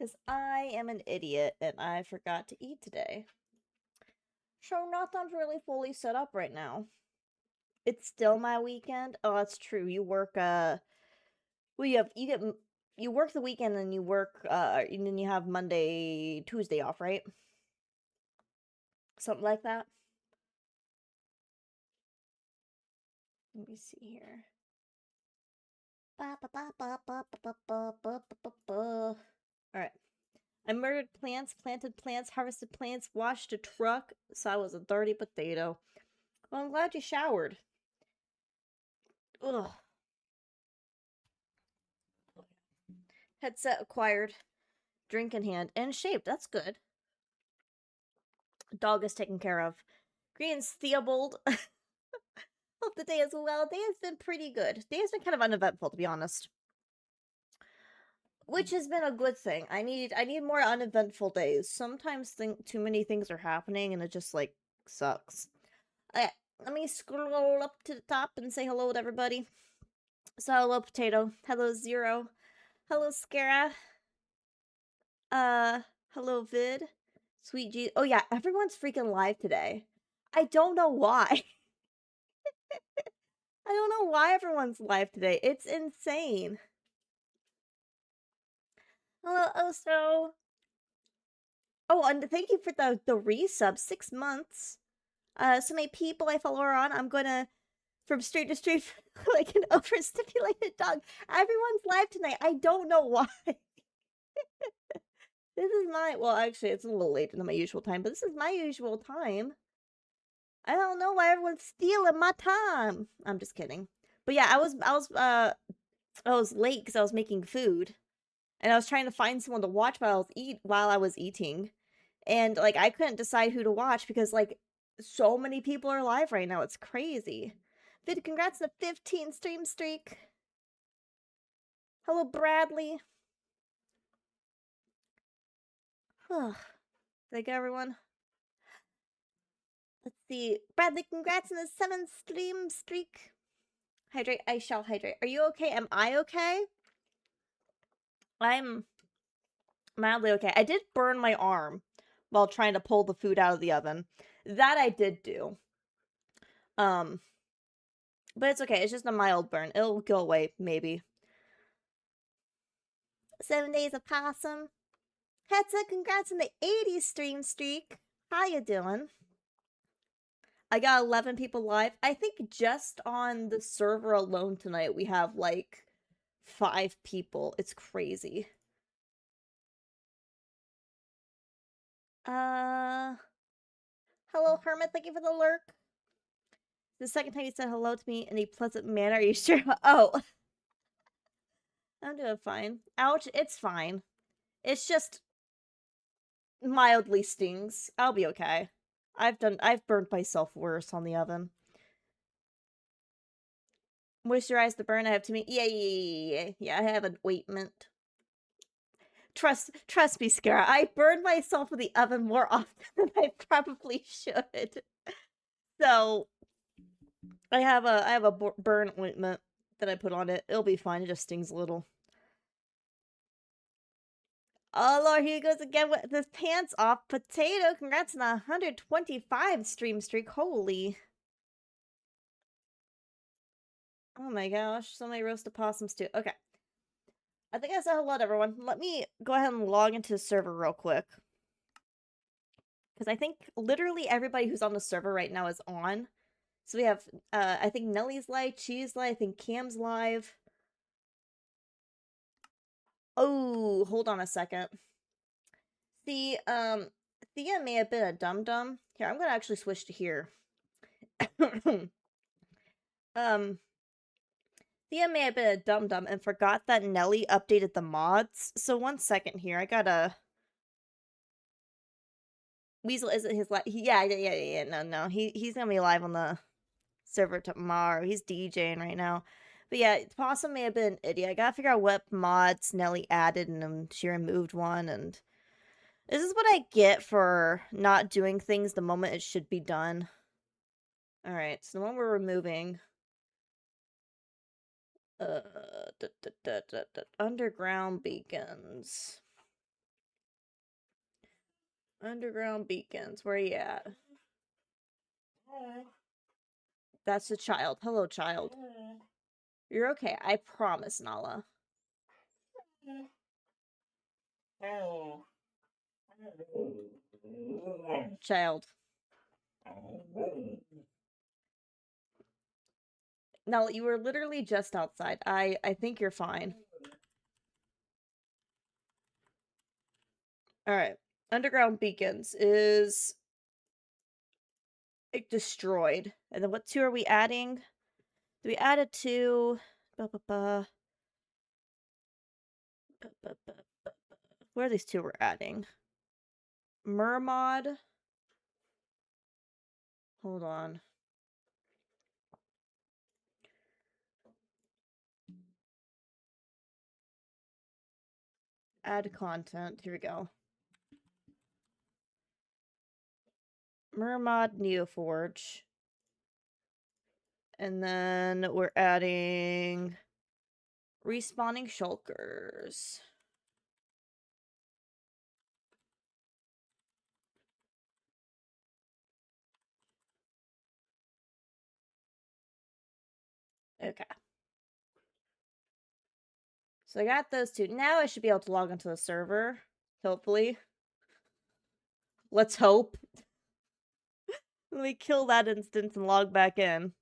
Because I am an idiot and I forgot to eat today. So nothing's really fully set up right now. It's still my weekend. Oh, that's true. You work well you work the weekend and you work and then you have Monday, Tuesday off, right? Something like that. Let me see here. Alright. I murdered plants, planted plants, harvested plants, washed a truck, so I was a dirty potato. Well, I'm glad you showered. Ugh. Headset acquired. Drink in hand. And shaved. That's good. Dog is taken care of. Greetings, Theobald. Hope the day is well. Day has been pretty good. Day has been kind of uneventful, to be honest. Which has been a good thing. I need more uneventful days. Sometimes too many things are happening and it just like sucks. Okay, let me scroll up to the top and say hello to everybody. So hello Potato. Hello Zero. Hello Scara. Hello Vid. Sweet G. Oh yeah, everyone's freaking live today. I don't know why. I don't know why everyone's live today. It's insane. Hello Oso. Oh, and thank you for the resub. 6 months. So many people I follow her on. I'm gonna from street to street like an overstimulated dog. Everyone's live tonight. I don't know why. This is my well, actually, it's a little later than my usual time, but this is my usual time. I don't know why everyone's stealing my time. I'm just kidding. But yeah, I was late because I was making food, and I was trying to find someone to watch while I was eating, and like I couldn't decide who to watch because like so many people are live right now. It's crazy. Vid, congrats on the 15 stream streak. Hello, Bradley. Thank everyone. Let's see. Bradley, congrats on the 7th stream streak. Hydrate. I shall hydrate. Are you okay? Am I okay? I'm mildly okay. I did burn my arm while trying to pull the food out of the oven. That I did do. But it's okay. It's just a mild burn. It'll go away, maybe. 7 days of possum. Hetza, congrats on the 80 stream streak. How you doing? I got 11 people live. I think just on the server alone tonight, we have like 5 people. It's crazy. Hello, Hermit. Thank you for the lurk. The second time you said hello to me in a pleasant manner. Are you sure? Oh. I'm doing fine. Ouch, it's fine. It's just mildly stings. I'll be okay. I've burned myself worse on the oven. Moisturize the burn. I have to meet. Yeah. I have an ointment. Trust me, Scara. I burn myself in the oven more often than I probably should. So I have a burn ointment that I put on it. It'll be fine. It just stings a little. Oh Lord, here he goes again with his pants off. Potato, congrats on the 125 stream streak. Holy. Oh my gosh, so many roasted possums too. Okay. I think I said hello to everyone. Let me go ahead and log into the server real quick. Because I think literally everybody who's on the server right now is on. So we have, I think Nellie's live, Cheese live, I think Cam's live. Oh, hold on a second. See, Thea may have been a dum-dum. Here, I'm gonna actually switch to here. Thea may have been a dum-dum and forgot that Nelly updated the mods. So 1 second here, I gotta... Weasel isn't his live... Yeah, no. He's gonna be live on the server tomorrow. He's DJing right now. But yeah, Possum may have been an idiot. I gotta figure out what mods Nelly added and she removed one, and... This is what I get for not doing things the moment it should be done. Alright, so the one we're removing... Underground beacons. Underground beacons. Where are you at? That's a child. Hello, child. You're okay. I promise, Nala. Child. Nala, you were literally just outside. I think you're fine. Alright. Underground beacons is destroyed. And then what two are we adding? We added two. Where are these two we're adding? Mermod. Hold on. Add content. Here we go. Mermod Neoforge. And then we're adding respawning shulkers. Okay. So I got those two. Now I should be able to log into the server. Hopefully. Let's hope. Let me kill that instance and log back in.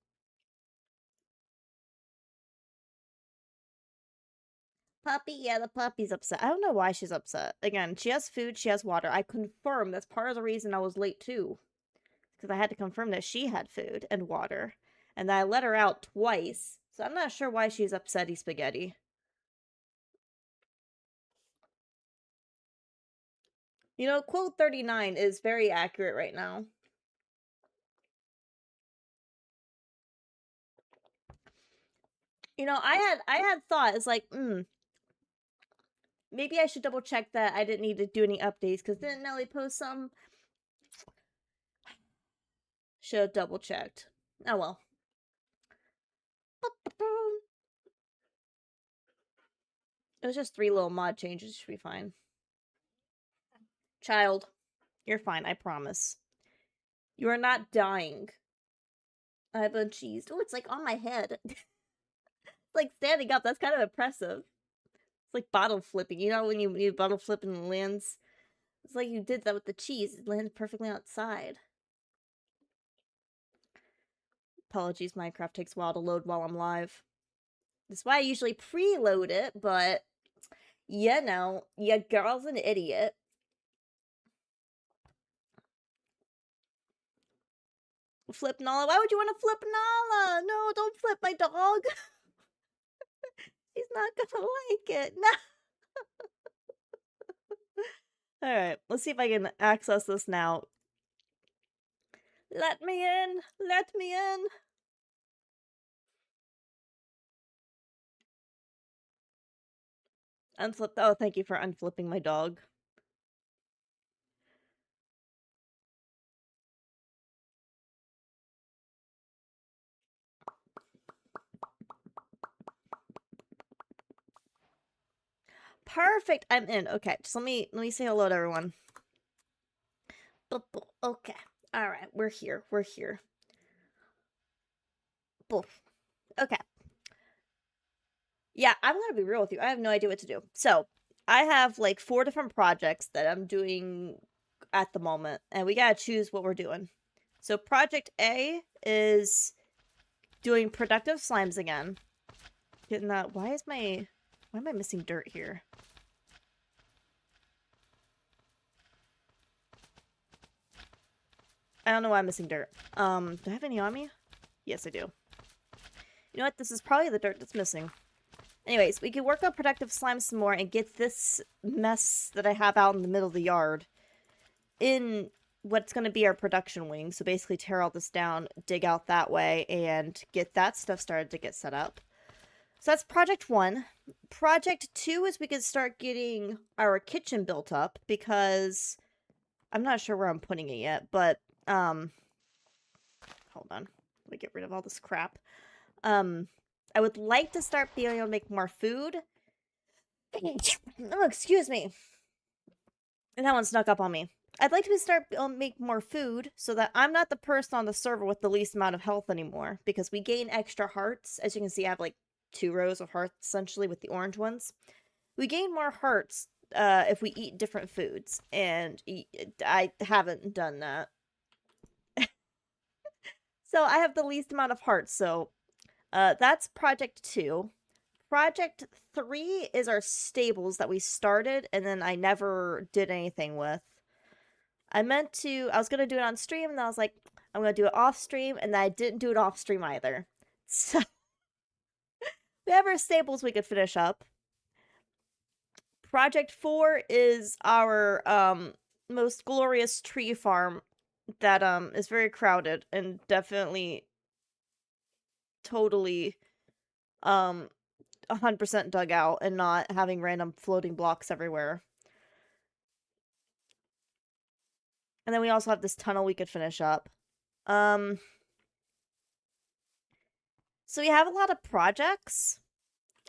Puppy, yeah, the puppy's upset. I don't know why she's upset. Again, she has food, she has water. I confirm that's part of the reason I was late too. Because I had to confirm that she had food and water. And I let her out twice. So I'm not sure why she's upsetty spaghetti. You know, quote 39 is very accurate right now. You know, I had thought, it's like, maybe I should double check that I didn't need to do any updates, because didn't Nelly post some? Should have double checked. Oh well. It was just 3 little mod changes, should be fine. Child, you're fine, I promise. You are not dying. I've been cheesed. Oh, it's like on my head. It's like standing up, that's kind of impressive. It's like bottle flipping. You know when you bottle flip and it lands? It's like you did that with the cheese. It landed perfectly outside. Apologies, Minecraft takes a while to load while I'm live. That's why I usually preload it, but you know, your girl's an idiot. Flip Nala? Why would you want to flip Nala? No, don't flip my dog. He's not gonna like it. No. Alright, let's see if I can access this now. Let me in! Let me in! Unflip. Oh, thank you for unflipping my dog. Perfect. I'm in. Okay, just let me say hello to everyone. Okay. All right, we're here. We're here. Okay. Yeah, I'm gonna be real with you. I have no idea what to do. So I have like 4 different projects that I'm doing at the moment, and we gotta choose what we're doing. So project A is doing productive slimes again. Getting that. Why am I missing dirt here? I don't know why I'm missing dirt. Do I have any on me? Yes, I do. You know what? This is probably the dirt that's missing. Anyways, we can work on productive slime some more and get this mess that I have out in the middle of the yard in what's going to be our production wing. So basically tear all this down, dig out that way, and get that stuff started to get set up. So that's project 1. Project 2 is we can start getting our kitchen built up, because I'm not sure where I'm putting it yet, but hold on. Let me get rid of all this crap. I would like to start being able to make more food. Oh, excuse me. And that one snuck up on me. I'd like to start make more food so that I'm not the person on the server with the least amount of health anymore, because we gain extra hearts. As you can see, I have like 2 rows of hearts essentially with the orange ones. We gain more hearts if we eat different foods, and I haven't done that. So I have the least amount of hearts, so that's project 2. Project 3 is our stables that we started and then I never did anything with. I was gonna do it on stream, and then I was like, I'm gonna do it off stream, and then I didn't do it off stream either. So we have our stables we could finish up. Project 4 is our most glorious tree farm that is very crowded and definitely totally 100% dug out and not having random floating blocks everywhere. And then we also have this tunnel we could finish up. So we have a lot of projects.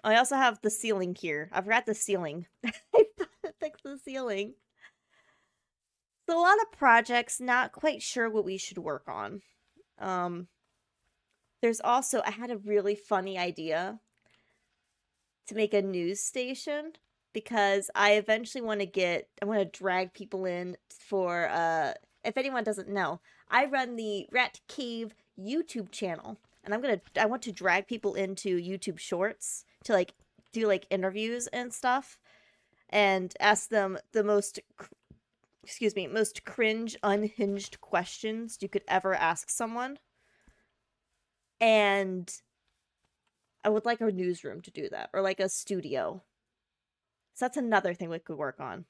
I also have the ceiling here. I forgot the ceiling. I forgot to fix the ceiling. So a lot of projects, not quite sure what we should work on. There's also, I had a really funny idea to make a news station, because I eventually want to drag people in for, if anyone doesn't know, I run the Rat Cave YouTube channel, and I want to drag people into YouTube Shorts to, like, do, like, interviews and stuff, and ask them the most cringe, unhinged questions you could ever ask someone. And I would like a newsroom to do that, or like a studio. So that's another thing we could work on.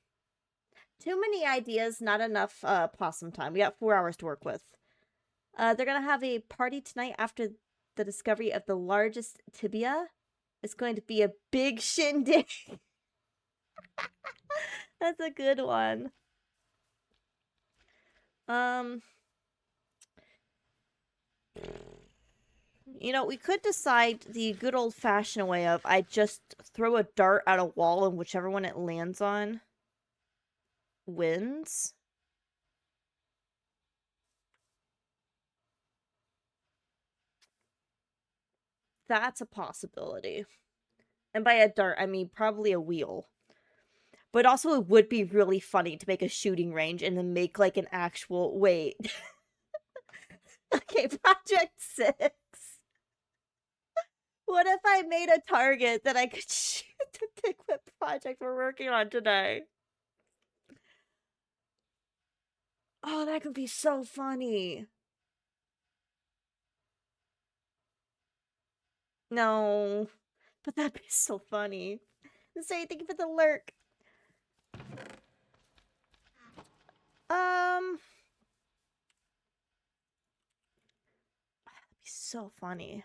Too many ideas, not enough possum time. We got 4 hours to work with. They're gonna have a party tonight after the discovery of the largest tibia. It's going to be a big shindig. That's a good one. You know, we could decide the good old-fashioned way of I just throw a dart at a wall and whichever one it lands on wins. That's a possibility. And by a dart, I mean probably a wheel. But also it would be really funny to make a shooting range and then make like an actual... Wait. Okay, Project 6. What if I made a target that I could shoot to pick what project we're working on today? Oh, that could be so funny. No. But that'd be so funny. Say thank you for the lurk. That'd be so funny.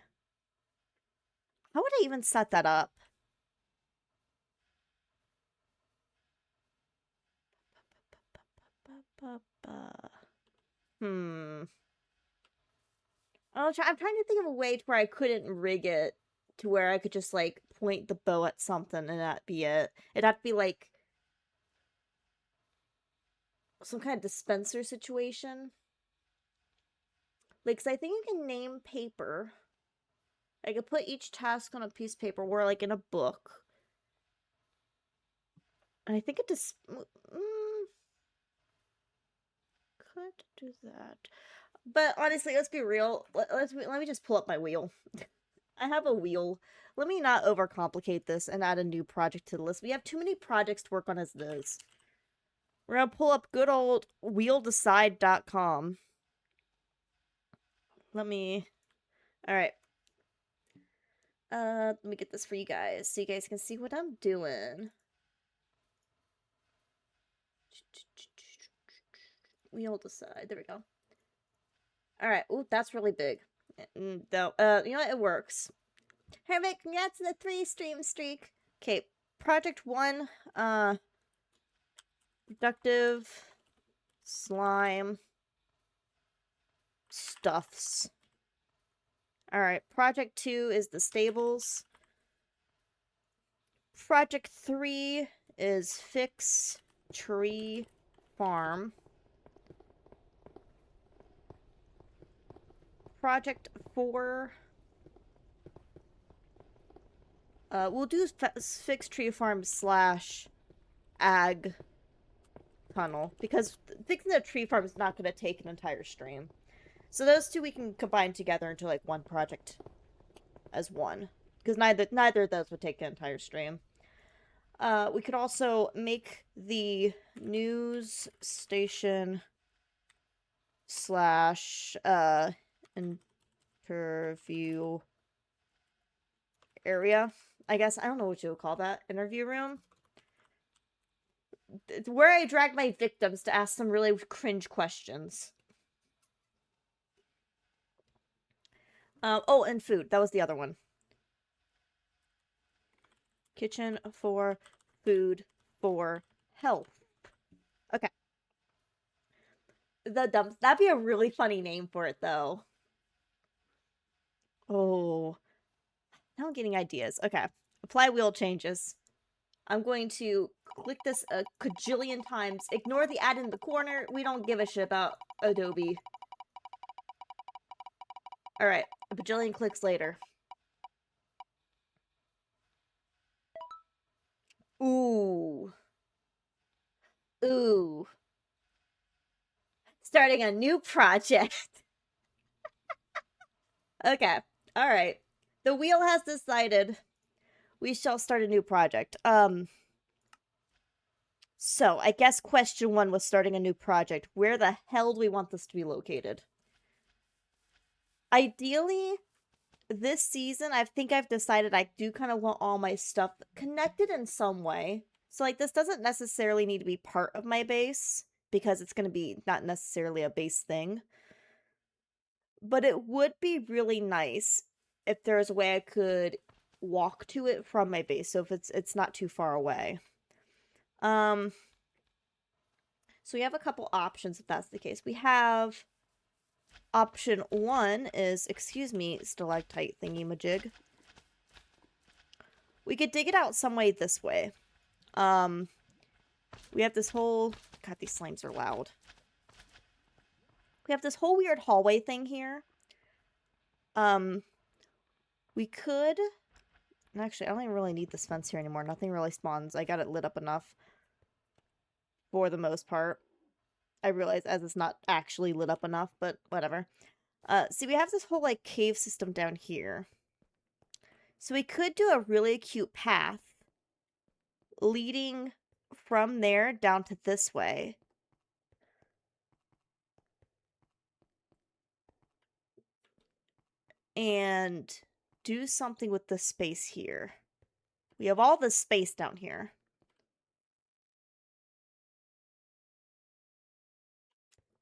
How would I even set that up? I'm trying to think of a way to where I couldn't rig it to where I could just like point the bow at something and that be it. It'd have to be like some kind of dispenser situation. Like, 'cause I think I can name paper. I could put each task on a piece of paper or like in a book. And I think it just could do that. But honestly, let's be real. Let me just pull up my wheel. I have a wheel. Let me not overcomplicate this and add a new project to the list. We have too many projects to work on as it is. We're gonna pull up good old wheeldecide.com. Alright. Let me get this for you guys so you guys can see what I'm doing. Wheel decide. There we go. Alright. Ooh, that's really big. Though, you know what? It works. Hermit, congrats on the 3-stream streak. Okay, Project 1, productive slime stuffs. Alright, Project 2 is the stables. Project 3 is fix tree farm. project 4. We'll do fixed tree farm / ag tunnel, because fixing the tree farm is not going to take an entire stream. So those two we can combine together into like one project as one, because neither of those would take an entire stream. We could also make the news station / interview area. I guess I don't know what you would call that. Interview room. It's where I drag my victims to ask some really cringe questions. Oh, and food. That was the other one. Kitchen for food for health. Okay. The dump. That'd be a really funny name for it, though. Oh. Now I'm getting ideas. Okay. Apply wheel changes. I'm going to click this a cajillion times. Ignore the ad in the corner. We don't give a shit about Adobe. Alright. A bajillion clicks later. Ooh. Ooh. Starting a new project. Okay. Alright. The wheel has decided we shall start a new project. So, I guess question 1 was starting a new project. Where the hell do we want this to be located? Ideally, this season, I think I've decided I do kind of want all my stuff connected in some way. So, like, this doesn't necessarily need to be part of my base, because it's going to be not necessarily a base thing. But it would be really nice if there was a way I could walk to it from my base, so if it's not too far away. So we have a couple options if that's the case. We have option 1 is, excuse me, stalactite thingy-majig. We could dig it out some way this way. We have this whole... God, these slimes are loud. We have this whole weird hallway thing here. We could... Actually, I don't even really need this fence here anymore. Nothing really spawns. I got it lit up enough. For the most part. I realize as it's not actually lit up enough, but whatever. See, we have this whole, like, cave system down here. So we could do a really cute path leading from there down to this way. And do something with the space here. We have all this space down here.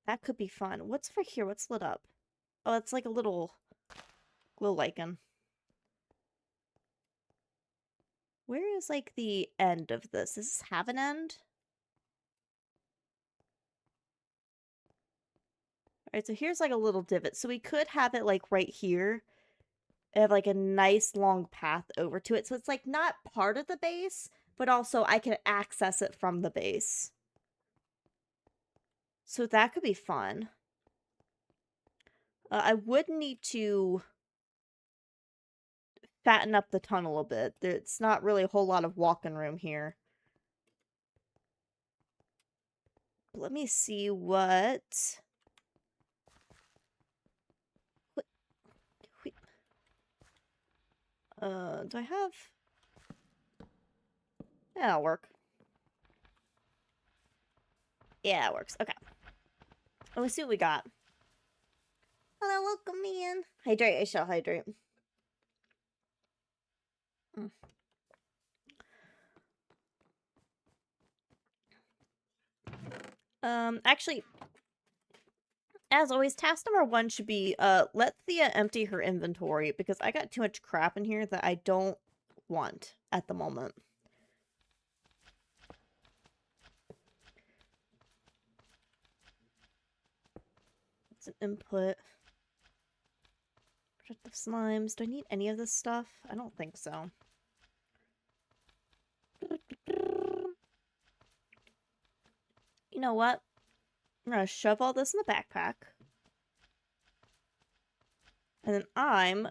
That could be fun. What's for here? What's lit up? Oh, it's like a little glow lichen. Where is, like, the end of this? Does this have an end? Alright, so here's, like, a little divot. So we could have it, like, right here. Have, like, a nice long path over to it. So it's, like, not part of the base, but also I can access it from the base. So that could be fun. I would need to fatten up the tunnel a bit. It's not really a whole lot of walking room here. Let me see what... do I have... Yeah, that'll work. Yeah, it works. Okay. Let's see what we got. Hello, welcome in. Hydrate, I shall hydrate. Actually, as always, task number 1 should be, let Thea empty her inventory, because I got too much crap in here that I don't want at the moment. It's an input. Protective slimes. Do I need any of this stuff? I don't think so. You know what? I'm gonna shove all this in the backpack. And then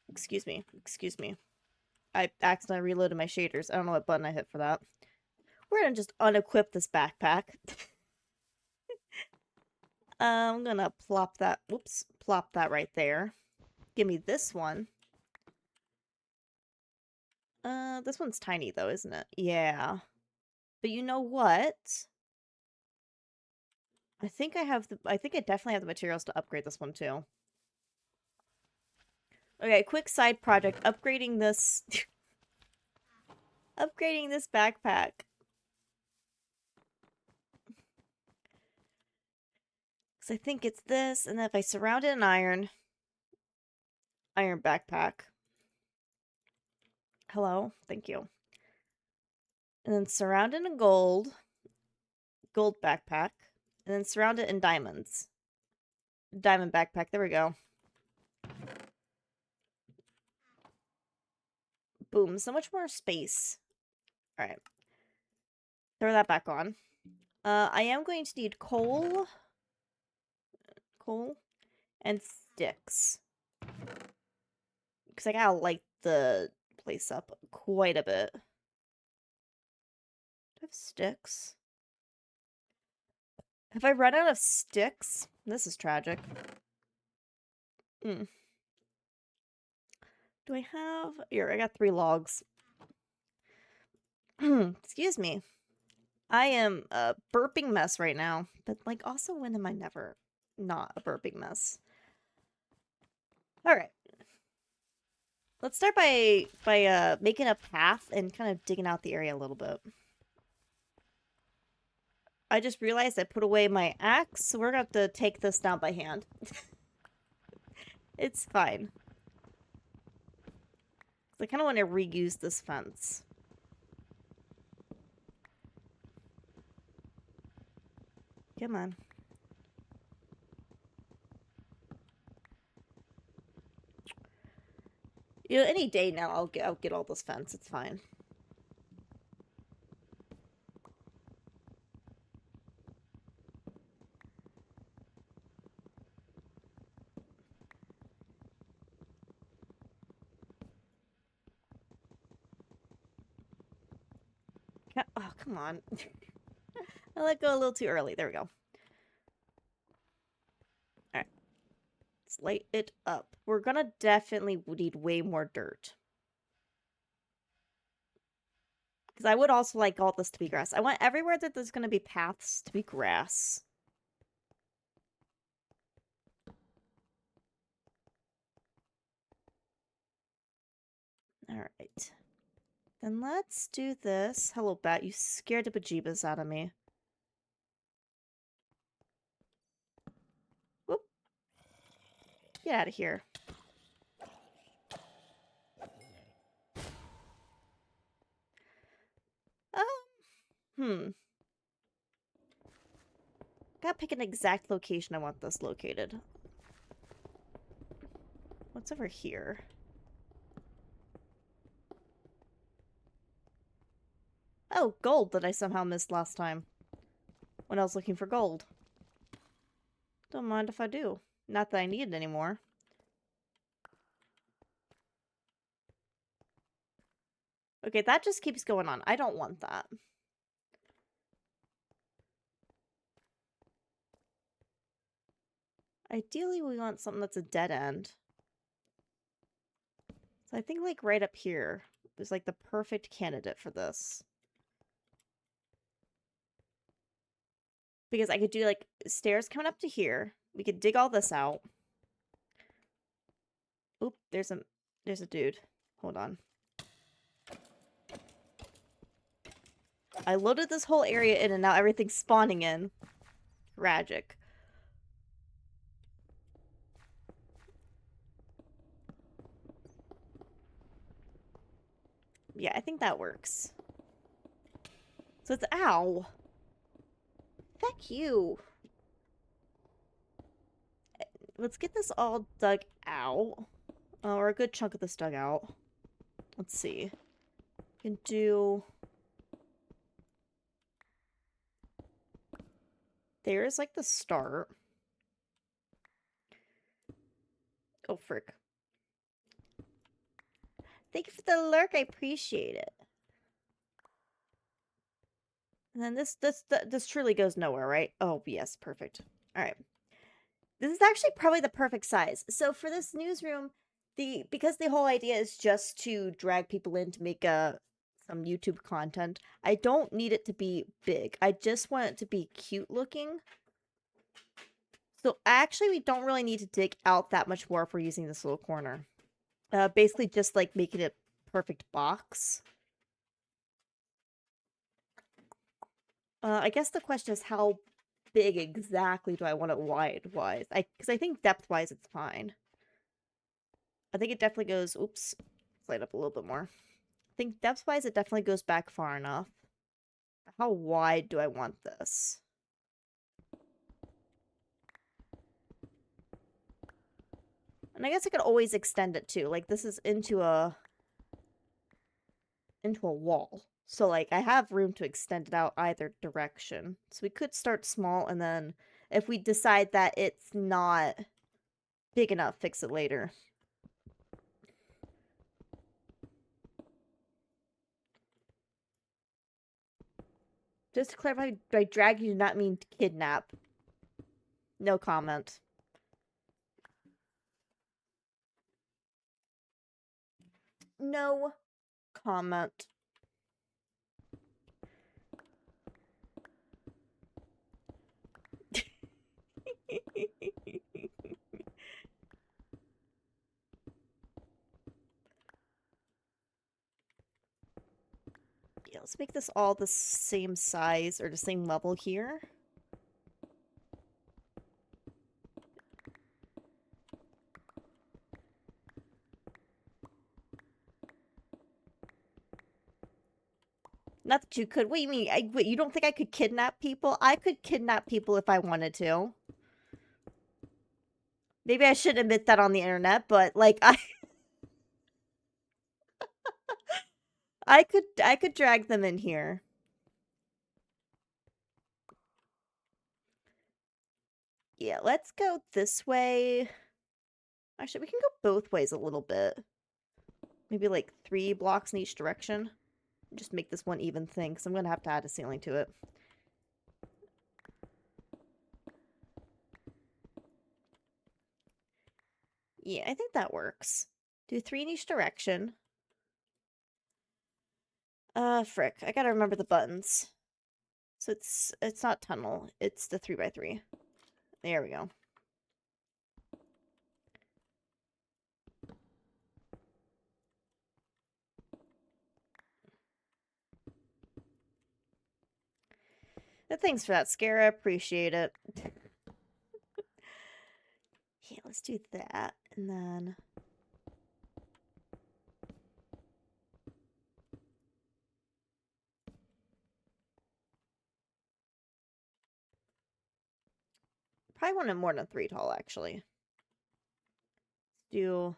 excuse me. I accidentally reloaded my shaders. I don't know what button I hit for that. We're gonna just unequip this backpack. I'm gonna plop that, plop that right there. Give me this one. This one's tiny though, isn't it? Yeah. But you know what? I think I definitely have the materials to upgrade this one too. Okay, quick side project, upgrading this upgrading this backpack. Cuz I think it's this, and then if I surround it in iron backpack. Hello, thank you. And then surround it in gold backpack, and then surround it in diamonds. Diamond backpack, there we go. Boom, so much more space. Alright. Throw that back on. I am going to need coal, and sticks. Because I gotta light the place up quite a bit. Do I have sticks? Have I run out of sticks? This is tragic. Do I have... Here, I got 3 logs. Excuse me. I am a burping mess right now. But, like, also when am I never not a burping mess? Alright. Let's start by making a path and kind of digging out the area a little bit. I just realized I put away my axe, so we're going to have to take this down by hand. It's fine. I kind of want to reuse this fence. Come on. You know, any day now I'll get all this fence. It's fine. Oh, come on. I let go a little too early. There we go. Alright. Let's light it up. We're gonna definitely need way more dirt. Because I would also like all this to be grass. I want everywhere that there's gonna be paths to be grass. Alright. Then let's do this. Hello, bat. You scared the bejeebus out of me. Whoop. Get out of here. Gotta pick an exact location I want this located. What's over here? Oh, gold that I somehow missed last time. When I was looking for gold. Don't mind if I do. Not that I need it anymore. Okay, that just keeps going on. I don't want that. Ideally, we want something that's a dead end. So I think, like, right up here is, like, the perfect candidate for this. Because I could do, like, stairs coming up to here. We could dig all this out. Oop, there's a dude. Hold on. I loaded this whole area in and now everything's spawning in. Tragic. Yeah, I think that works. So it's ow. Fuck you. Let's get this all dug out. Or a good chunk of this dug out. Let's see. We can do... There's like the start. Oh, frick. Thank you for the lurk. I appreciate it. And then this truly goes nowhere, right? Oh, yes, perfect. All right. This is actually probably the perfect size. So for this newsroom, because the whole idea is just to drag people in to make some YouTube content, I don't need it to be big. I just want it to be cute looking. So actually, we don't really need to dig out that much more if we're using this little corner. Basically just like making it a perfect box. I guess the question is how big exactly do I want it wide-wise? Because I think depth-wise it's fine. I think it definitely goes, oops, slide up a little bit more. I think depth-wise it definitely goes back far enough. How wide do I want this? And I guess I could always extend it too. Like this is into a wall. So like I have room to extend it out either direction. So we could start small and then if we decide that it's not big enough, fix it later. Just to clarify, by drag you do not mean kidnap. No comment. No comment. Yeah, let's make this all the same size or the same level here. Not that you could. What do you mean? Wait, you don't think I could kidnap people? I could kidnap people if I wanted to. Maybe I should admit that on the internet, but like I could drag them in here. Yeah, let's go this way. Actually, we can go both ways a little bit. Maybe like 3 blocks in each direction. Just make this one even thing, because I'm going to have to add a ceiling to it. Yeah, I think that works. Do 3 in each direction. Frick. I gotta remember the buttons. So it's not tunnel, it's the 3x3. There we go. Thanks for that, Scare. I appreciate it. Yeah, let's do that. And then... probably want it more than 3 tall, actually. Let's do...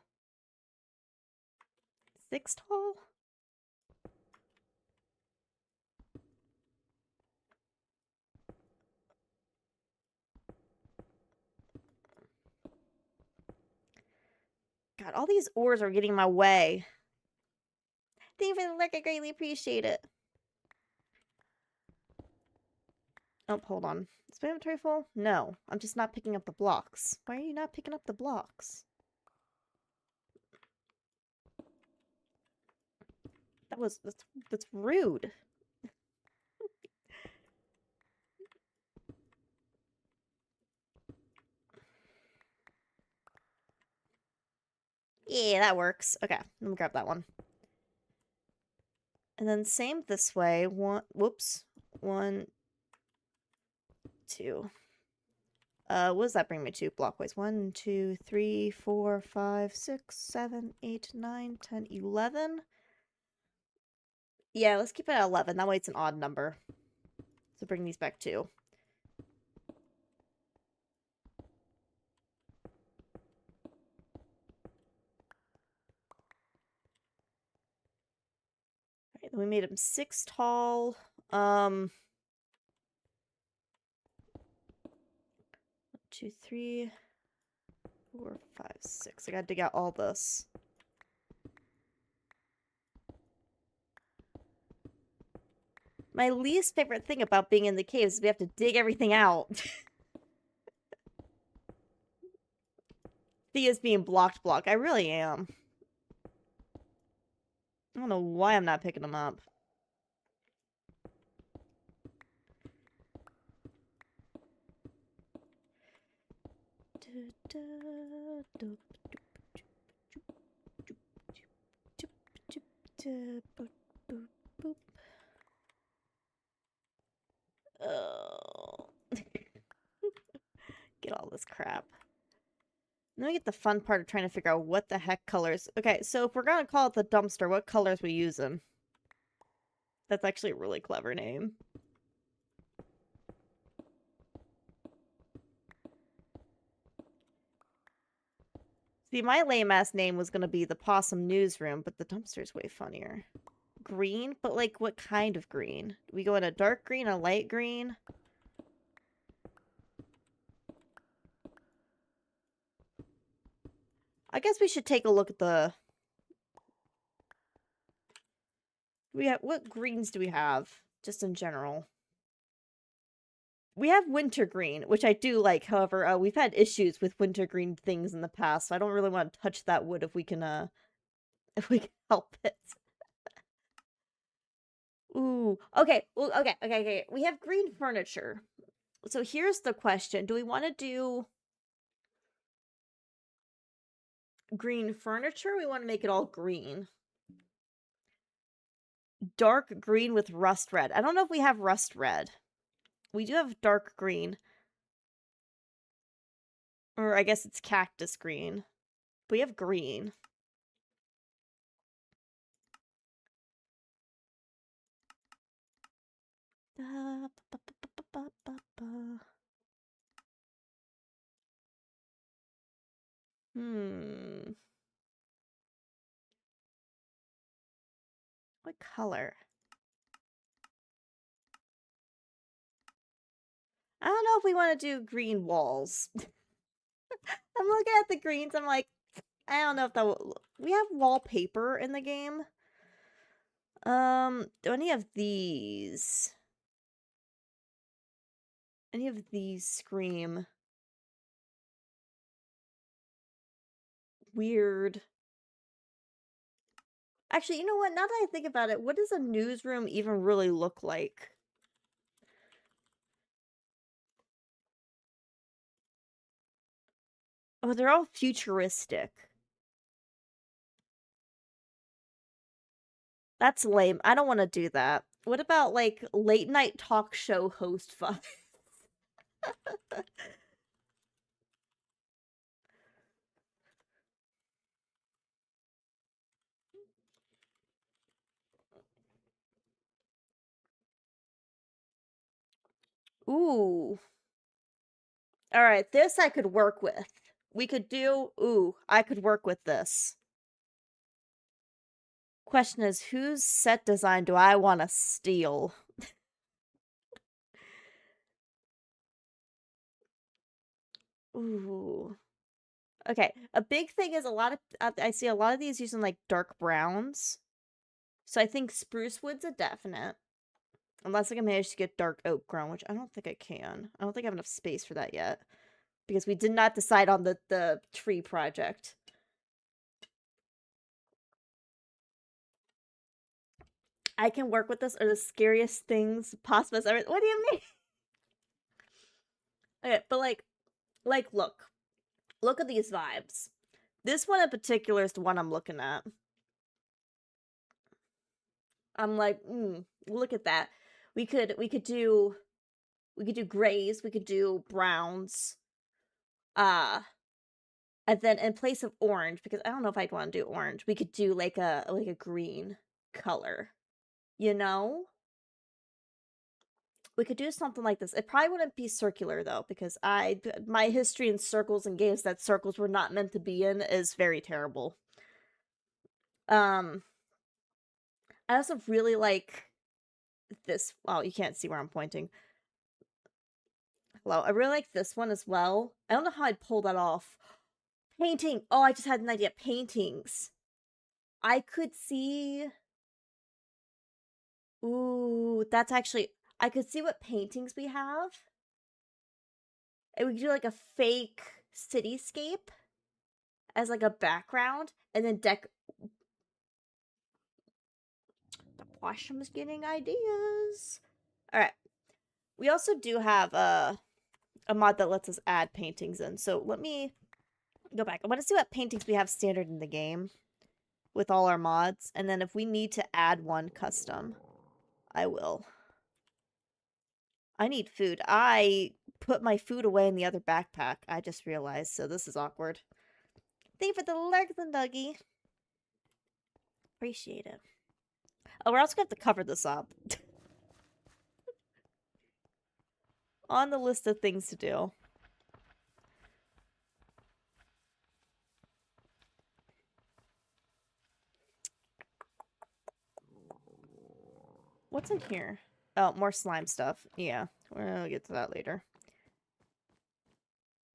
6 tall? God, all these ores are getting in my way. Thank you for the look, I greatly appreciate it. Oh, hold on. Is my inventory full? No, I'm just not picking up the blocks. Why are you not picking up the blocks? That's rude. Yeah, that works. Okay, let me grab that one. And then same this way. Whoops. 1, 2. What does that bring me to blockwise? 1, 2, 3, 4, 5, 6, 7, 8, 9, 10, 11. Yeah, let's keep it at 11. That way it's an odd number. So bring these back 2. Alright, then we made him 6 tall. 1, 2, 3, 4, 5, 6. I gotta dig out all this. My least favorite thing about being in the caves is we have to dig everything out. Thea's being blocked. I really am. I don't know why I'm not picking them up. Oh. Get all this crap. Then we get the fun part of trying to figure out what the heck colors. Okay, so if we're gonna call it the dumpster, what colors we using? That's actually a really clever name. See, my lame-ass name was gonna be the Possum Newsroom, but the dumpster's way funnier. Green? But, like, what kind of green? Do we go in a dark green, a light green? I guess we should take a look at the... What greens do we have? Just in general. We have wintergreen, which I do like. However, we've had issues with wintergreen things in the past, so I don't really want to touch that wood if we can help it. Ooh, okay. Well, okay. We have green furniture. So here's the question. Do we want to do green furniture? Or we want to make it all green. Dark green with rust red. I don't know if we have rust red. We do have dark green. Or I guess it's cactus green. We have green. What color? I don't know if we want to do green walls. I'm looking at the greens. I'm like, I don't know if that will... We have wallpaper in the game. Do any of these... Any of these scream... weird... Actually, you know what? Now that I think about it, what does a newsroom even really look like? Oh, they're all futuristic. That's lame. I don't want to do that. What about, like, late night talk show host vibes? Ooh. Alright, this I could work with. We could do... Ooh, I could work with this. Question is, whose set design do I want to steal? Ooh. Okay, a big thing is a lot of... I see a lot of these using, like, dark browns. So I think spruce wood's a definite. Unless I can manage to get dark oak grown, which I don't think I can. I don't think I have enough space for that yet. Because we did not decide on the tree project. I can work with this are the scariest things possible ever. What do you mean? Okay, but like, look at these vibes. This one in particular is the one I'm looking at. I'm like, look at that. We could do grays, we could do browns. And then in place of orange, because I don't know if I'd want to do orange, we could do like a green color. You know? We could do something like this. It probably wouldn't be circular though, because my history in circles and games that circles were not meant to be in is very terrible. I also really like this. Well, you can't see where I'm pointing. Hello, I really like this one as well. I don't know how I'd pull that off. Painting. Oh, I just had an idea. Paintings. I could see. Ooh, that's actually. I could see what paintings we have. And we could do like a fake cityscape as like a background, and then The Possum is getting ideas. All right. We also do have a mod that lets us add paintings in. So let me go back. I want to see what paintings we have standard in the game with all our mods, and then if we need to add one custom, I will. I need food. I put my food away in the other backpack. I just realized, so this is awkward. Thank you for the lurks and Dougie. Appreciate it. Oh, we're also going to have to cover this up. On the list of things to do. What's in here? Oh, more slime stuff. Yeah, we'll get to that later.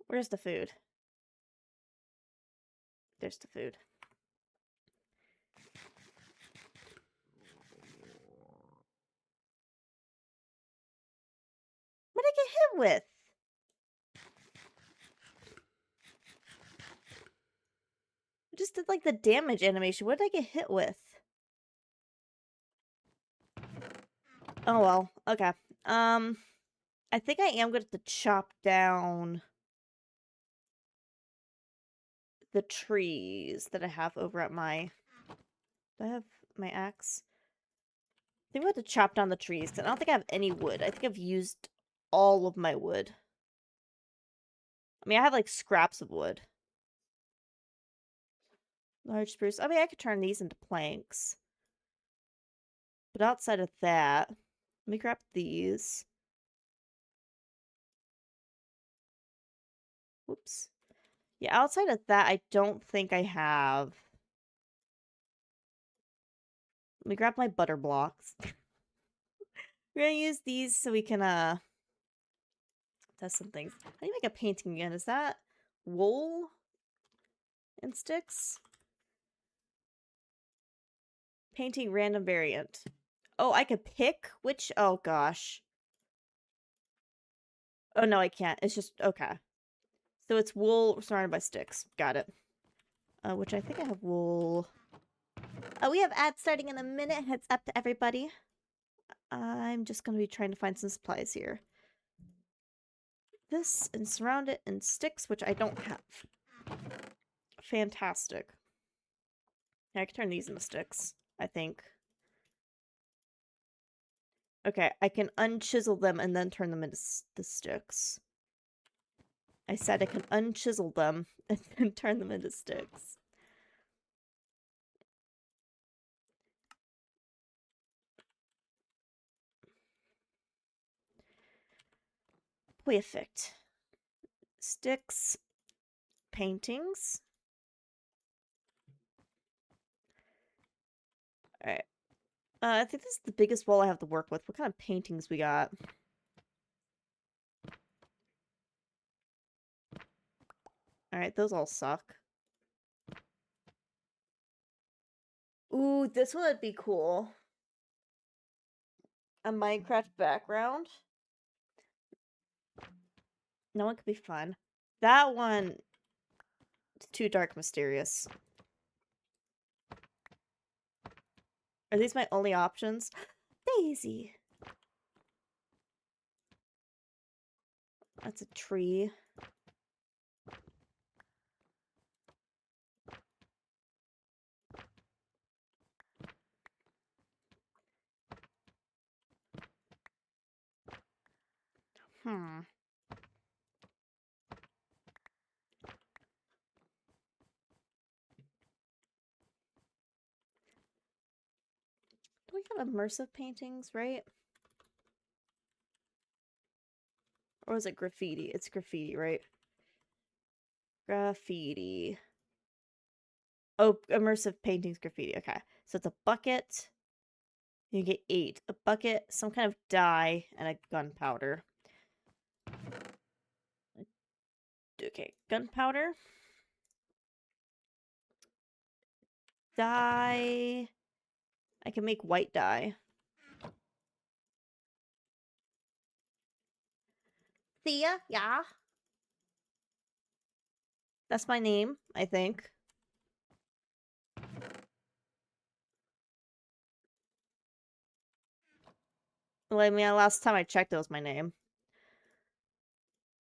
Where's the food? There's the food. What did I get hit with? I just did like the damage animation. What did I get hit with? Oh well, okay. I think I am going to chop down the trees that I have over at my... Do I have my axe? I think we have to chop down the trees, because I don't think I have any wood. I think I've used all of my wood. I mean, I have, like, scraps of wood. Large spruce. I mean, I could turn these into planks. But outside of that, let me grab these. Whoops. Yeah, outside of that, I don't think I have... Let me grab my butter blocks. We're gonna use these so we can, test some things. How do you make a painting again? Is that wool and sticks? Painting random variant. Oh, I could pick which... Oh, gosh. Oh, no, I can't. It's just... Okay. So it's wool surrounded by sticks. Got it. Which I think I have wool... we have ads starting in a minute. Heads up to everybody. I'm just going to be trying to find some supplies here. This and surround it in sticks, which I don't have. Fantastic. I can turn these into sticks, I think. Okay, I can unchisel them and then turn them into the sticks. I said I can unchisel them and then turn them into sticks. Perfect. Sticks. Paintings. Alright. I think this is the biggest wall I have to work with. What kind of paintings we got? Alright, those all suck. Ooh, this one would be cool. A Minecraft background. No one could be fun. That one is too dark mysterious. Are these my only options? Daisy. That's a tree. Hmm. Do we have immersive paintings, right? Or is it graffiti? It's graffiti, right? Graffiti. Oh, immersive paintings, graffiti. Okay. So it's a bucket. You get 8. A bucket, some kind of dye, and a gunpowder. Okay, gunpowder. Dye. I can make white dye. Thea, yeah. That's my name, I think. Well, I mean, last time I checked, it was my name.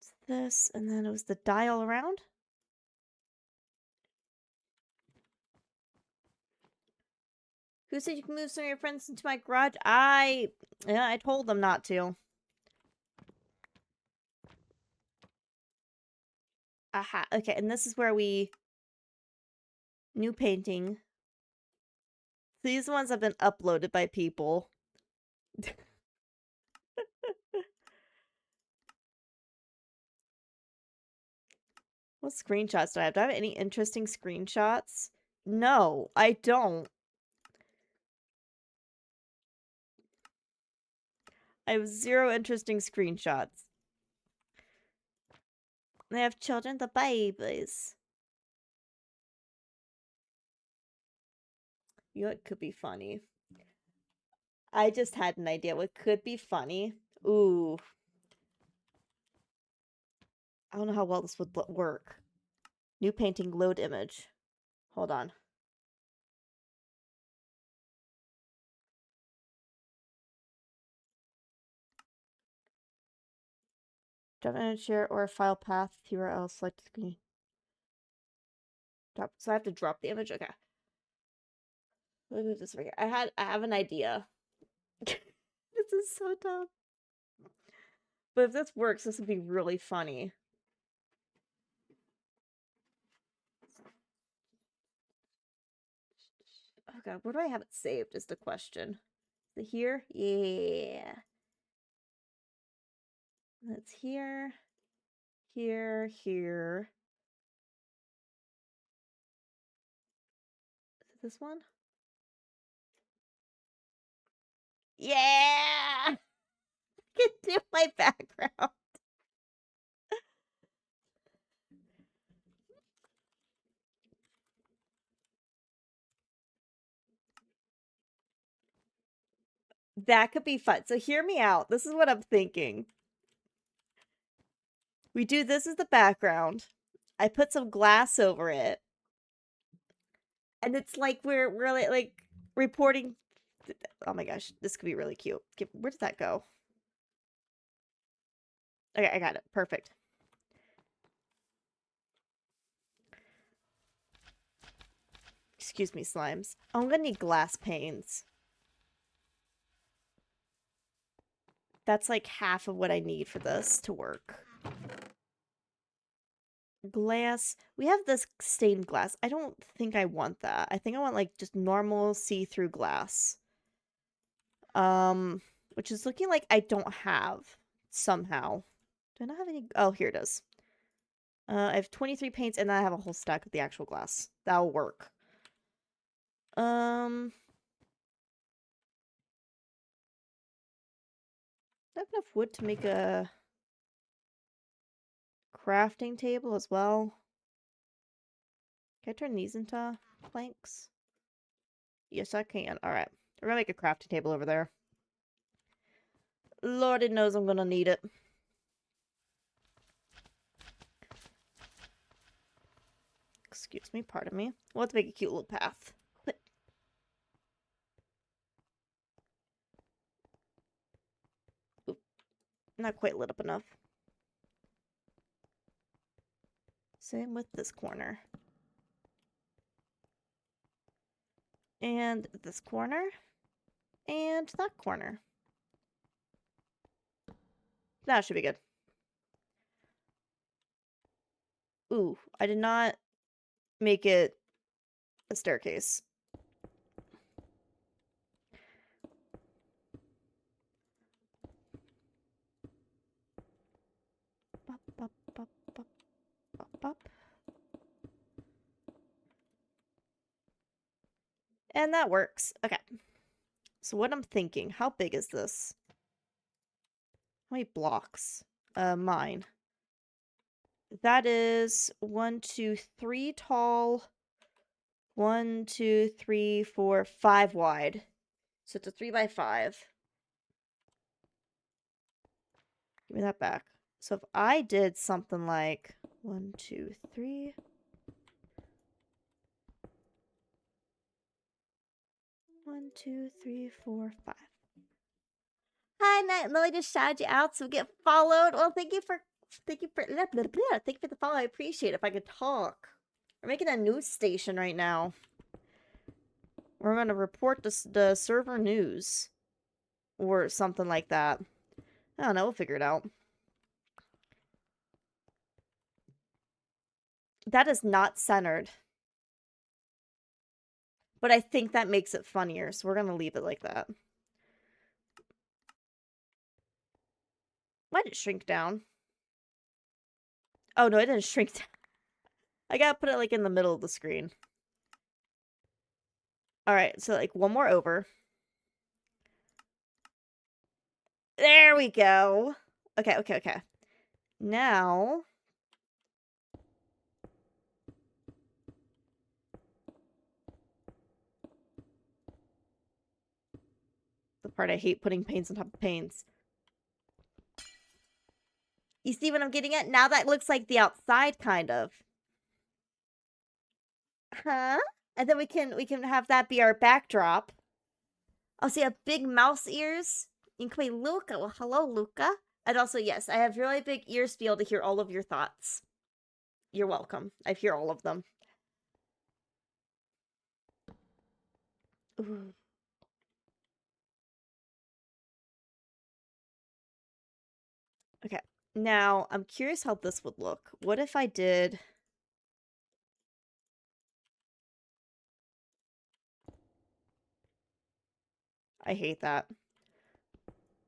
It's this, and then it was the dye all around. Who said you can move some of your friends into my garage? I told them not to. Aha, okay, and this is where we... New painting. These ones have been uploaded by people. What screenshots do I have? Do I have any interesting screenshots? No, I don't. I have 0 interesting screenshots. They have children, the babies. You know what could be funny? I just had an idea what could be funny. Ooh. I don't know how well this would work. New painting, load image. Hold on. Drop image share or file path URL select screen. Drop. So I have to drop the image. Okay. Let me move this over here. I have an idea. This is so dumb. But if this works, this would be really funny. Oh god, where do I have it saved is the question. Is it here? Yeah. That's here. Here, here. Is it this one? Yeah! I can do my background. That could be fun. So hear me out. This is what I'm thinking. We do this as the background. I put some glass over it. And it's like we're really like reporting. Oh my gosh, this could be really cute. Where did that go? Okay, I got it. Perfect. Excuse me, slimes. Oh, I'm gonna need glass panes. That's like half of what I need for this to work. Glass. We have this stained glass. I don't think I want that. I think I want like just normal see-through glass. Which is looking like I don't have somehow. Do I not have any? Oh, here it is. I have 23 paints and then I have a whole stack of the actual glass. That'll work. I have enough wood to make a crafting table as well. Can I turn these into planks? Yes, I can. Alright. We're gonna make a crafting table over there. Lordy knows I'm gonna need it. Excuse me, pardon me. We'll have to make a cute little path. Oop. Not quite lit up enough. Same with this corner. And this corner. And that corner. That should be good. Ooh, I did not make it a staircase. Bop, bop, bop, bop, bop, bop. And that works. Okay. So what I'm thinking, how big is this? How many blocks? Mine. That is 1, 2, 3 tall, 1, 2, 3, 4, 5 wide. So it's a 3 by 5. Give me that back. So if I did something like 1, 2, 3. 1, 2, 3, 4, 5. Hi, Night Lily just shouted you out, so get followed. Well, thank you for thank you for the follow. I appreciate it. If I could talk, we're making a news station right now. We're gonna report the server news or something like that. I don't know. We'll figure it out. That is not centered, but I think that makes it funnier, so we're gonna leave it like that. Why did it shrink down? Oh no, it didn't shrink down. I gotta put it like in the middle of the screen. Alright, so like one more over. There we go. Okay. Now... the part I hate, putting paints on top of paints. You see what I'm getting at? Now that looks like the outside, kind of. Huh? And then we can have that be our backdrop. Oh, see, I have big mouse ears. You can play Luca. Well, hello, Luca. And also, yes, I have really big ears to be able to hear all of your thoughts. You're welcome. I hear all of them. Ooh. Okay. Now, I'm curious how this would look. What if I did... I hate that.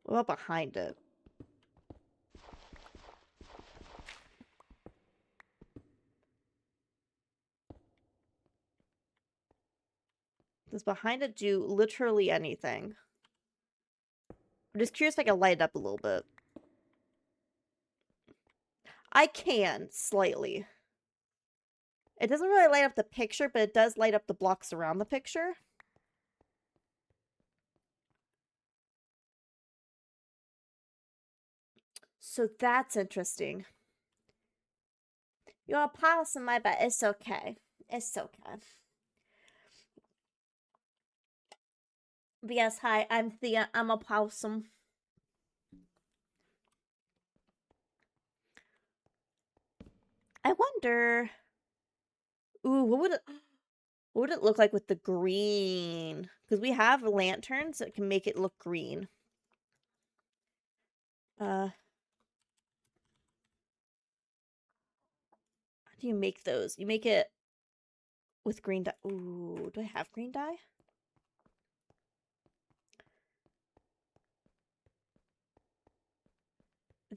What about behind it? Does behind it do literally anything? I'm just curious if I can light it up a little bit. I can, slightly. It doesn't really light up the picture, but it does light up the blocks around the picture. So that's interesting. You're a possum, my bad. It's okay. It's okay. But yes, hi, I'm Thea. I'm a possum. I wonder... Ooh, what would it look like with the green? Because we have lanterns that can make it look green. How do you make those? You make it with green dye. Ooh, do I have green dye?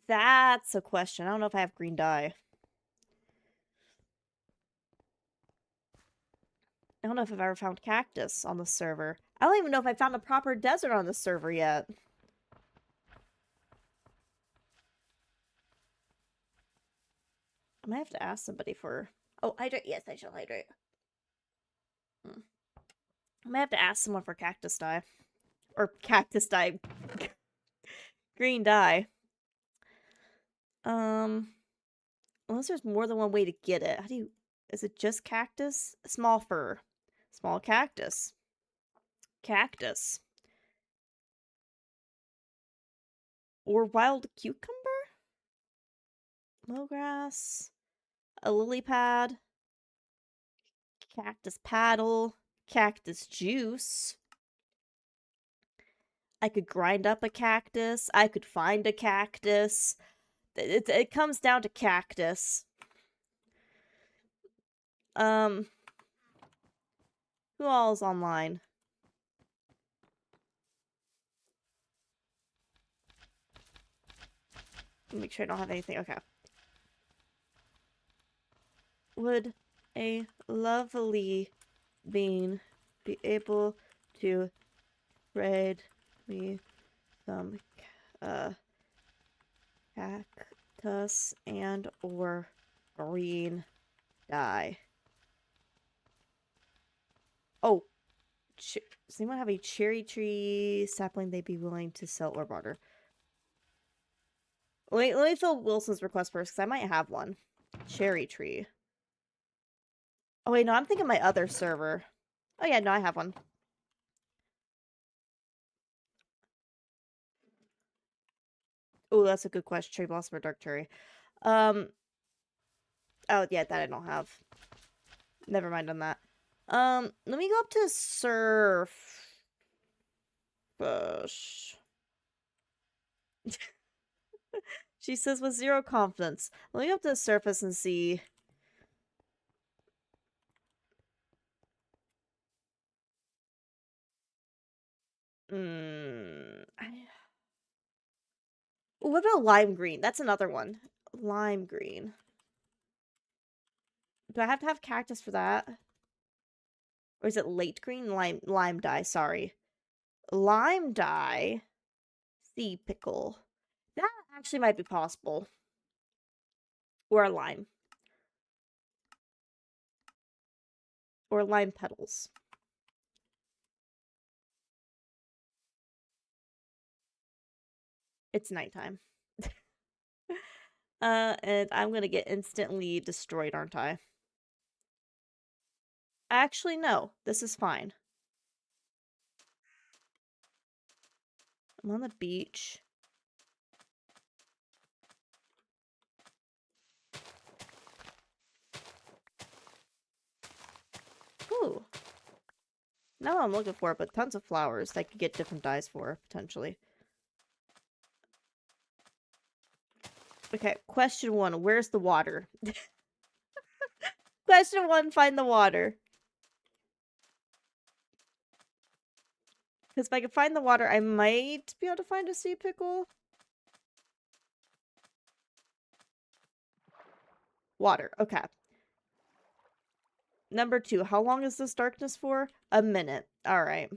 That's a question. I don't know if I have green dye. I don't know if I've ever found cactus on the server. I don't even know if I found a proper desert on the server yet. I might have to ask somebody for... Oh, hydrate. Yes, I shall hydrate. I might have to ask someone for cactus dye. Or cactus dye. Green dye. Unless there's more than one way to get it. How do you... Is it just cactus? Small fir. Small cactus. Cactus. Or wild cucumber? Mowgrass. A lily pad. Cactus paddle. Cactus juice. I could grind up a cactus. I could find a cactus. It comes down to cactus. Who all is online? Make sure I don't have anything. Okay. Would a lovely bean be able to trade me some cactus and or green dye? Oh, does anyone have a cherry tree sapling they'd be willing to sell or barter? Let me fill Wilson's request first, because I might have one. Cherry tree. Oh, wait, no, I'm thinking my other server. Oh, yeah, no, I have one. Oh, that's a good question. Cherry blossom or dark cherry? Oh, yeah, that I don't have. Never mind on that. Let me go up to surf. Bush. She says with zero confidence. Let me go up to the surface and see. Hmm. What about lime green? That's another one. Lime green. Do I have to have cactus for that? Or is it late green? Lime dye, sorry. Lime dye. Sea pickle. That actually might be possible. Or a lime. Or lime petals. It's nighttime. And I'm gonna get instantly destroyed, aren't I? Actually, no. This is fine. I'm on the beach. Ooh. Not what I'm looking for, but tons of flowers that I could get different dyes for, potentially. Okay, question 1. Where's the water? Question 1, find the water. Because if I can find the water, I might be able to find a sea pickle. Water, okay. Number 2, how long is this darkness for? A minute. Alright.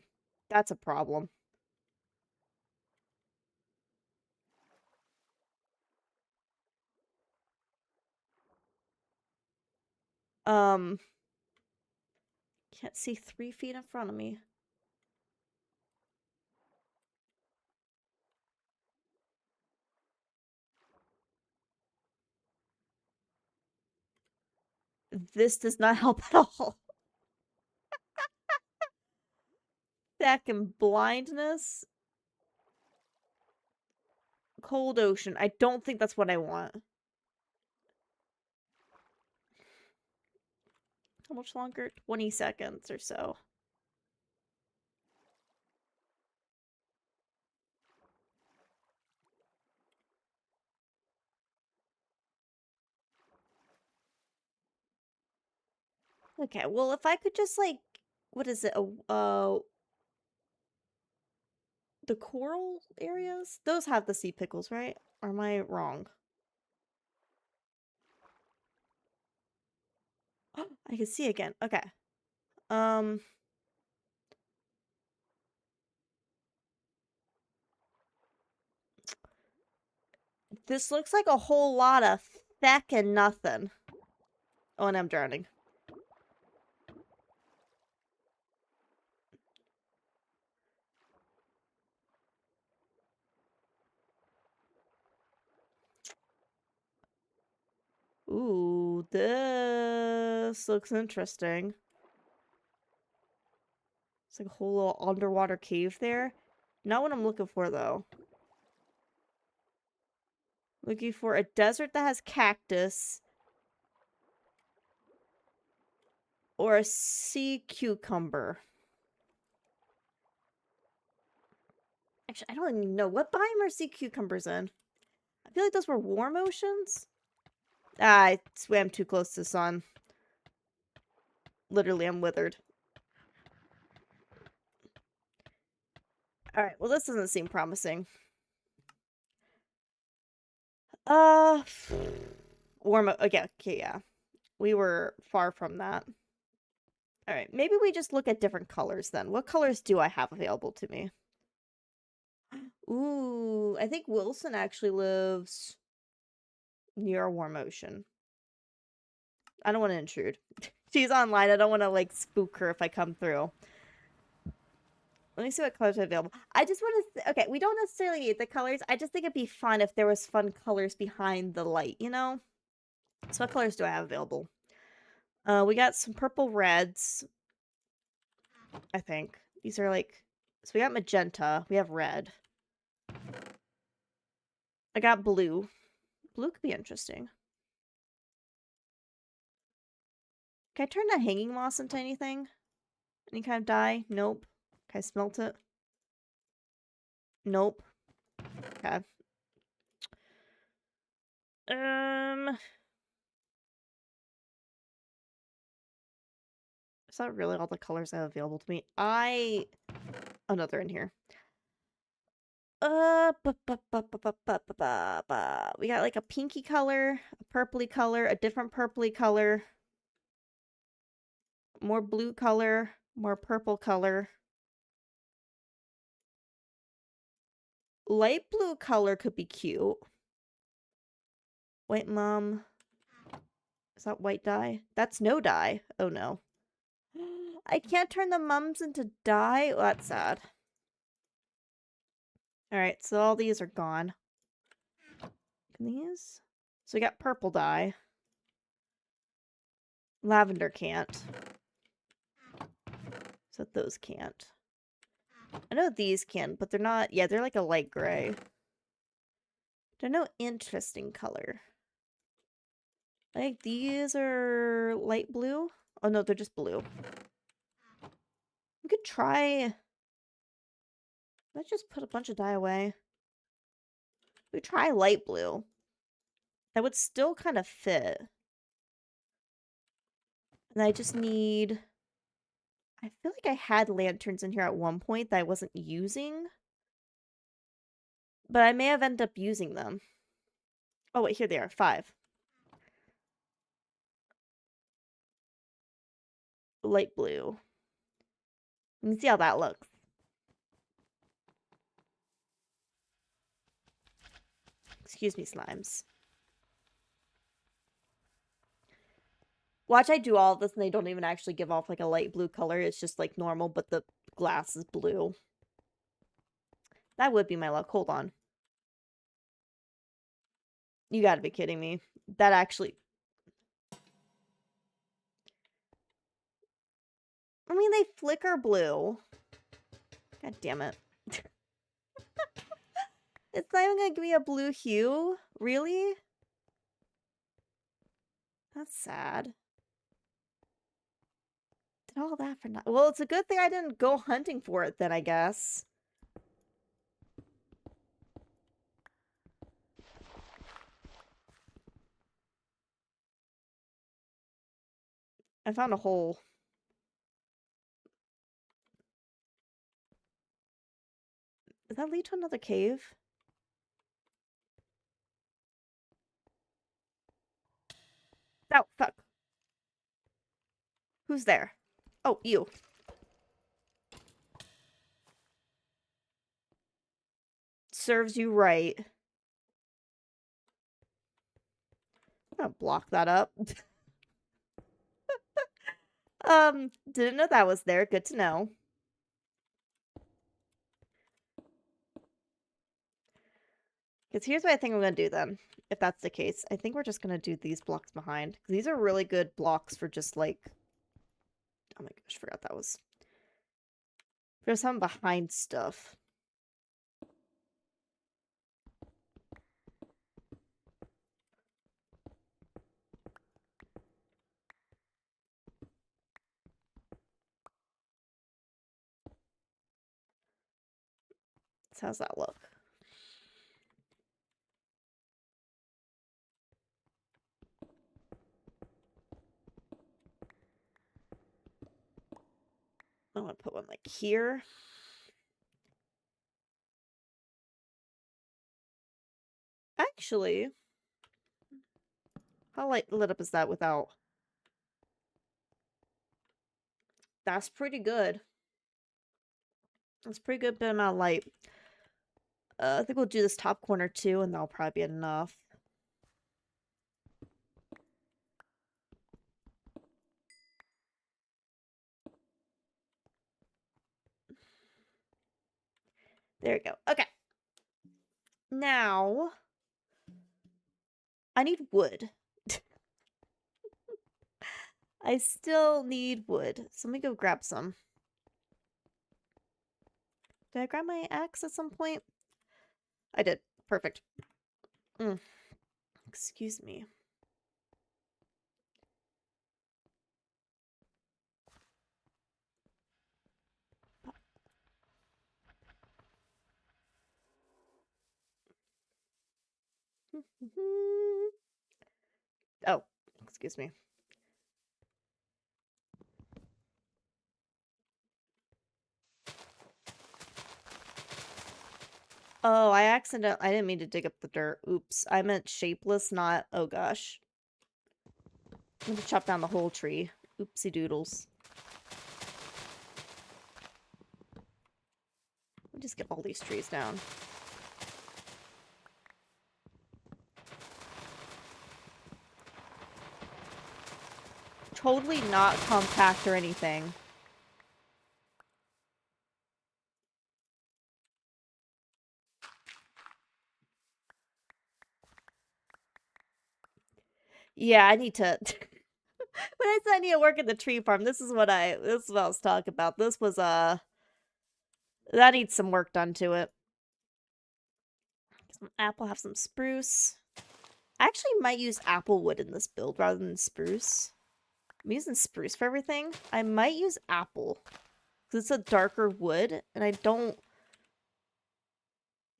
That's a problem. Can't see 3 feet in front of me. This does not help at all. Back in blindness. Cold ocean. I don't think that's what I want. How much longer? 20 seconds or so. Okay, well, if I could just, like, what is it? The coral areas? Those have the sea pickles, right? Or am I wrong? I can see again. Okay. Um, this looks like a whole lot of feck and nothing. Oh, and I'm drowning. Ooh, this looks interesting. It's like a whole little underwater cave there. Not what I'm looking for, though. Looking for a desert that has cactus. Or a sea cucumber. Actually, I don't even know. What biome are sea cucumbers in? I feel like those were warm oceans. Ah, I swam too close to the sun. Literally, I'm withered. Alright, well, this doesn't seem promising. Warm... Okay, yeah. We were far from that. Alright, maybe we just look at different colors then. What colors do I have available to me? Ooh, I think Wilson actually lives near a warm ocean. I don't want to intrude. She's online. I don't want to like spook her if I come through. Let me see what colors are available. I just want to. Okay, we don't necessarily need the colors. I just think it'd be fun if there was fun colors behind the light, you know? So what colors do I have available? We got some purple reds. I think these are like. So we got magenta. We have red. I got blue. Blue could be interesting. Can I turn the hanging moss into anything? Any kind of dye? Nope. Can I smelt it? Nope. Okay. Is that really all the colors I have available to me? Oh no, they're in here. We got like a pinky color, a purpley color, a different purpley color, more blue color, more purple color. Light blue color could be cute. White mum. Is that white dye? That's no dye. Oh no. I can't turn the mums into dye? Well, that's sad. Alright, so all these are gone. Can these? So we got purple dye. Lavender can't. So those can't. I know these can, but they're not. Yeah, they're like a light gray. They're no interesting color. Like these are light blue. Oh no, they're just blue. We could try. Let's just put a bunch of dye away. We try light blue. That would still kind of fit. And I just need. I feel like I had lanterns in here at one point that I wasn't using. But I may have ended up using them. Oh wait, here they are. 5. Light blue. Let me see how that looks. Excuse me, slimes. Watch I do all of this and they don't even actually give off like a light blue color. It's just like normal, but the glass is blue. That would be my luck. Hold on. You gotta be kidding me. That actually... I mean, they flicker blue. God damn it. It's not even gonna give me a blue hue? Really? That's sad. Did all that for nothing. Well, it's a good thing I didn't go hunting for it then, I guess. I found a hole. Does that lead to another cave? Oh, fuck. Who's there? Oh, you. Serves you right. I'm gonna block that up. Didn't know that was there. Good to know. Because here's what I think I'm going to do then, if that's the case. I think we're just going to do these blocks behind. Because these are really good blocks for just like... Oh my gosh, I forgot that was... For some behind stuff. So how's that look? I'm going to put one like here. Actually, how lit up is that without? That's pretty good. That's a pretty good bit amount of light. I think we'll do this top corner too, and that'll probably be enough. There we go. Okay. Now, I need wood. I still need wood. So let me go grab some. Did I grab my axe at some point? I did. Perfect. Excuse me. Oh, excuse me. Oh, I didn't mean to dig up the dirt. Oops. I meant shapeless, not, oh gosh. I'm gonna chop down the whole tree. Oopsie doodles. Let me just get all these trees down. Totally not compact or anything. Yeah, I need to... When I said I need to work at the tree farm, this is what I was talking about. This was, that needs some work done to it. Some apple, have some spruce. I actually might use apple wood in this build rather than spruce. I'm using spruce for everything. I might use apple. Because it's a darker wood, and I don't...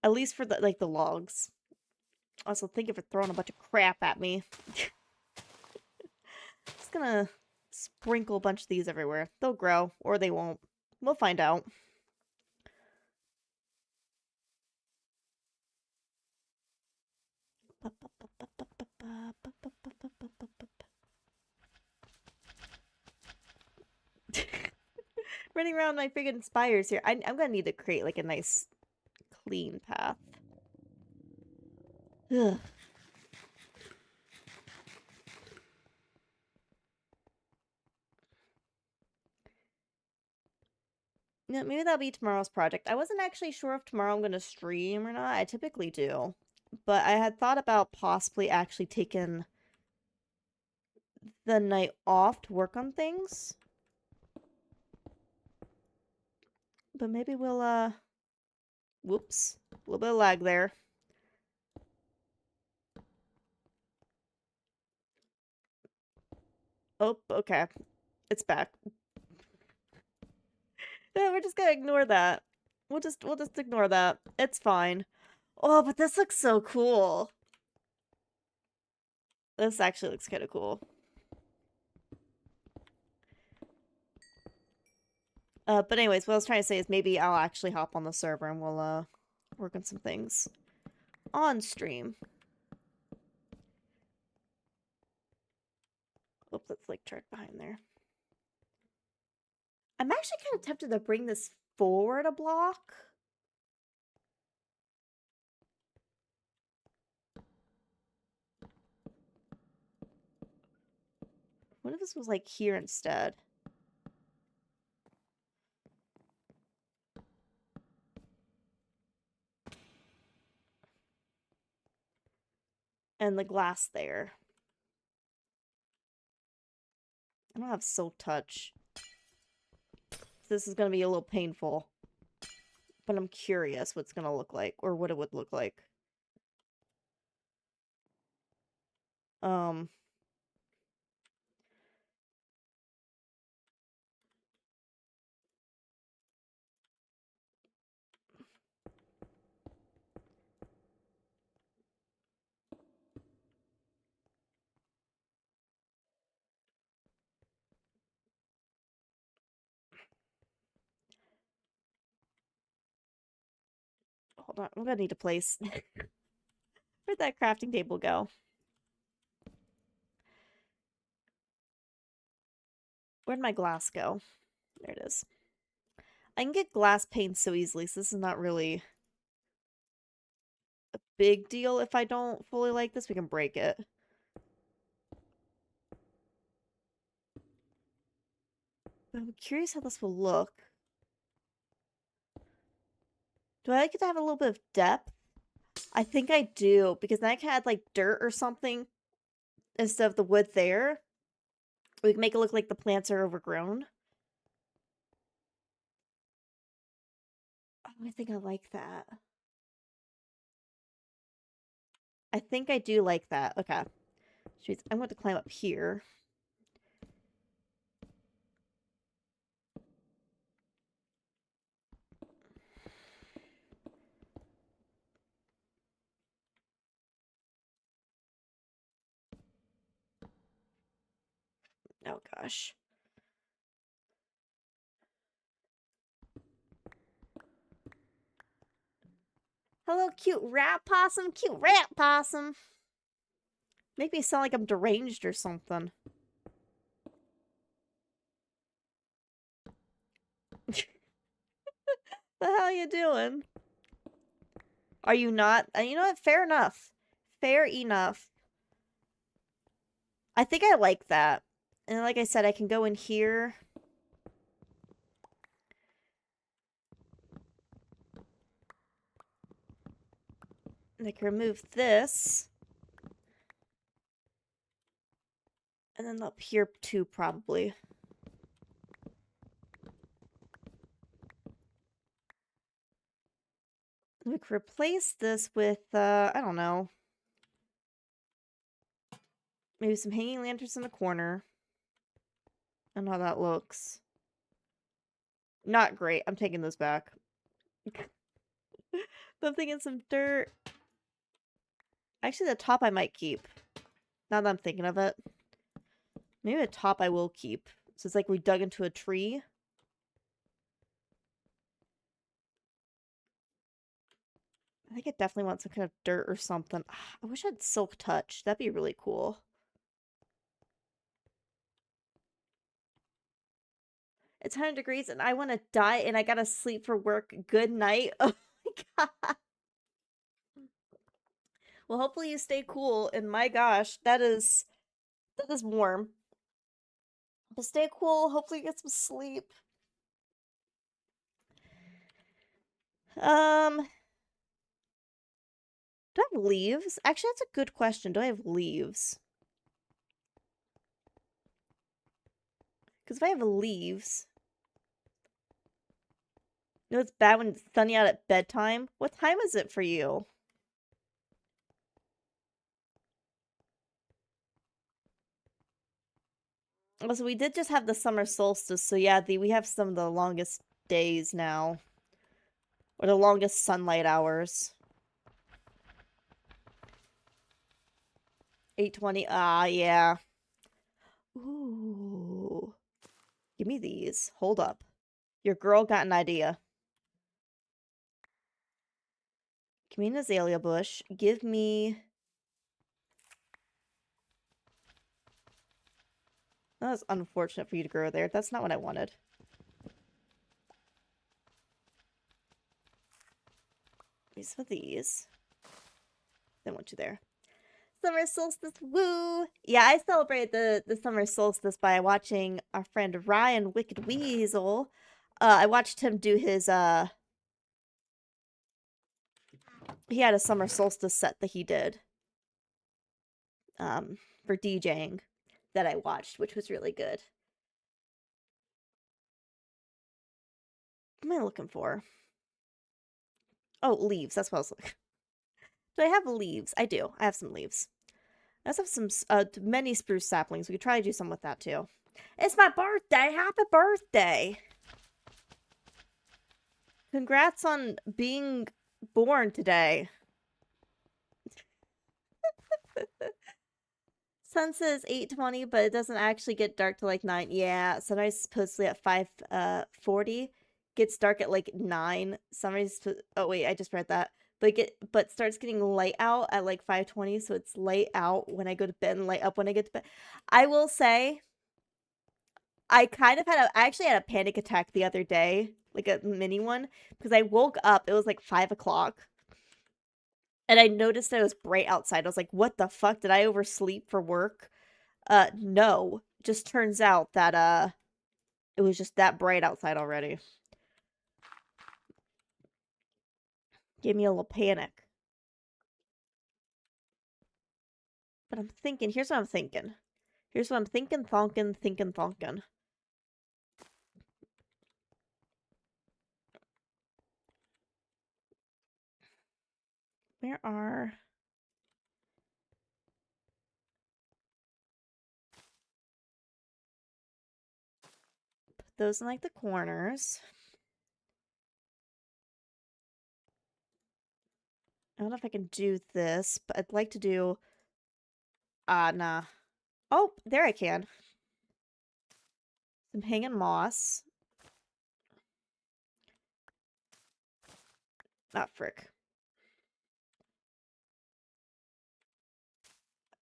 At least for, the logs. Also, thank you for throwing a bunch of crap at me. Just gonna sprinkle a bunch of these everywhere. They'll grow, or they won't. We'll find out. Running around my friggin' spires here. I'm gonna need to create, like, a nice, clean path. Ugh. Yeah, maybe that'll be tomorrow's project. I wasn't actually sure if tomorrow I'm gonna stream or not. I typically do. But I had thought about possibly actually taking the night off to work on things. But maybe we'll, whoops. A little bit of lag there. Oh, okay. It's back. Yeah, we're just gonna ignore that. We'll just ignore that. It's fine. Oh, but this looks so cool. This actually looks kind of cool. But anyways, what I was trying to say is maybe I'll actually hop on the server and we'll, work on some things on stream. Oops, that's like track behind there. I'm actually kind of tempted to bring this forward a block. What if this was like here instead? And the glass there. I don't have silk touch. This is going to be a little painful. But I'm curious what it's going to look like, or what it would look like. Hold on, I'm gonna need a place. Where'd that crafting table go? Where'd my glass go? There it is. I can get glass pane so easily, so this is not really a big deal if I don't fully like this. We can break it. But I'm curious how this will look. Do I like it to have a little bit of depth? I think I do, because then I can add, like, dirt or something instead of the wood there. We can make it look like the plants are overgrown. Oh, I think I like that. I think I do like that. Okay. Jeez, I'm going to climb up here. Oh, gosh. Hello, cute rat possum. Cute rat possum. Make me sound like I'm deranged or something. The hell you doing? Are you not? You know what? Fair enough. Fair enough. I think I like that. And like I said, I can go in here. And I can remove this. And then up here too, probably. We could replace this with, I don't know. Maybe some hanging lanterns in the corner. I don't know how that looks. Not great. I'm taking those back. But I'm thinking some dirt. Actually, the top I might keep. Now that I'm thinking of it. Maybe the top I will keep. So it's like we dug into a tree. I think I definitely want some kind of dirt or something. I wish I had silk touch. That'd be really cool. It's 100 degrees and I want to die and I gotta sleep for work. Good night. Oh my god. Well, hopefully you stay cool. And my gosh, that is warm. But stay cool. Hopefully you get some sleep. Do I have leaves? Actually, that's a good question. Do I have leaves? Because if I have leaves... You know, it's bad when it's sunny out at bedtime. What time is it for you? Oh, so we did just have the summer solstice, so yeah, we have some of the longest days now. Or the longest sunlight hours. 8:20. Ah, yeah. Ooh. Give me these. Hold up. Your girl got an idea. Give me an azalea bush. Give me... That was unfortunate for you to grow there. That's not what I wanted. Use some of these. Then want you there. Summer solstice, woo! Yeah, I celebrated the summer solstice by watching our friend Ryan Wicked Weasel. I watched him do his, he had a summer solstice set that he did. For DJing that I watched, which was really good. What am I looking for? Oh, leaves. That's what I was looking. Do I have leaves? I do. I have some leaves. I also have some many spruce saplings. We could try to do some with that too. It's my birthday. Happy birthday. Congrats on being born today. Sun says 8:20, but it doesn't actually get dark till like 9. Yeah, sunrise is supposedly at 5:40. Gets dark at like 9. Sunrise oh wait, I just read that. But starts getting light out at like 5:20, so it's light out when I go to bed and light up when I get to bed. I will say I actually had a panic attack the other day, like a mini one, because I woke up, it was like 5 o'clock. And I noticed that it was bright outside. I was like, what the fuck? Did I oversleep for work? No. Just turns out that, it was just that bright outside already. Gave me a little panic. But I'm thinking, here's what I'm thinking. Here's what I'm thinking, thonkin. Where are... Put those in, like, the corners. I don't know if I can do this, but I'd like to do... nah. Oh, there I can. Some hanging moss. Ah, frick.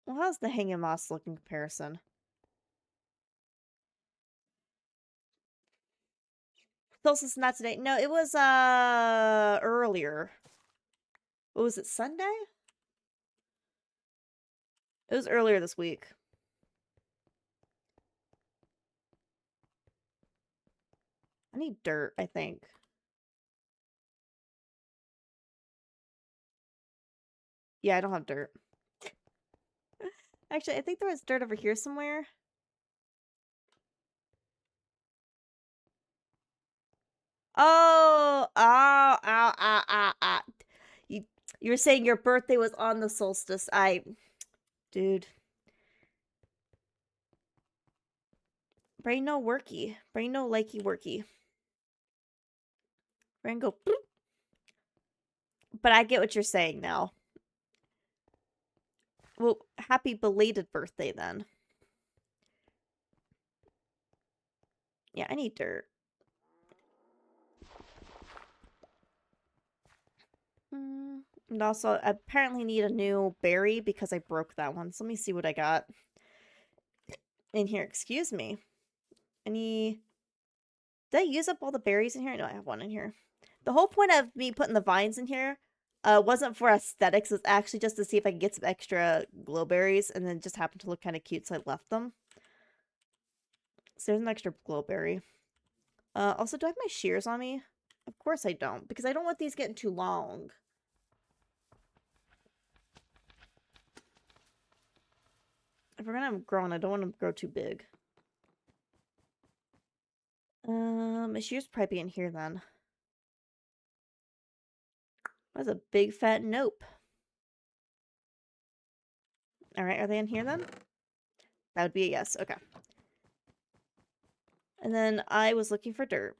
Well, how's the hanging moss look in comparison? Solstice not today. No, it was earlier. What was it, Sunday? It was earlier this week. I need dirt, I think. Yeah, I don't have dirt. Actually, I think there was dirt over here somewhere. Oh, You were saying your birthday was on the solstice. Dude. Brain no worky. Brain no likey worky. Brain go. Bloop. But I get what you're saying now. Well, happy belated birthday then. Yeah, I need dirt. And also, I apparently need a new berry because I broke that one. So let me see what I got in here. Excuse me. Did I use up all the berries in here? No, I have one in here. The whole point of me putting the vines in here wasn't for aesthetics. It's actually just to see if I can get some extra glowberries, and then it just happened to look kind of cute, so I left them. So there's an extra glowberry. Also, do I have my shears on me? Of course I don't, because I don't want these getting too long. If we're gonna grow on, I don't want them to grow too big. My shears probably be in here then. That's a big fat nope. Alright, are they in here then? That would be a yes, okay. And then I was looking for dirt.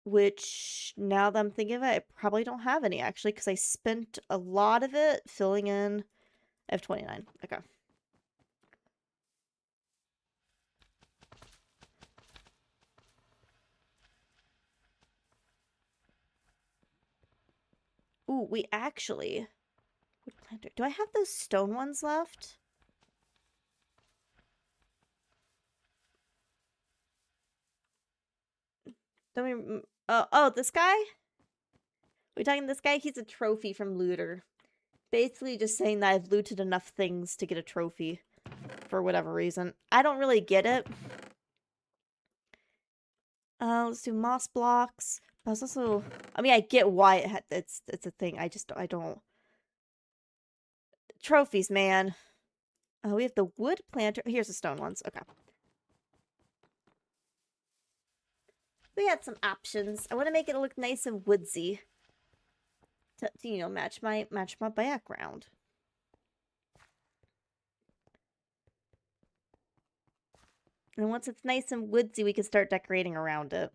Which, now that I'm thinking of it, I probably don't have any, actually, because I spent a lot of it filling in F29. Okay. Ooh, we actually... Wood planter. Do I have those stone ones left? Don't we... Oh, this guy? We talking this guy? He's a trophy from looter. Basically just saying that I've looted enough things to get a trophy. For whatever reason. I don't really get it. Let's do moss blocks. But it's also... I mean, I get why it's a thing. I don't... Trophies, man. We have the wood planter. Here's the stone ones. Okay. We had some options. I want to make it look nice and woodsy. To you know, match my background. And once it's nice and woodsy, we can start decorating around it.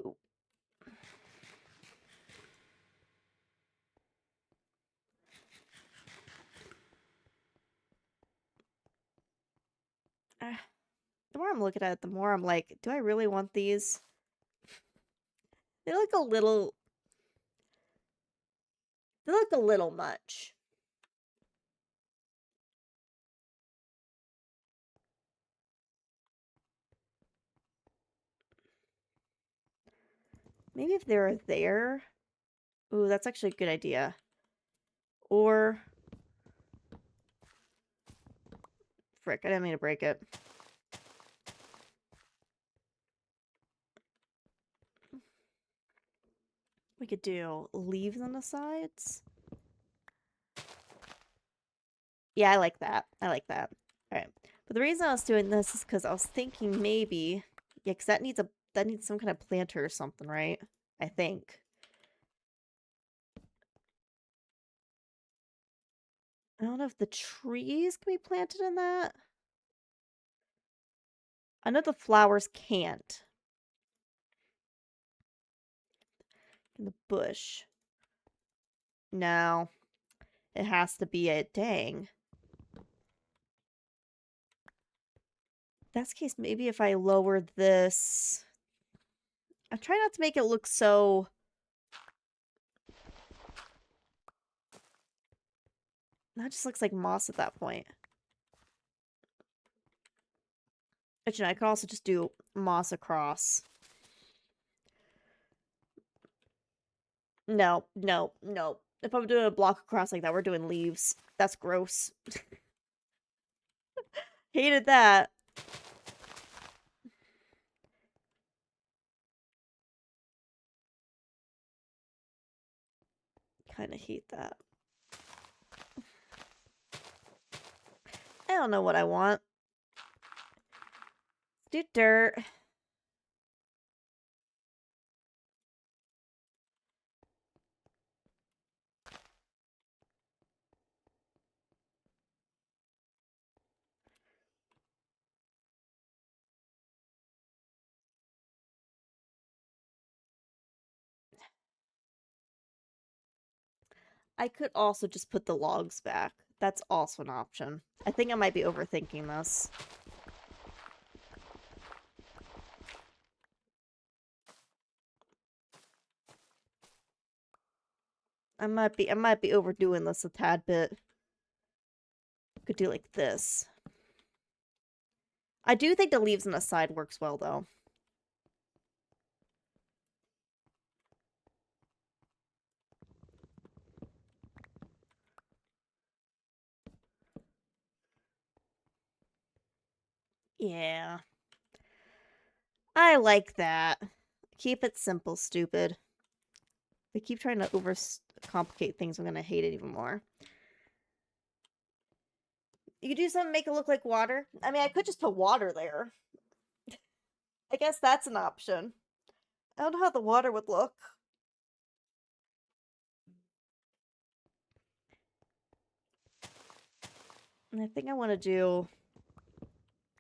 Ooh. The more I'm looking at it, the more I'm like, do I really want these? They look a little... They look a little much. Maybe if they were there... Ooh, that's actually a good idea. Or... Frick, I didn't mean to break it. We could do leaves on the sides. Yeah, I like that. I like that. All right. But the reason I was doing this is because I was thinking maybe, yeah, because that needs some kind of planter or something, right? I think. I don't know if the trees can be planted in that. I know the flowers can't. In the bush. No. It has to be a dang. That's the case, maybe if I lower this. I try not to make it look so. That just looks like moss at that point. But you know, I could also just do moss across. No, no, no. If I'm doing a block across like that, we're doing leaves. That's gross. Hated that. Kind of hate that. I don't know what I want. Do dirt. I could also just put the logs back. That's also an option. I think I might be overthinking this. I might be overdoing this a tad bit. Could do like this. I do think the leaves on the side works well though. Yeah. I like that. Keep it simple, stupid. If I keep trying to complicate things, I'm gonna hate it even more. You could do something make it look like water. I mean, I could just put water there. I guess that's an option. I don't know how the water would look. And I think I want to do...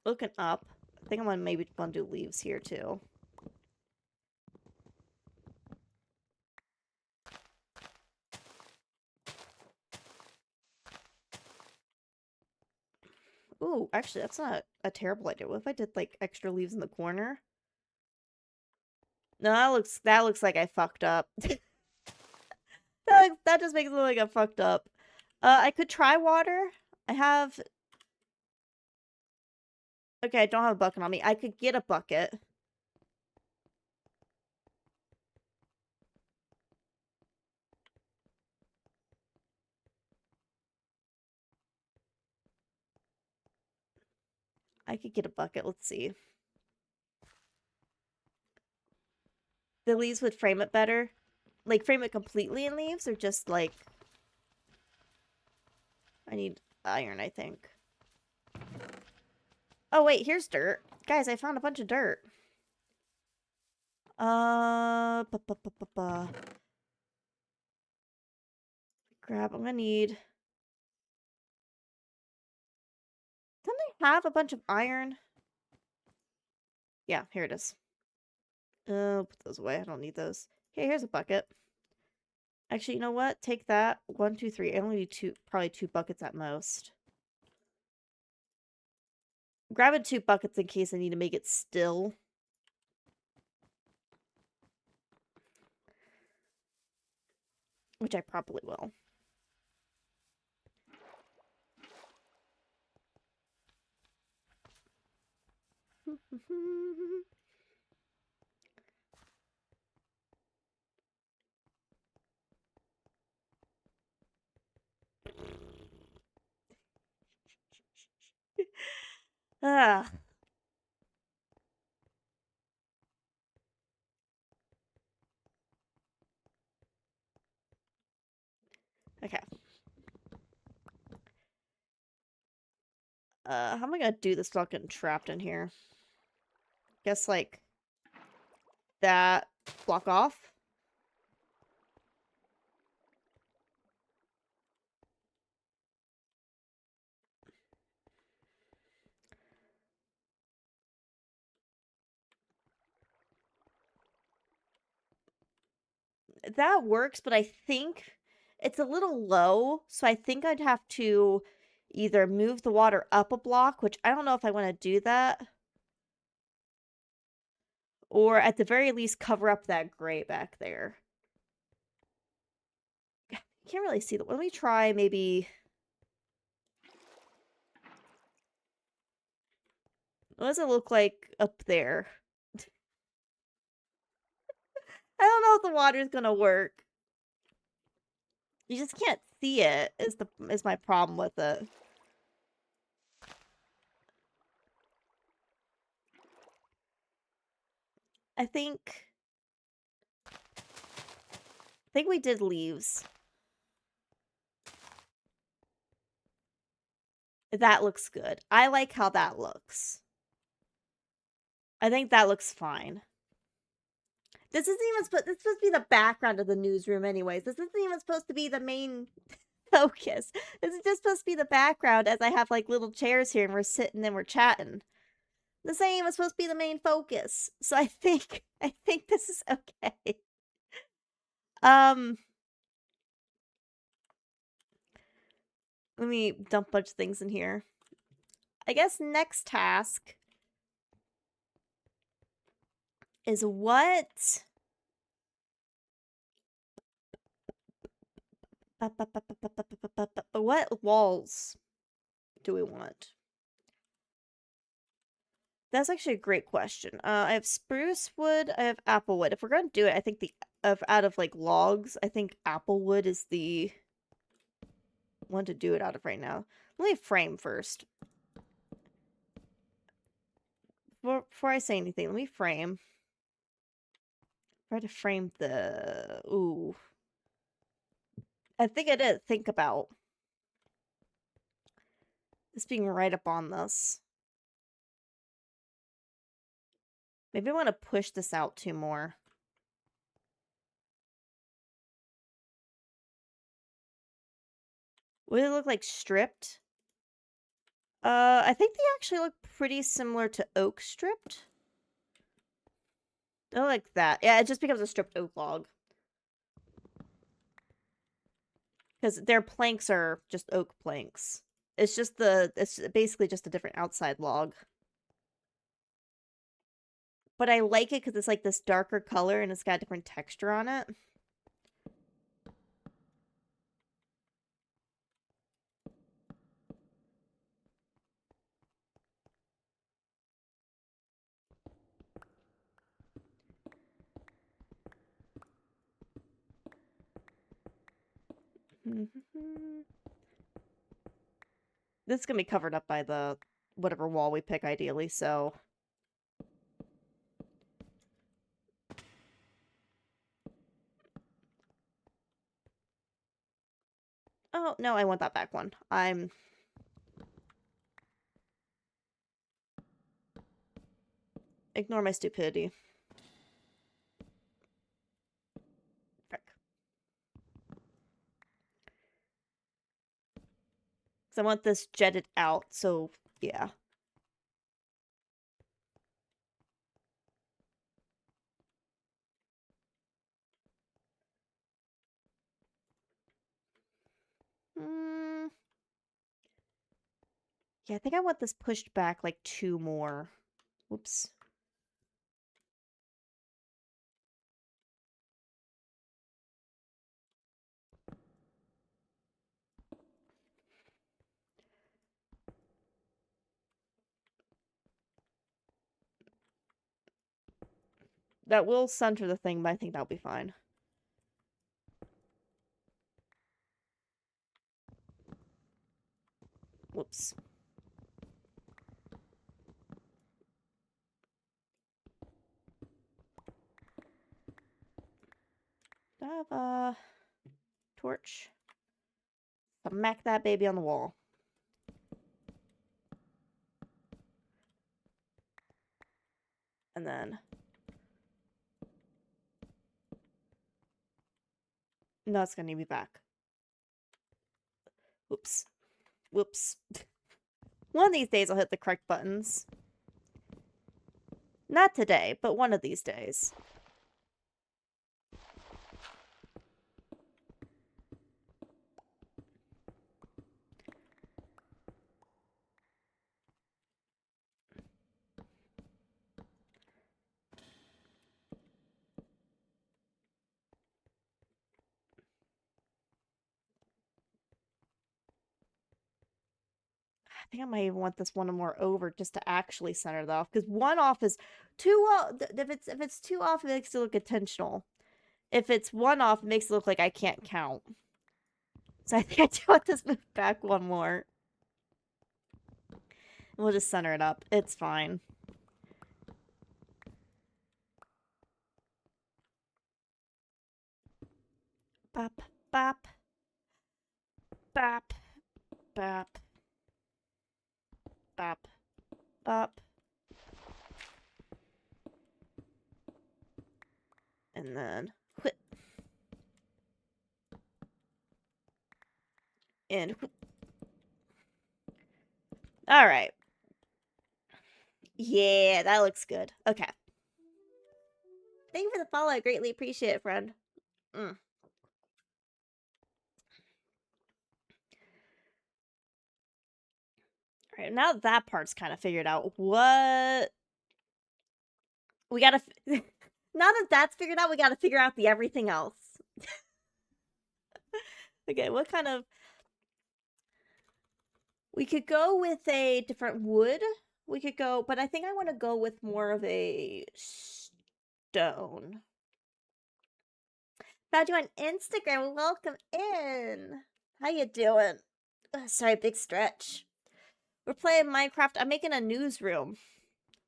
Looking up, I think I'm gonna maybe gonna do leaves here too. Ooh, actually, that's not a terrible idea. What if I did, like, extra leaves in the corner? No, that looks like I fucked up. That just makes it look like I fucked up. I could try water. I have... Okay, I don't have a bucket on me. I could get a bucket. I could get a bucket. Let's see. The leaves would frame it better. Like, frame it completely in leaves, or just, like... I need iron, I think. Oh, wait, here's dirt. Guys, I found a bunch of dirt. Ba, ba, ba, ba, ba. Grab, I'm gonna need... Don't they have a bunch of iron? Yeah, here it is. Put those away. I don't need those. Okay, here's a bucket. Actually, you know what? Take that. 1, 2, 3. I only need probably 2 buckets at most. Grabbing 2 buckets in case I need to make it still. Which I probably will. Ah. Okay. How am I gonna do this without getting trapped in here? Guess, like, that. Block off. That works, but I think it's a little low, so I think I'd have to either move the water up a block, which I don't know if I want to do that, or at the very least cover up that gray back there. You can't really see that. Let me try maybe... What does it look like up there? I don't know if the water's gonna work. You just can't see it, is my problem with it. I think we did leaves. That looks good. I like how that looks. I think that looks fine. This isn't even supposed to be the background of the newsroom anyways. This isn't even supposed to be the main focus. This is just supposed to be the background as I have like little chairs here and we're sitting and we're chatting. This ain't even supposed to be the main focus. So I think this is okay. Let me dump a bunch of things in here. I guess next task is what walls do we want? That's actually a great question. I have spruce wood, I have apple wood. If we're gonna do it, I think out of like logs, I think apple wood is the one to do it out of right now. Let me frame first. Before I say anything, let me frame. Try to frame the... Ooh. I think I did think about this being right up on this. Maybe I want to push this out 2 more. Would it look like stripped? I think they actually look pretty similar to oak stripped. I like that. Yeah, it just becomes a stripped oak log. Because their planks are just oak planks. It's basically just a different outside log. But I like it because it's like this darker color and it's got a different texture on it. This is going to be covered up by the whatever wall we pick ideally, so... Oh, no, I want that back one. Ignore my stupidity. Frick. Because I want this jetted out, so yeah. Yeah, I think I want this pushed back like 2 more. Whoops. That will center the thing, but I think that'll be fine. Whoops. Do I have a torch? Smack that baby on the wall. And then... No, it's gonna need me back. Whoops. Whoops. One of these days I'll hit the correct buttons. Not today, but one of these days. I think I might even want this one more over just to actually center that off, because one off is too off. If it's two off, it makes it look intentional. If it's one off, it makes it look like I can't count. So I think I do want this moved back one more. We'll just center it up. It's fine. Bop, bop. Bop. Bop. Bop. Bop. And then whip. And whip. All right. Yeah, that looks good. Okay. Thank you for the follow. I greatly appreciate it, friend. All right, now that part's kind of figured out, what we gotta... now that that's figured out, we gotta figure out the everything else. Okay, what kind of... We could go with a different wood. We could go... But I think I want to go with more of a stone. Found you on Instagram. Welcome in. How you doing? Sorry, big stretch. We're playing Minecraft. I'm making a newsroom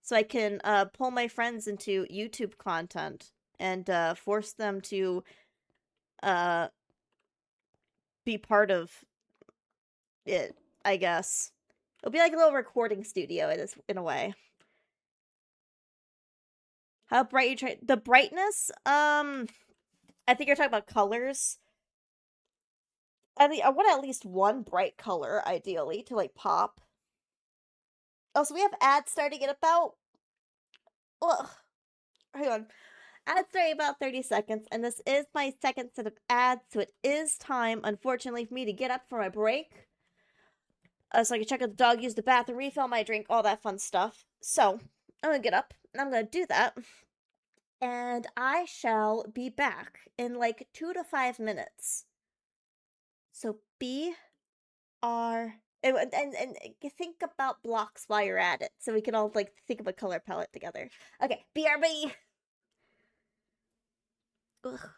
so I can pull my friends into YouTube content and force them to be part of it, I guess. It'll be like a little recording studio in a way. How bright you try... The brightness? I think you're talking about colors. I want at least one bright color, ideally, to, like, pop. Oh, so we have ads starting in about... Ugh. Hang on. Ads starting about 30 seconds, and this is my second set of ads, so it is time, unfortunately, for me to get up for my break. So I can check out the dog, use the bathroom, refill my drink, all that fun stuff. So, I'm gonna get up, and I'm gonna do that. And I shall be back in, like, 2 to 5 minutes. So, and think about blocks while you're at it, so we can all, like, think of a color palette together. Okay, BRB! Ugh.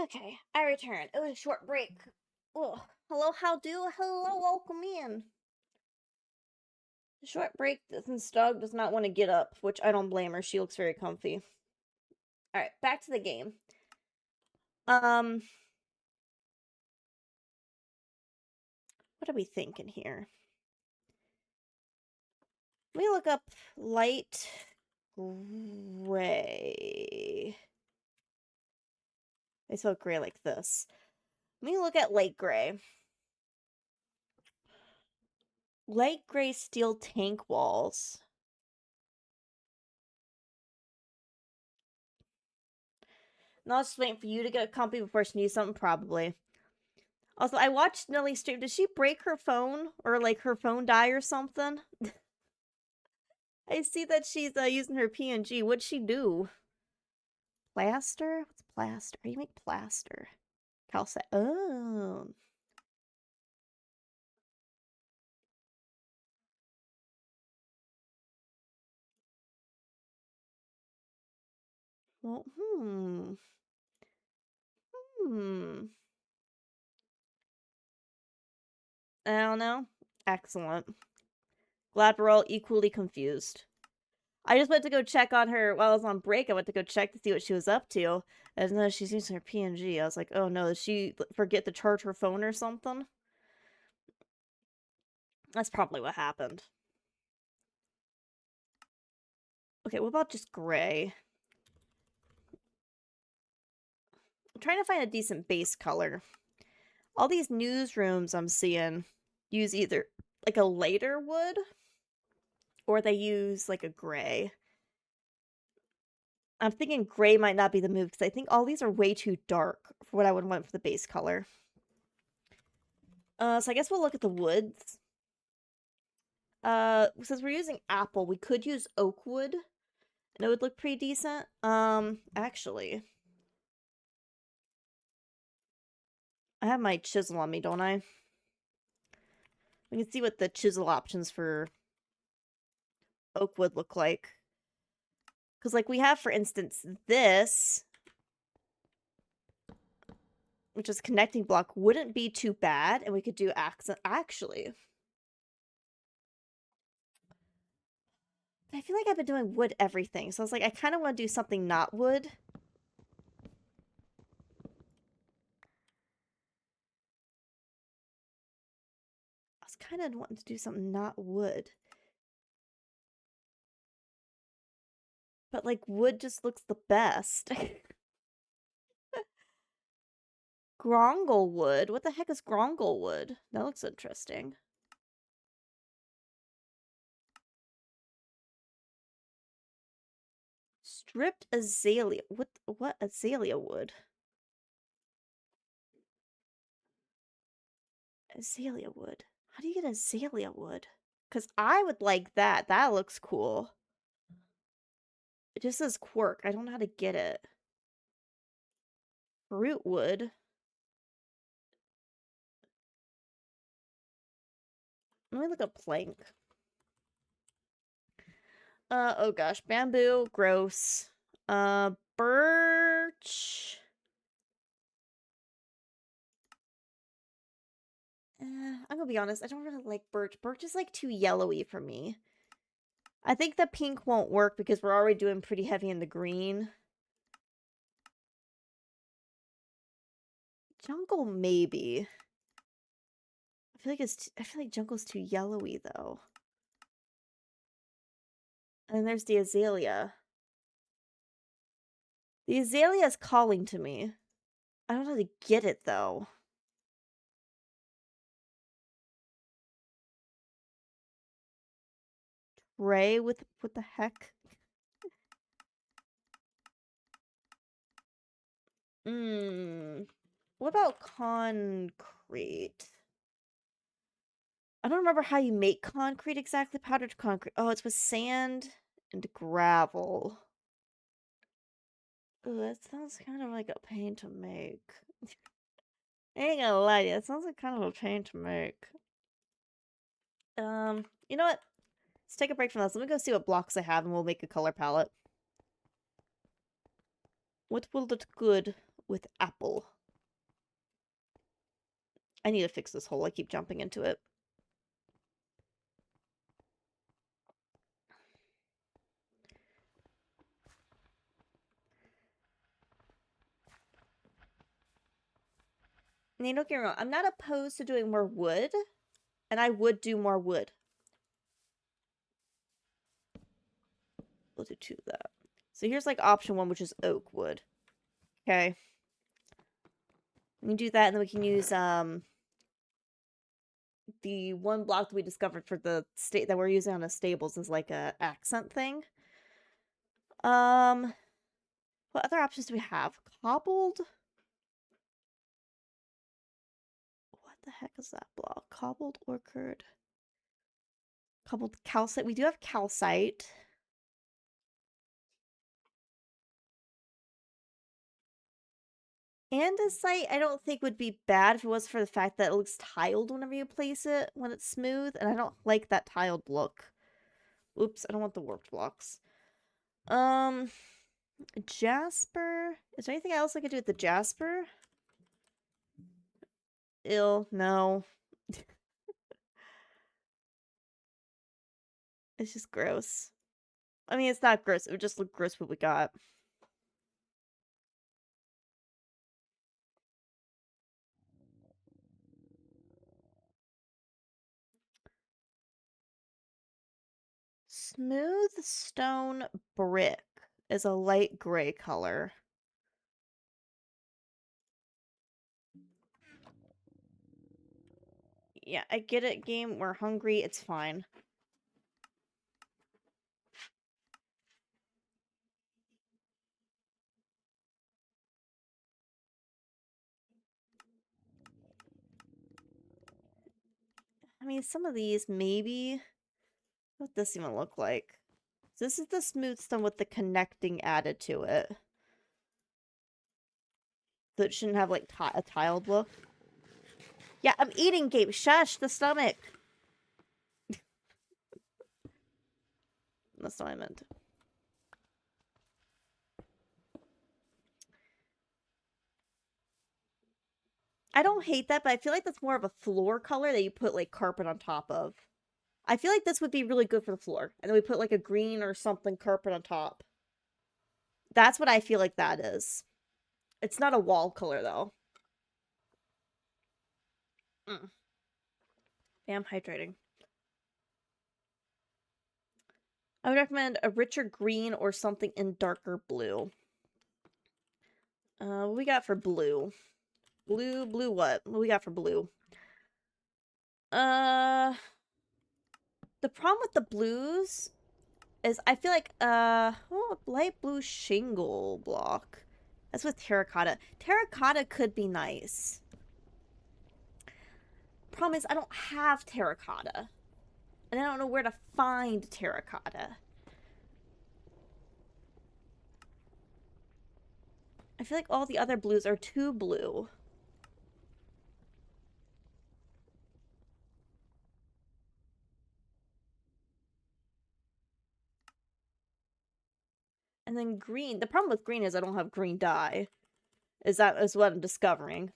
Okay, I return. It was a short break. Oh, hello, how do? Hello, welcome in. The short break, this dog does not want to get up, which I don't blame her. She looks very comfy. Alright, back to the game. What are we thinking here? Let me look up light gray. I spell gray like this. Let me look at light gray. Light gray steel tank walls. No, I was just waiting for you to get comfy before she needs something, probably. Also, I watched Nelly stream. Did she break her phone? Or, like, her phone die or something? I see that she's using her PNG. What'd she do? Plaster? What's plaster? How do you make plaster? Calcite. Oh. Well, Hmm. I don't know. Excellent. Glad we're all equally confused. I just went to go check on her while I was on break. I went to go check to see what she was up to. And no, she's using her PNG. I was like, oh no, did she forget to charge her phone or something? That's probably what happened. Okay, what about just gray? I'm trying to find a decent base color. All these newsrooms I'm seeing use either like a lighter wood or they use like a gray. I'm thinking gray might not be the move because I think all these are way too dark for what I would want for the base color. So I guess we'll look at the woods. Since we're using apple, we could use oak wood, and it would look pretty decent. Actually, I have my chisel on me, don't I? We can see what the chisel options for oak wood look like. Because, like, we have, for instance, this, which is connecting block, wouldn't be too bad, and we could do accent. Actually, I feel like I've been doing wood everything, so I was like, I kind of want to do something not wood. I was kind of wanting to do something not wood. But, like, wood just looks the best. Gronglewood? What the heck is Gronglewood? That looks interesting. Stripped azalea. What azalea wood? Azalea wood. How do you get azalea wood? Because I would like that. That looks cool. It just says quirk. I don't know how to get it. Fruit wood. Let me look up plank. Oh gosh. Bamboo, gross. Birch. I'm gonna be honest, I don't really like birch. Birch is like too yellowy for me. I think the pink won't work because we're already doing pretty heavy in the green. Jungle, maybe. I feel like jungle's too yellowy though. And then there's the azalea. The azalea is calling to me. I don't know how to get it though. Ray, what the heck? What about concrete? I don't remember how you make concrete exactly. Powdered concrete. Oh, it's with sand and gravel. Ooh, that sounds kind of like a pain to make. I ain't gonna lie to you, it sounds like kind of a pain to make. You know what? Let's take a break from this. Let me go see what blocks I have and we'll make a color palette. What will look good with apple? I need to fix this hole. I keep jumping into it. And don't get me wrong, I'm not opposed to doing more wood, and I would do more wood. We'll do two of that. So here's like option one, which is oak wood. Okay. We can do that, and then we can use the one block that we discovered for the state that we're using on the stables is like a accent thing. What other options do we have? Cobbled? What the heck is that block? Cobbled orchard. Cobbled calcite. We do have calcite. Andesite, I don't think would be bad if it was for the fact that it looks tiled whenever you place it when it's smooth, and I don't like that tiled look. Oops, I don't want the warped blocks. Jasper. Is there anything else I could do with the Jasper? No. It's just gross. I mean, it's not gross. It would just look gross what we got. Smooth stone brick is a light gray color. Yeah, I get it, game. We're hungry. It's fine. I mean, some of these, maybe. What does this even look like? This is the smooth stone with the connecting added to it. That shouldn't have, like, a tiled look. Yeah, I'm eating, Gabe. Shush, the stomach. That's not what I meant. I don't hate that, but I feel like that's more of a floor color that you put, like, carpet on top of. I feel like this would be really good for the floor. And then we put, like, a green or something carpet on top. That's what I feel like that is. It's not a wall color, though. Mm. Yeah, I'm hydrating. I would recommend a richer green or something in darker blue. What we got for blue? Blue what? What we got for blue? The problem with the blues is I feel like, light blue shingle block. That's with terracotta. Terracotta could be nice. Problem is, I don't have terracotta. And I don't know where to find terracotta. I feel like all the other blues are too blue. And then green. The problem with green is I don't have green dye. Is what I'm discovering.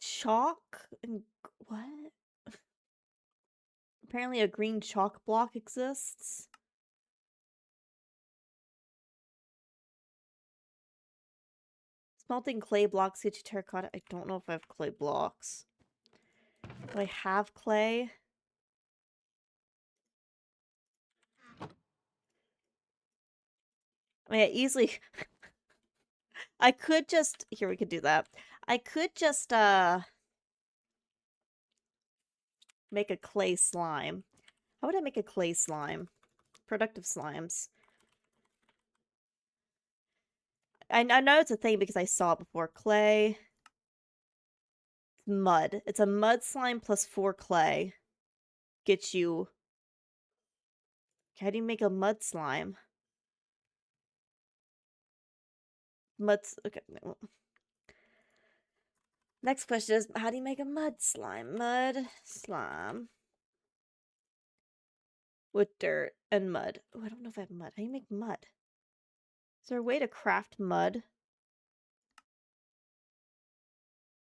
Chalk? And what? Apparently a green chalk block exists. Smelting clay blocks get you terracotta. I don't know if I have clay blocks. Do I have clay? I mean, I easily... I could just... Here, we could do that. I could just, make a clay slime. How would I make a clay slime? Productive slimes. I know it's a thing because I saw it before. Clay. Mud. It's a mud slime plus 4 clay. Gets you... How do you make a mud slime? Okay. Next question is, how do you make a mud slime? Mud slime. With dirt and mud. Oh, I don't know if I have mud. How do you make mud? Is there a way to craft mud?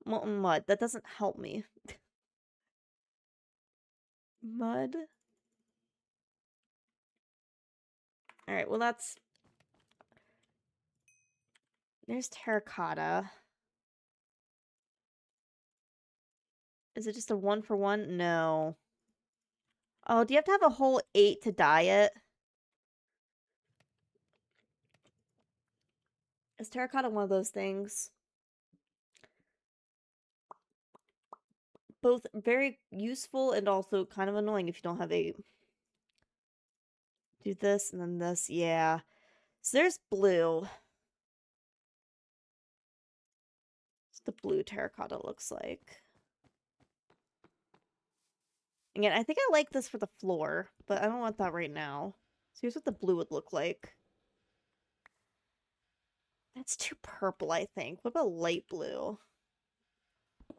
Molten mud. That doesn't help me. Mud? Alright, well that's... There's terracotta. Is it just a 1-for-1? No. Oh, do you have to have a whole 8 to dye it? Is terracotta one of those things? Both very useful and also kind of annoying if you don't have 8. Do this and then this. Yeah. So there's blue. What's the blue terracotta looks like? Again, I think I like this for the floor, but I don't want that right now. So here's what the blue would look like. That's too purple, I think. What about light blue? Do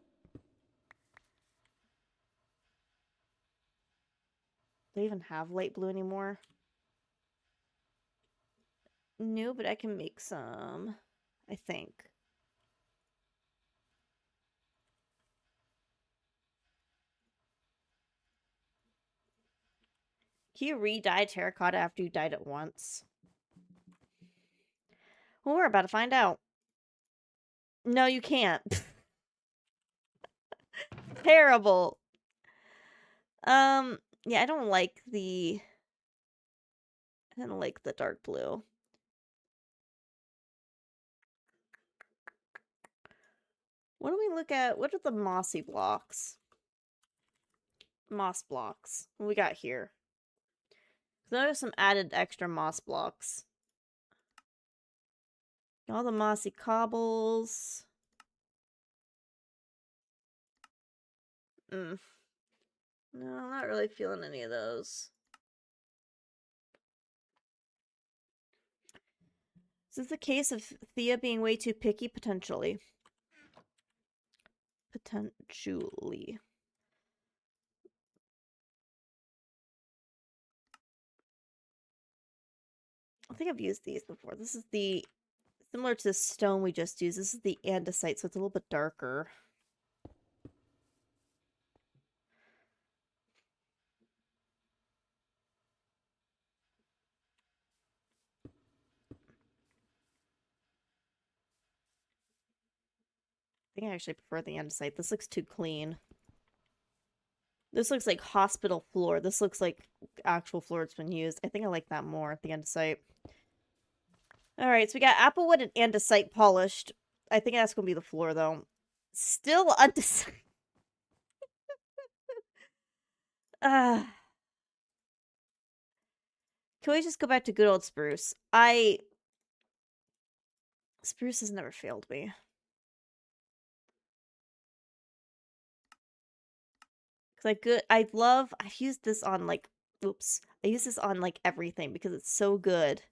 they even have light blue anymore? No, but I can make some, I think. Can you re-dye terracotta after you dyed it once? Well, we're about to find out. No, you can't. Terrible. Yeah, I don't like the dark blue. What do we look at? What are the mossy blocks? Moss blocks. What we got here? There's some added extra moss blocks. All the mossy cobbles. No, I'm not really feeling any of those. Is this a case of Thea being way too picky? Potentially. Potentially. I think I've used these before. This is the, similar to the stone we just used, this is the andesite, so it's a little bit darker. I think I actually prefer the andesite. This looks too clean. This looks like hospital floor. This looks like actual floor that's been used. I think I like that more, the andesite. Alright, so we got applewood and andesite polished. I think that's going to be the floor, though. Still undecided. Can we just go back to good old spruce? Spruce has never failed me. Because I've used this on, like, oops. I use this on, like, everything because it's so good.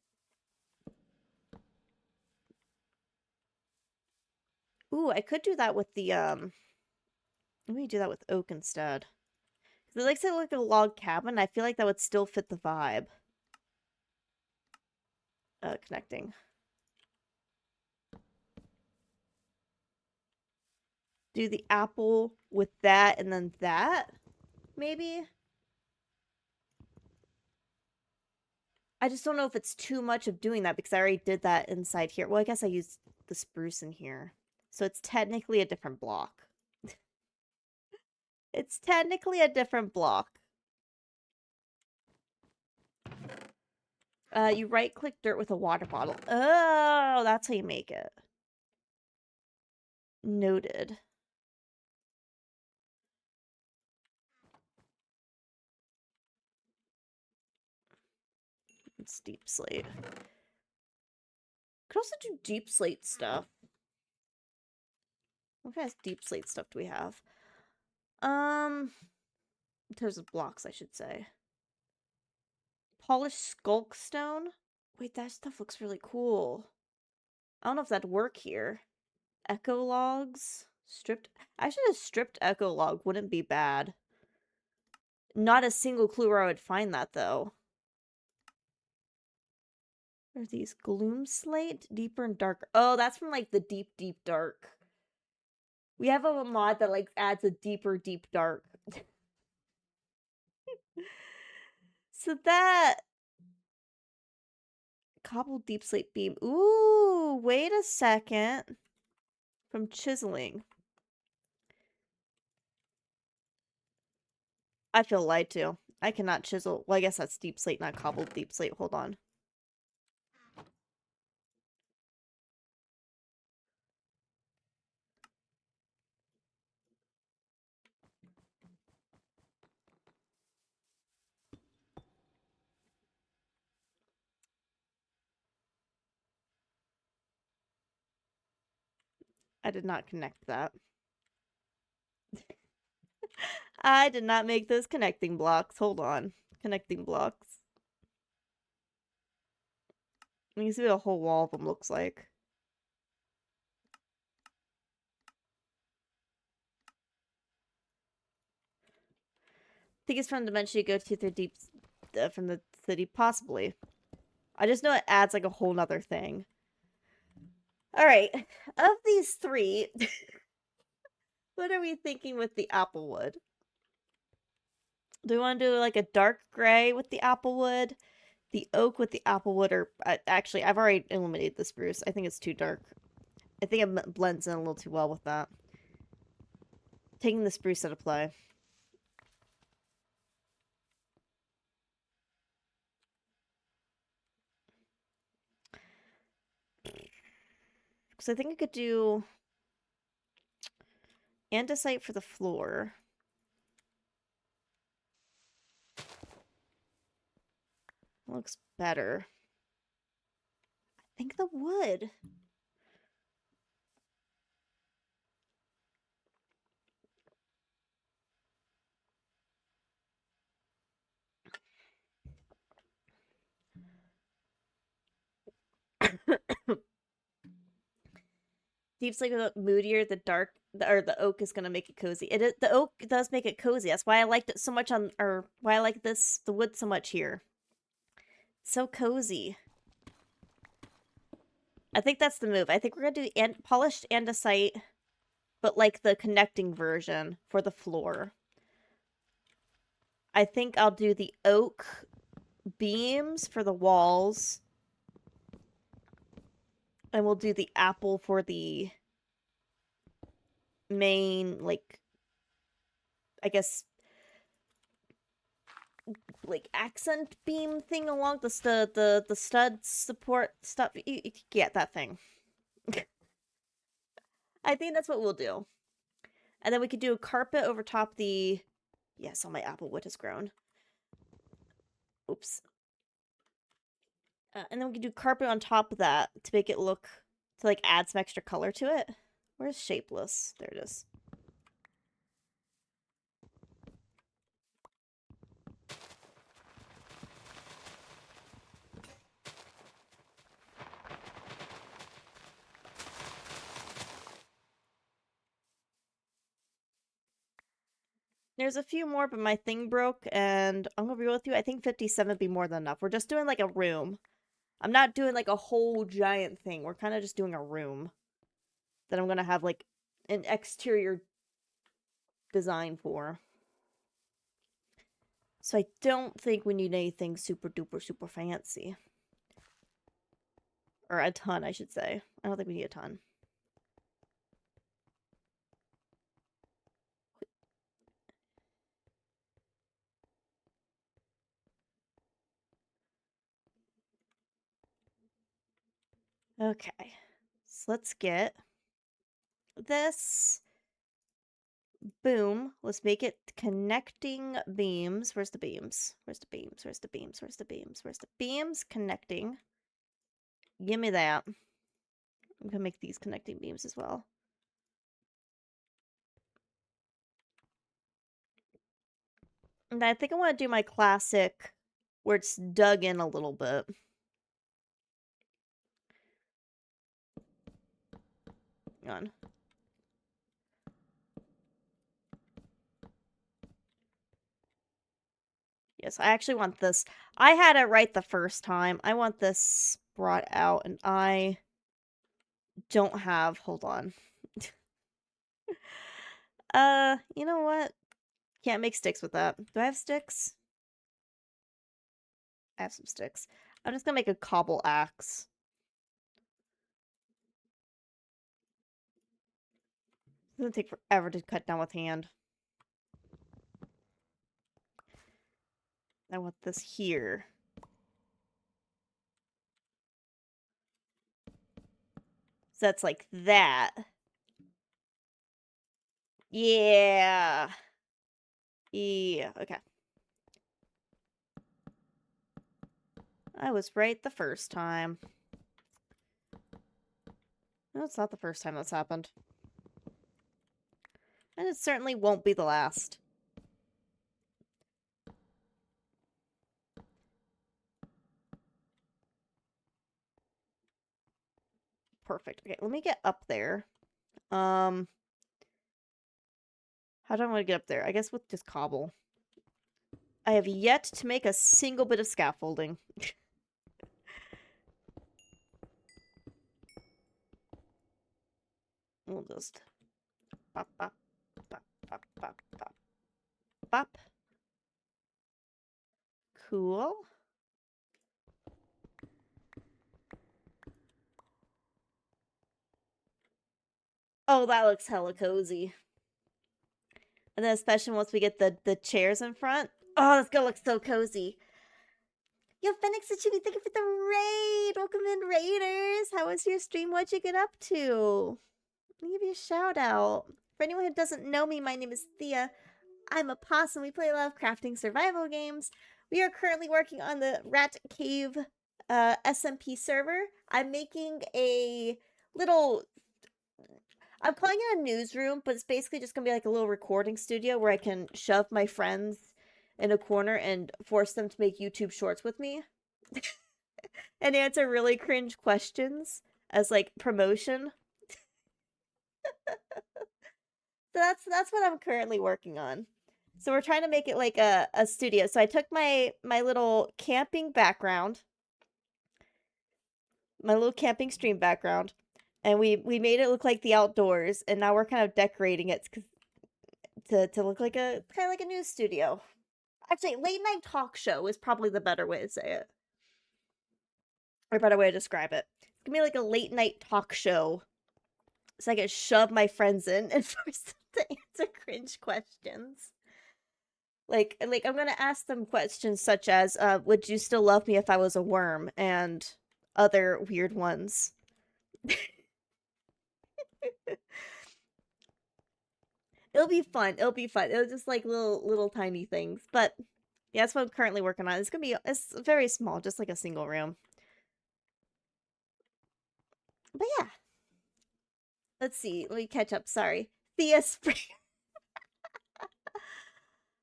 Ooh, I could do that with the, let me do that with oak instead. Because it likes to look like a log cabin. I feel like that would still fit the vibe. Connecting. Do the apple with that and then that, maybe? I just don't know if it's too much of doing that because I already did that inside here. Well, I guess I used the spruce in here. So it's technically a different block. It's technically a different block. You right-click dirt with a water bottle. Oh, that's how you make it. Noted. It's deep slate. Could also do deep slate stuff. What kind of deep slate stuff do we have? In terms of blocks, I should say. Polished skulk stone? Wait, that stuff looks really cool. I don't know if that'd work here. Echo logs? Stripped? Actually, a stripped echo log wouldn't be bad. Not a single clue where I would find that, though. What are these? Gloom slate? Deeper and darker. Oh, that's from, like, the deep, deep dark. We have a mod that, like, adds a deeper, deep dark. So that... Cobbled deep slate beam. Ooh, wait a second. From chiseling. I feel lied to. I cannot chisel. Well, I guess that's deep slate, not cobbled deep slate. Hold on. I did not connect that. I did not make those connecting blocks. Hold on. Connecting blocks. You can see what a whole wall of them looks like. think it's from the dimension you go to through deep from the city, possibly. I just know it adds like a whole nother thing. All right, of these three, what are we thinking with the applewood? Do we want to do like a dark gray with the applewood, the oak with the applewood, or actually, I've already illuminated the spruce. I think it's too dark. I think it blends in a little too well with that. Taking the spruce out of play. Because I think I could do andesite for the floor. Looks better. I think the wood. Deep sleep moodier, the dark or the oak is gonna make it cozy. The oak does make it cozy. That's why I liked it so much or why I like the wood so much here. It's so cozy. I think that's the move. I think we're gonna do polished andesite, but like the connecting version for the floor. I think I'll do the oak beams for the walls. And we'll do the apple for the main, like, I guess, like accent beam thing along the stud support stuff. You get that thing. I think that's what we'll do. And then we could do a carpet over top the... Yes, all my apple wood has grown. Oops. And then we could do carpet on top of that to make it look... To, like, add some extra color to it. Where's shapeless? There it is. There's a few more, but my thing broke, and I'm gonna be real with you, I think 57 would be more than enough. We're just doing, like, a room. I'm not doing, like, a whole giant thing. We're kind of just doing a room that I'm gonna have, like, an exterior design for. So I don't think we need anything super duper super fancy. Or a ton, I should say. I don't think we need a ton. Okay. So let's get this. Boom. Let's make it connecting beams. Where's the beams? Where's the beams? Where's the beams? Where's the beams? Where's the beams? Connecting. Give me that. I'm gonna make these connecting beams as well. And I think I want to do my classic where it's dug in a little bit. Hang on. Yes, I actually want this. I had it right the first time. I want this brought out, and I don't have... Hold on. You know what? Can't make sticks with that. Do I have sticks? I have some sticks. I'm just gonna make a cobble axe. It's gonna take forever to cut down with hand. I want this here. So that's like that. Yeah. Yeah, okay. I was right the first time. No, it's not the first time that's happened. And it certainly won't be the last. Perfect. Okay, let me get up there. How do I want to get up there? I guess with just cobble. I have yet to make a single bit of scaffolding. We'll just bop, bop, bop, bop, bop, bop, bop. Cool. Oh, that looks hella cozy. And then especially once we get the chairs in front. Oh, that's gonna look so cozy. Yo, Phoenix Achibi, thank you for the raid. Welcome in, Raiders. How was your stream? What'd you get up to? Let me give you a shout out. For anyone who doesn't know me, my name is Thea. I'm a possum. We play a lot of crafting survival games. We are currently working on the Rat Cave SMP server. I'm making a little... I'm calling it a newsroom, but it's basically just going to be like a little recording studio where I can shove my friends in a corner and force them to make YouTube shorts with me. And answer really cringe questions as like promotion. So that's what I'm currently working on. So we're trying to make it like a studio. So I took my little camping background, my little camping stream background, and we made it look like the outdoors, and now we're kind of decorating it to look like a kind of like a news studio. Actually, late night talk show is probably the better way to say it. Or a better way to describe it. It's gonna be like a late night talk show. So I can shove my friends in and force them to answer cringe questions. Like I'm gonna ask them questions such as, would you still love me if I was a worm? And other weird ones. It'll be fun. It'll be fun. It'll just like little tiny things. But yeah, that's what I'm currently working on. It's very small, just like a single room. But yeah. Let's see. Let me catch up. Sorry. Thea Spring.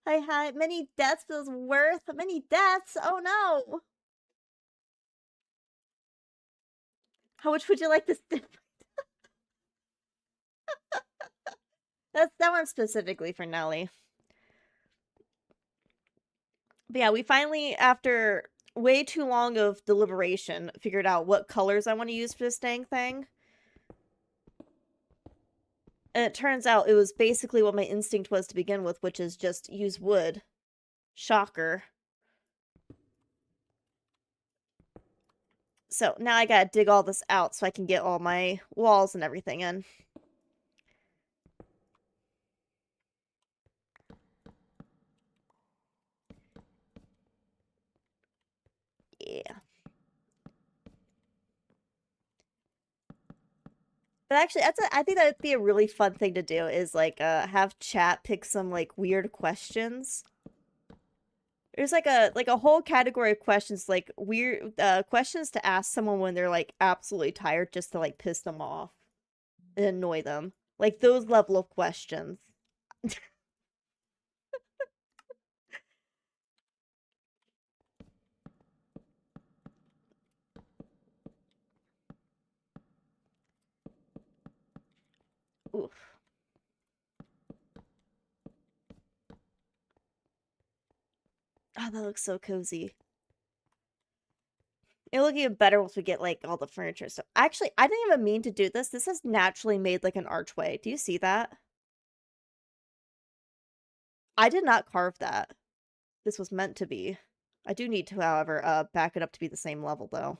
Hi. Many deaths feels worth many deaths. Oh no. How much would you like this? That's that one specifically for Nelly. But yeah, we finally, after way too long of deliberation, figured out what colors I want to use for this dang thing. And it turns out it was basically what my instinct was to begin with, which is just use wood. Shocker. So now I gotta dig all this out so I can get all my walls and everything in. Yeah. But actually, I think that'd be a really fun thing to do, is like have chat pick some like weird questions. There's like a whole category of questions, like weird questions to ask someone when they're like absolutely tired, just to like piss them off and annoy them. Like those level of questions. Oof. Oh, that looks so cozy. It'll look even better once we get like all the furniture. So actually, I didn't even mean to do this. This has naturally made like an archway. Do you see that? I did not carve that. This was meant to be. I do need to, however, back it up to be the same level though.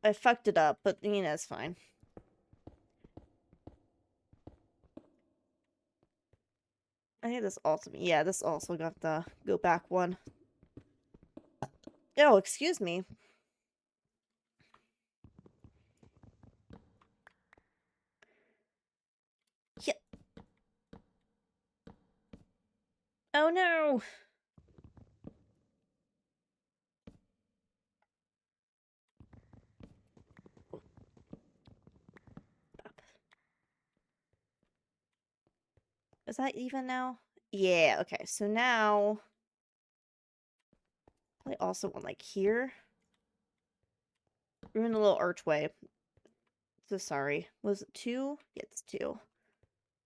I fucked it up, but you know, it's fine. I think this also, yeah, this also got the go back one. Oh, excuse me. Yeah. Oh no. Is that even now? Yeah, okay. So now I also want like here. Ruin a little archway. So sorry. Was it 2? Yeah, it's 2.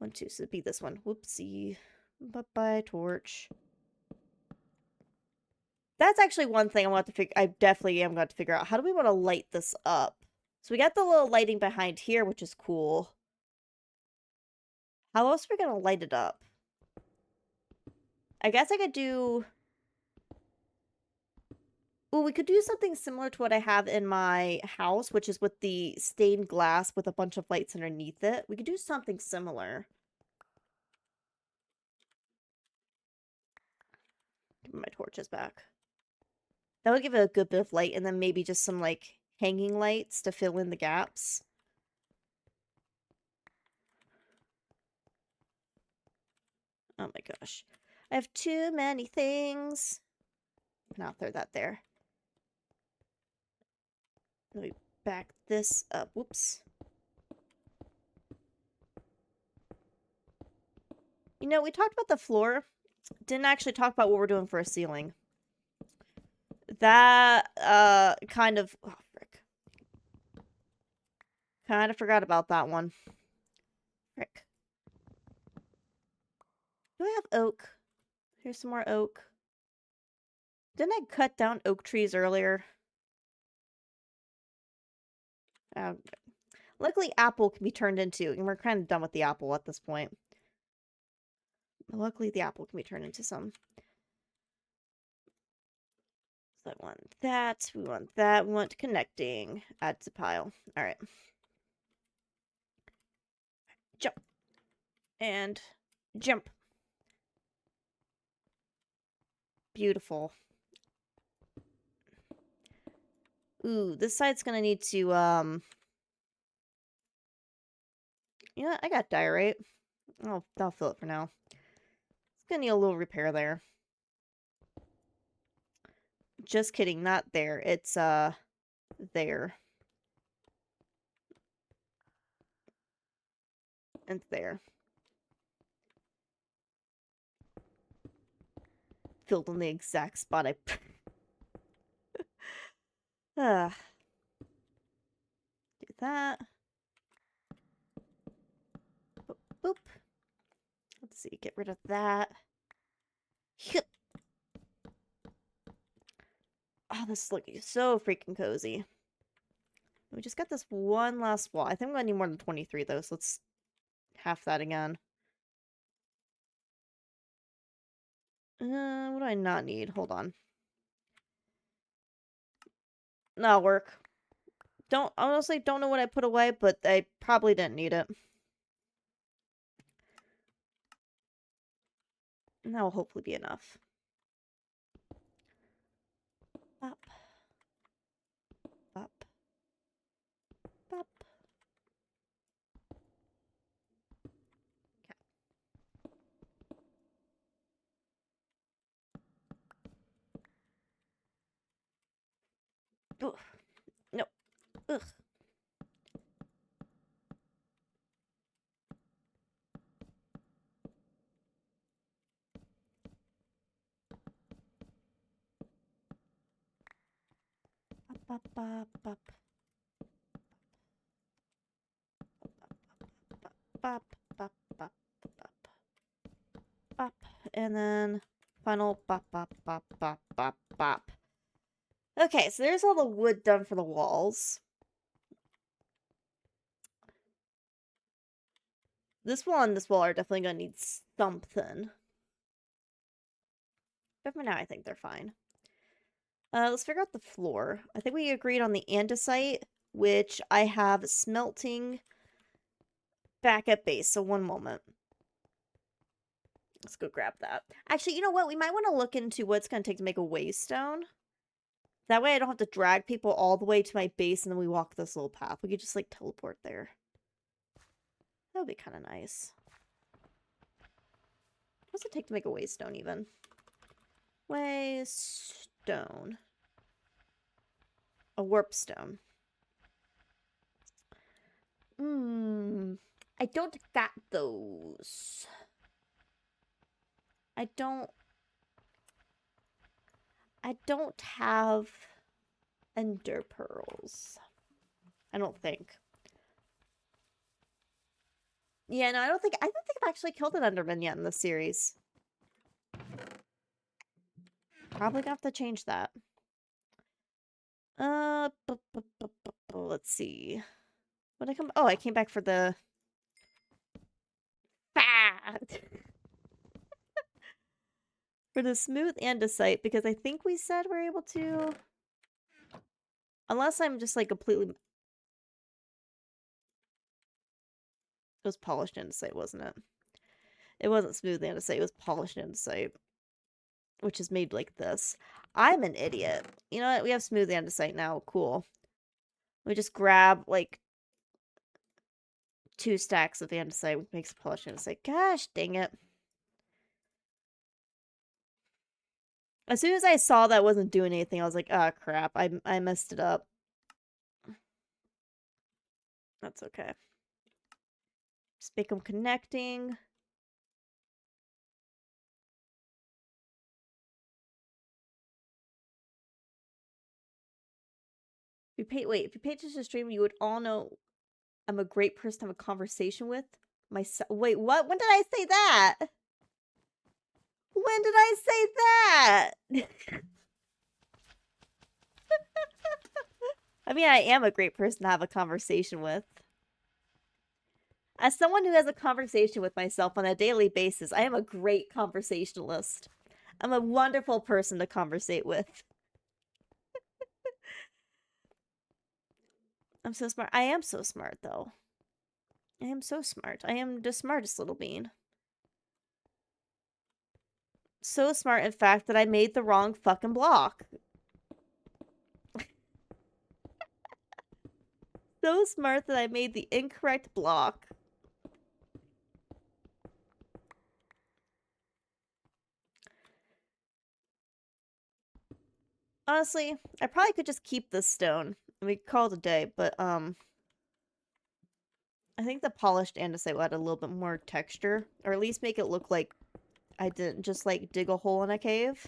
1, 2. So it'd be this one. Whoopsie. Bye-bye, torch. That's actually one thing I definitely am going to figure out. How do we want to light this up? So we got the little lighting behind here, which is cool. How else are we going to light it up? I guess I could do... Ooh, we could do something similar to what I have in my house, which is with the stained glass with a bunch of lights underneath it. We could do something similar. Give my torches back. That would give it a good bit of light, and then maybe just some, like, hanging lights to fill in the gaps. Oh my gosh. I have too many things. I'll throw that there. Let me back this up. Whoops. You know, we talked about the floor. Didn't actually talk about what we're doing for a ceiling. That, kind of... Oh, frick. Kind of forgot about that one. Frick. Do I have oak? Here's some more oak. Didn't I cut down oak trees earlier? Luckily, apple can be turned into, and we're kind of done with the apple at this point. Luckily, the apple can be turned into some. So I want that. We want that. We want connecting. Add to pile. All right. Jump. And jump. Beautiful. Ooh, this side's gonna need to, you know what? I got diorite. I'll fill it for now. It's gonna need a little repair there. Just kidding, not there. It's, there. And there. Filled in the exact spot I... Do that. Boop, boop. Let's see, get rid of that. Yep. Oh, this is looking so freaking cozy. We just got this one last wall. I think I'm gonna need more than 23 though, so let's half that again. What do I not need? Hold on. That'll work. Honestly don't know what I put away, but I probably didn't need it. And that will hopefully be enough. Bop. Bop. Bop. Okay. Ugh. No. Ugh. Bop, bop, bop. Bop, bop, bop, bop. Bop. And then final bop, bop, bop, bop, bop, bop. Okay, so there's all the wood done for the walls. This wall and this wall are definitely gonna need something. But for now, I think they're fine. Let's figure out the floor. I think we agreed on the andesite, which I have smelting back at base. So one moment. Let's go grab that. Actually, you know what? We might want to look into what it's going to take to make a waystone. That way I don't have to drag people all the way to my base and then we walk this little path. We could just, like, teleport there. That would be kind of nice. What does it take to make a waystone, even? Waystone. A warpstone. I don't got those. I don't have ender pearls. I don't think. Yeah, no, I don't think I've actually killed an Enderman yet in this series. Probably gonna have to change that. Let's see. When I come, oh, I came back for the for the smooth andesite because I think we said we're able to, unless I'm just like completely. It was polished andesite, wasn't it? It wasn't smooth andesite. It was polished andesite, which is made like this. I'm an idiot. You know what? We have smooth andesite now. Cool. We just grab like 2 stacks of andesite, which makes polished andesite. Gosh dang it. As soon as I saw that wasn't doing anything, I was like, oh crap, I messed it up. That's okay. Just make them connecting. If you pay attention to stream, you would all know I'm a great person to have a conversation with. Wait, what? When did I say that? When did I say that? I mean, I am a great person to have a conversation with. As someone who has a conversation with myself on a daily basis, I am a great conversationalist. I'm a wonderful person to conversate with. I'm so smart. I am so smart, though. I am so smart. I am the smartest little bean. So smart, in fact, that I made the wrong fucking block. So smart that I made the incorrect block. Honestly, I probably could just keep this stone and we call it a day, but I think the polished andesite will add a little bit more texture, or at least make it look like I didn't just like dig a hole in a cave.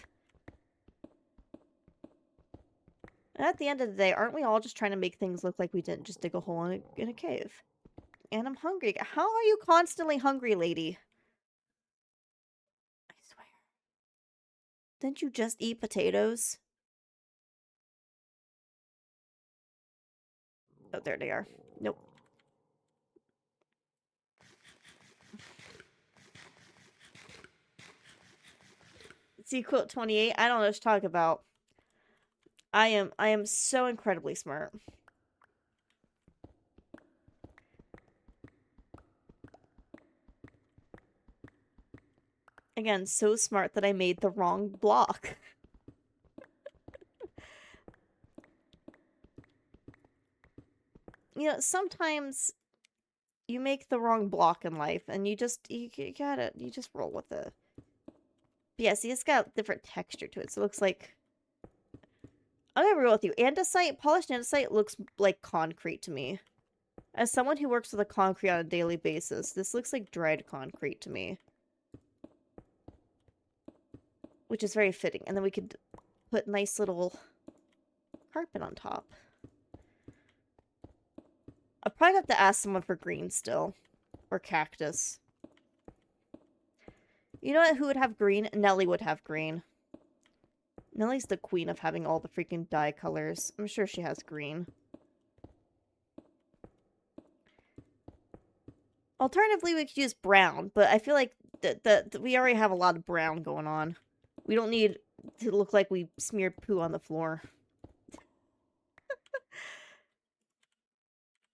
And at the end of the day, aren't we all just trying to make things look like we didn't just dig a hole in a cave? And I'm hungry. How are you constantly hungry, lady? I swear. Didn't you just eat potatoes? Oh, there they are. Nope. See, quote 28. I don't know what to talk about. I am so incredibly smart. Again, so smart that I made the wrong block. You know, sometimes you make the wrong block in life and you got it. You just roll with it. But yeah, see, it's got different texture to it. So it looks like, I'm gonna be real with you. Andesite, polished andesite looks like concrete to me. As someone who works with a concrete on a daily basis, this looks like dried concrete to me. Which is very fitting. And then we could put nice little carpet on top. I'll probably have to ask someone for green still. Or cactus. You know what? Who would have green? Nelly would have green. Nelly's the queen of having all the freaking dye colors. I'm sure she has green. Alternatively, we could use brown, but I feel like we already have a lot of brown going on. We don't need to look like we smeared poo on the floor.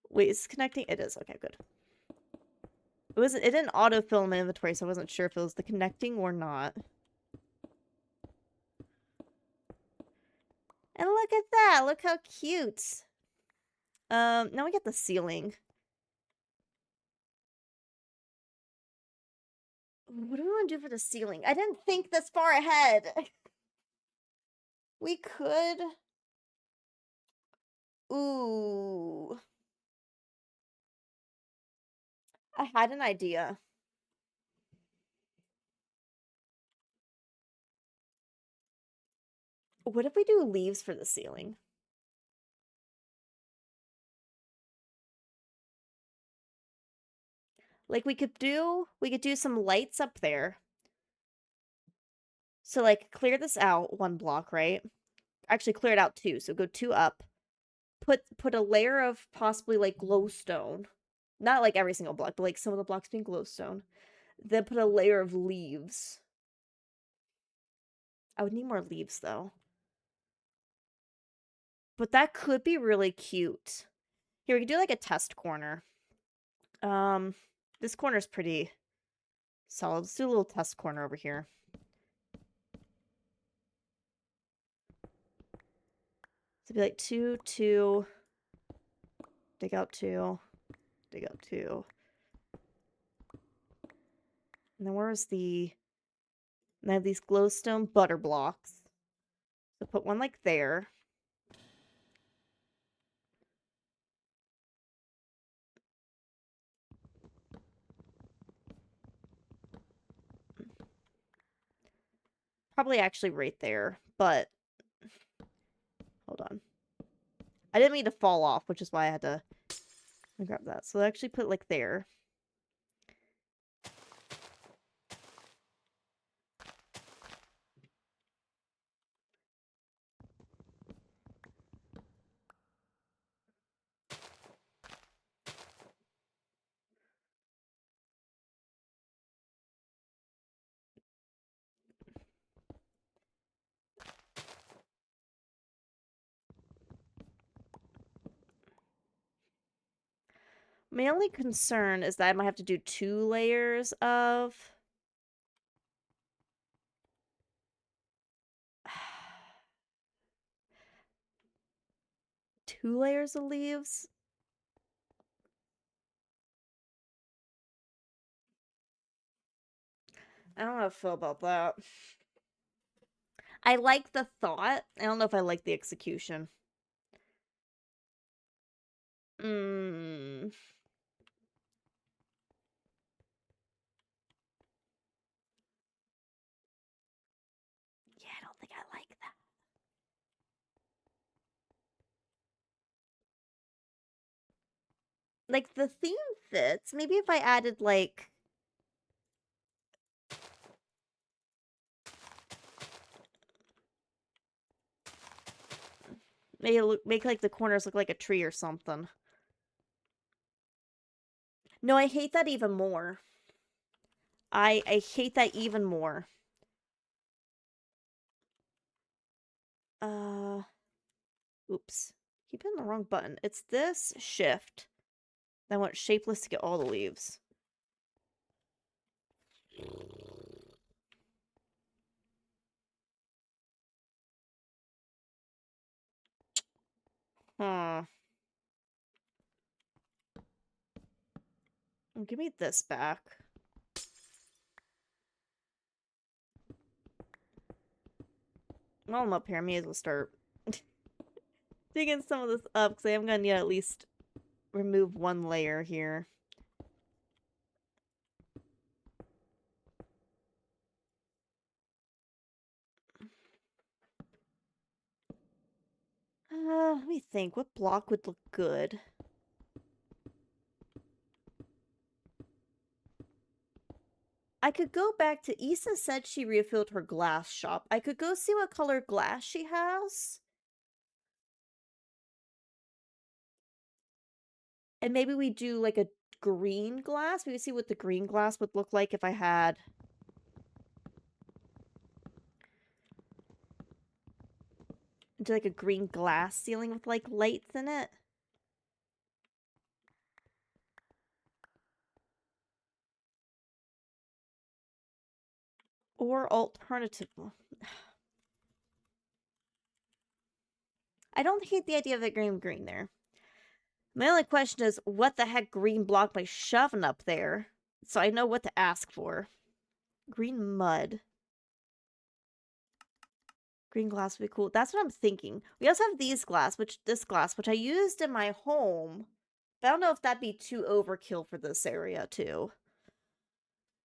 Wait, is it connecting? It is. Okay, good. It didn't autofill in my inventory, so I wasn't sure if it was the connecting or not. And look at that! Look how cute! Now we get the ceiling. What do we want to do for the ceiling? I didn't think this far ahead! We could... Ooh. I had an idea. What if we do leaves for the ceiling? Like we could do some lights up there. So like clear this out 1 block, right? Actually clear it out 2, so go 2 up. Put a layer of possibly like glowstone. Not like every single block, but like some of the blocks being glowstone. Then put a layer of leaves. I would need more leaves though. But that could be really cute. Here, we can do like a test corner. This corner's pretty solid. Let's do a little test corner over here. So it'd be like 2, 2, dig out 2, dig out 2. And then where's the... And I have these glowstone butter blocks. So put one like there. Probably actually right there, but... Hold on. I didn't mean to fall off, which is why I had to grab that. So I actually put like there. My only concern is that I might have to do 2 layers of... 2 layers of leaves? I don't know how I feel about that. I like the thought. I don't know if I like the execution. Hmm. Yeah, I don't think I like that. Like, the theme fits. Maybe if I added, like... Make like the corners look like a tree or something. No, I hate that even more. I hate that even more. Oops. Keep hitting the wrong button. It's this shift. I want shapeless to get all the leaves. Huh. Give me this back. While I'm up here, I may as well start digging some of this up, because I am going to need to at least remove 1 layer here. Let me think. What block would look good? I could go back to... Issa said she refilled her glass shop. I could go see what color glass she has. And maybe we do like a green glass. Maybe see what the green glass would look like if I had... Do like a green glass ceiling with like lights in it. Or alternative... I don't hate the idea of the green there. My only question is, what the heck green block am I shoving up there? So I know what to ask for. Green mud. Green glass would be cool. That's what I'm thinking. We also have this glass, which I used in my home. But I don't know if that'd be too overkill for this area, too.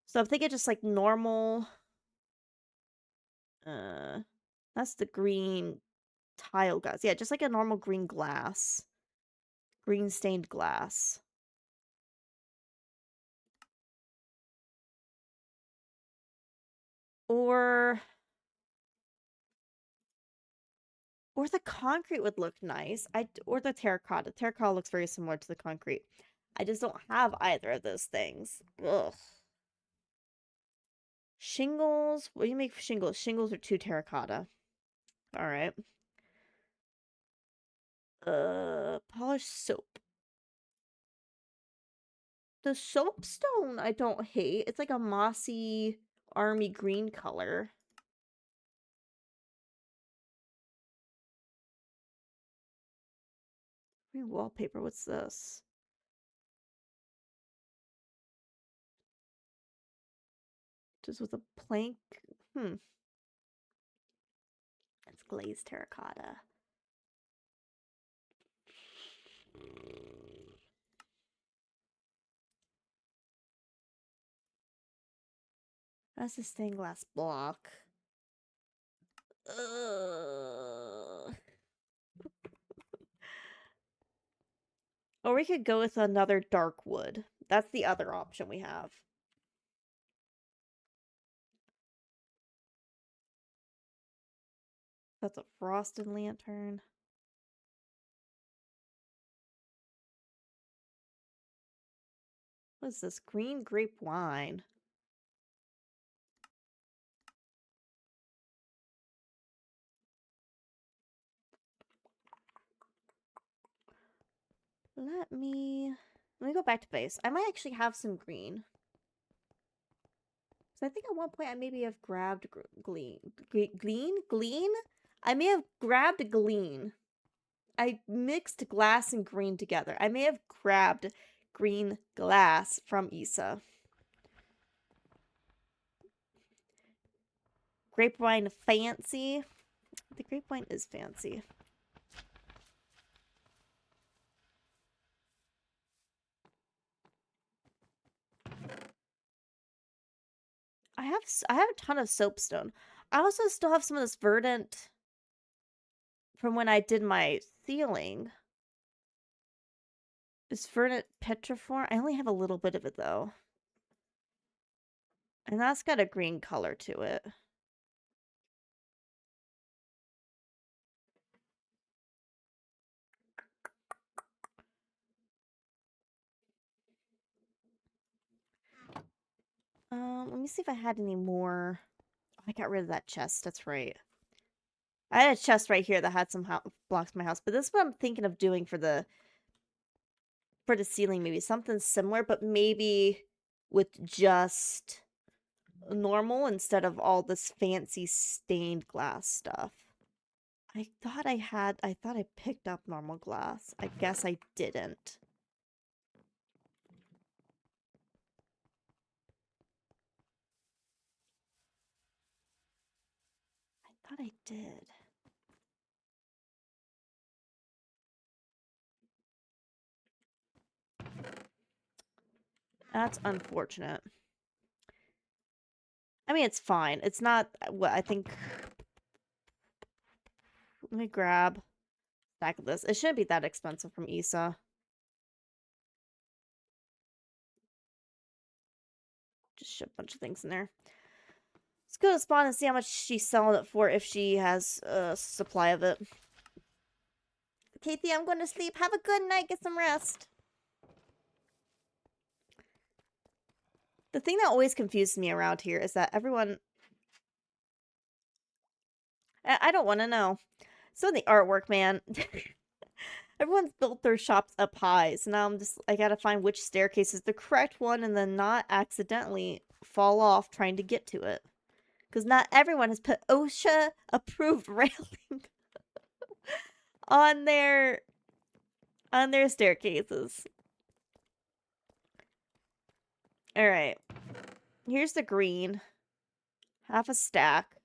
So I'm thinking just like normal... that's the green tile glass. Yeah, just like a normal green glass. Green stained glass. Or the concrete would look nice. Or the terracotta. Terracotta looks very similar to the concrete. I just don't have either of those things. Ugh. Shingles. What do you make for shingles? Shingles are 2 terracotta. Alright. Polished soap. The soapstone I don't hate. It's like a mossy army green color. Green wallpaper, what's this? Just with a plank. It's glazed terracotta. That's a stained glass block. Or we could go with another dark wood. That's the other option we have. That's a frosted lantern. What is this? Green grape wine. Let me go back to base. I might actually have some green. So I think at one point I maybe have grabbed glean. I may have grabbed glean. I mixed glass and green together. I may have grabbed green glass from Issa. Grape wine fancy. The grape wine is fancy. I have a ton of soapstone. I also still have some of this verdant from when I did my ceiling. Is verdant petriform? I only have a little bit of it though. And that's got a green color to it. Let me see if I had any more. Oh, I got rid of that chest. That's right. I had a chest right here that had some blocks in my house, but this is what I'm thinking of doing for the ceiling. Maybe something similar, but maybe with just normal instead of all this fancy stained glass stuff. I thought I picked up normal glass. I guess I didn't. I thought I did. That's unfortunate. I mean, it's fine. It's not what I think. Let me grab a stack of this. It shouldn't be that expensive from Issa. Just ship a bunch of things in there. Let's go to spawn and see how much she's selling it for if she has a supply of it. Kathy, I'm going to sleep. Have a good night. Get some rest. The thing that always confuses me around here is that everyone... I don't want to know. So the artwork, man. Everyone's built their shops up high, so now I gotta find which staircase is the correct one and then not accidentally fall off trying to get to it. Because not everyone has put OSHA-approved railing on their staircases. Alright. Here's the green. Half a stack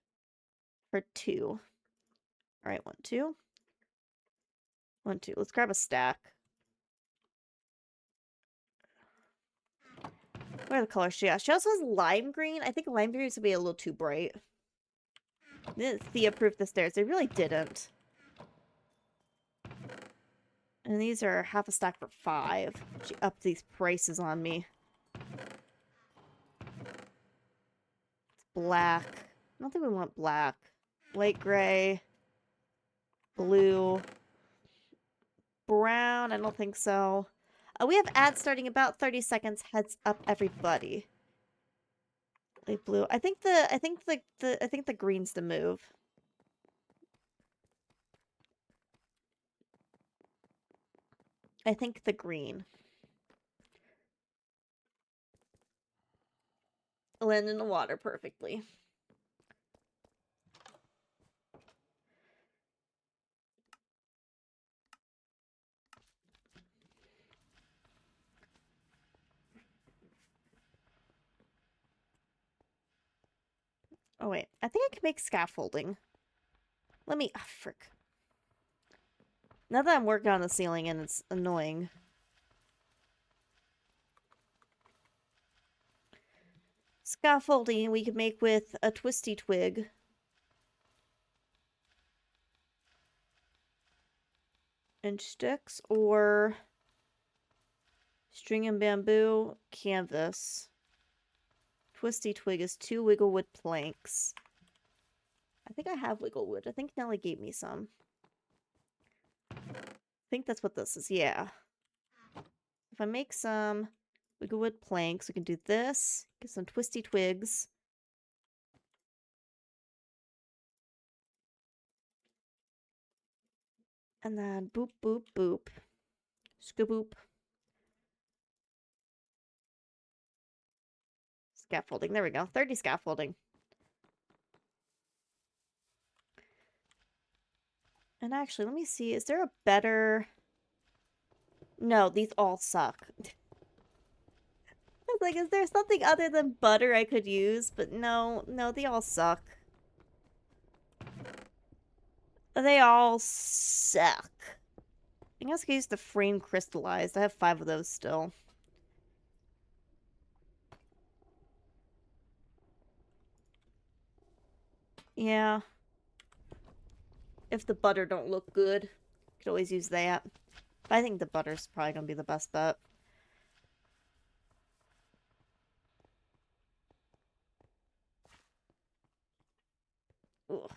for 2. Alright, 1, 2. 1, 2. Let's grab a stack. What are the colors she has? She also has lime green. I think lime green is going to be a little too bright. Didn't Thea approve the stairs? They really didn't. And these are half a stack for 5. She upped these prices on me. It's black. I don't think we want black. Light gray. Blue. Brown, I don't think so. We have ads starting about 30 seconds. Heads up, everybody. Light blue. I think the green's the move. I think the green. Land in the water perfectly. Oh wait, I think I can make scaffolding. Let me, oh, frick. Now that I'm working on the ceiling and it's annoying. Scaffolding we could make with a twisty twig. And sticks, or string and bamboo, canvas. Twisty twig is 2 wigglewood planks. I think I have wigglewood. I think Nelly gave me some. I think that's what this is, yeah. If I make some wigglewood planks, we can do this. Get some twisty twigs. And then boop, boop, boop. Skaboop. Scaffolding. There we go. 30 scaffolding. And actually, let me see. Is there a better... No, these all suck. I was like, is there something other than butter I could use? But no, they all suck. They all suck. I guess I could use the frame crystallized. I have 5 of those still. Yeah. If the butter don't look good, could always use that. But I think the butter's probably gonna be the best bet. Ugh.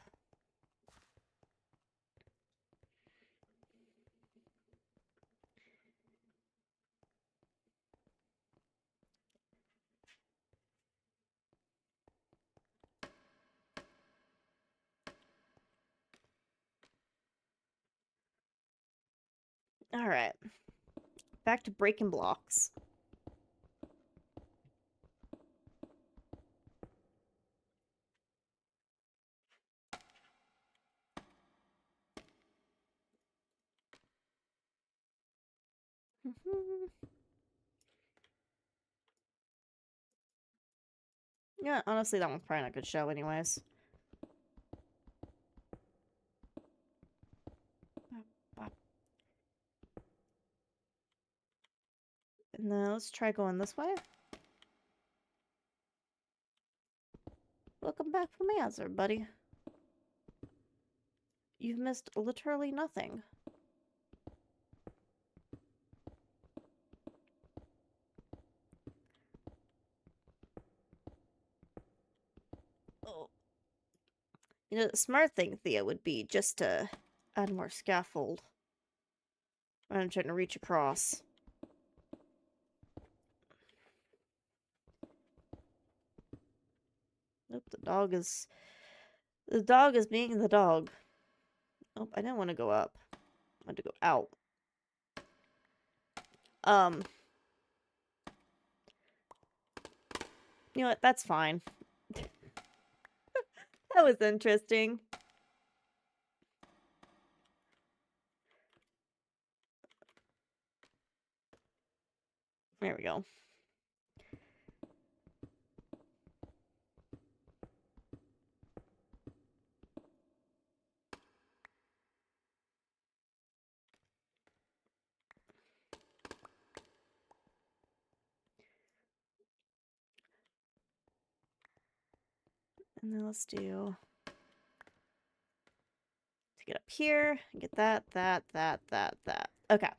Alright. Back to breaking blocks. Yeah, honestly, that one's probably not a good show anyways. And then let's try going this way. Welcome back from the answer, buddy. You've missed literally nothing. Oh. You know, the smart thing, Thea, would be just to add more scaffold. I'm trying to reach across. Nope, the dog is being the dog. Oh, I didn't want to go up. I wanted to go out. You know what? That's fine. That was interesting. There we go. And then let's do... to get up here, and get that. Okay.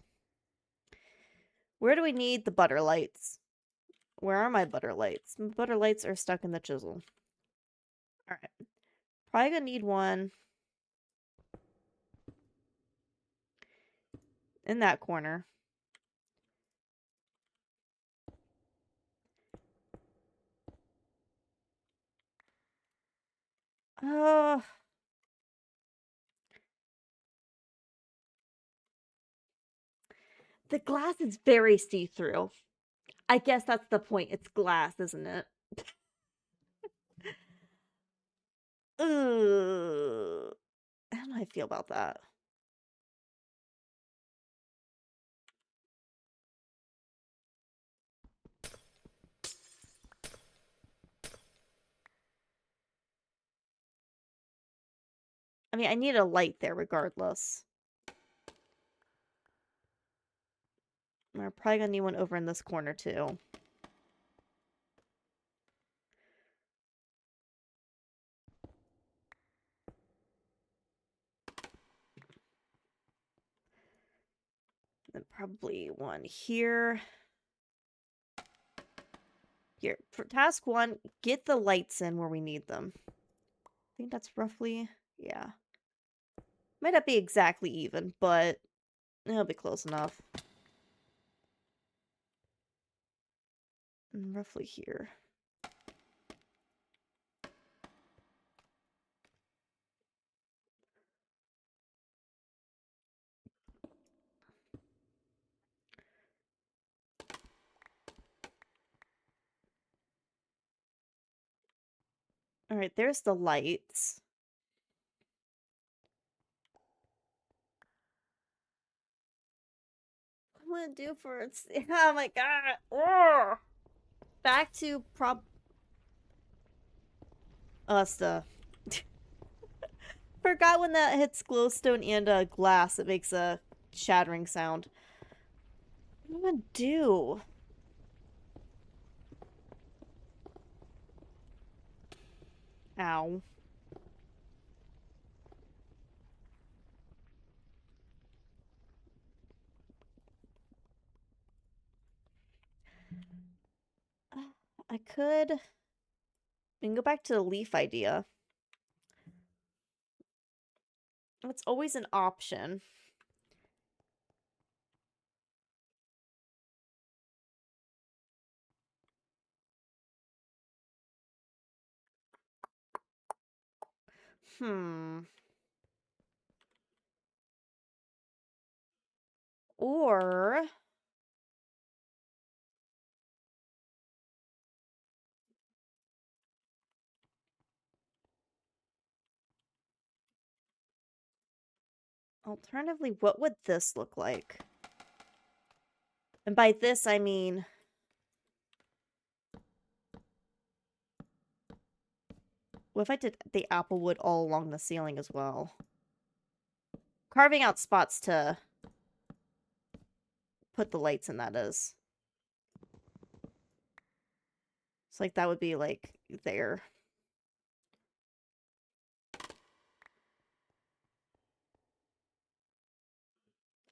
Where do we need the butter lights? Where are my butter lights? My butter lights are stuck in the chisel. Alright. Probably gonna need one in that corner. Uh, the glass is very see-through. I guess that's the point. It's glass, isn't it? Ugh. How do I feel about that? I mean, I need a light there regardless. We're probably gonna need one over in this corner too. And probably one here. Here, for task 1, get the lights in where we need them. I think that's roughly, yeah. Might not be exactly even, but it'll be close enough. And roughly here. Alright, there's the lights. What am I gonna do for it? Oh my god! Ugh. Back to the forgot when that hits glowstone and glass, it makes a shattering sound. What am I gonna do? Ow. I could... We can go back to the leaf idea. It's always an option. Or... Alternatively, what would this look like? And by this, I mean... What if I did the apple wood all along the ceiling as well? Carving out spots to put the lights in, that is. It's like that would be like there.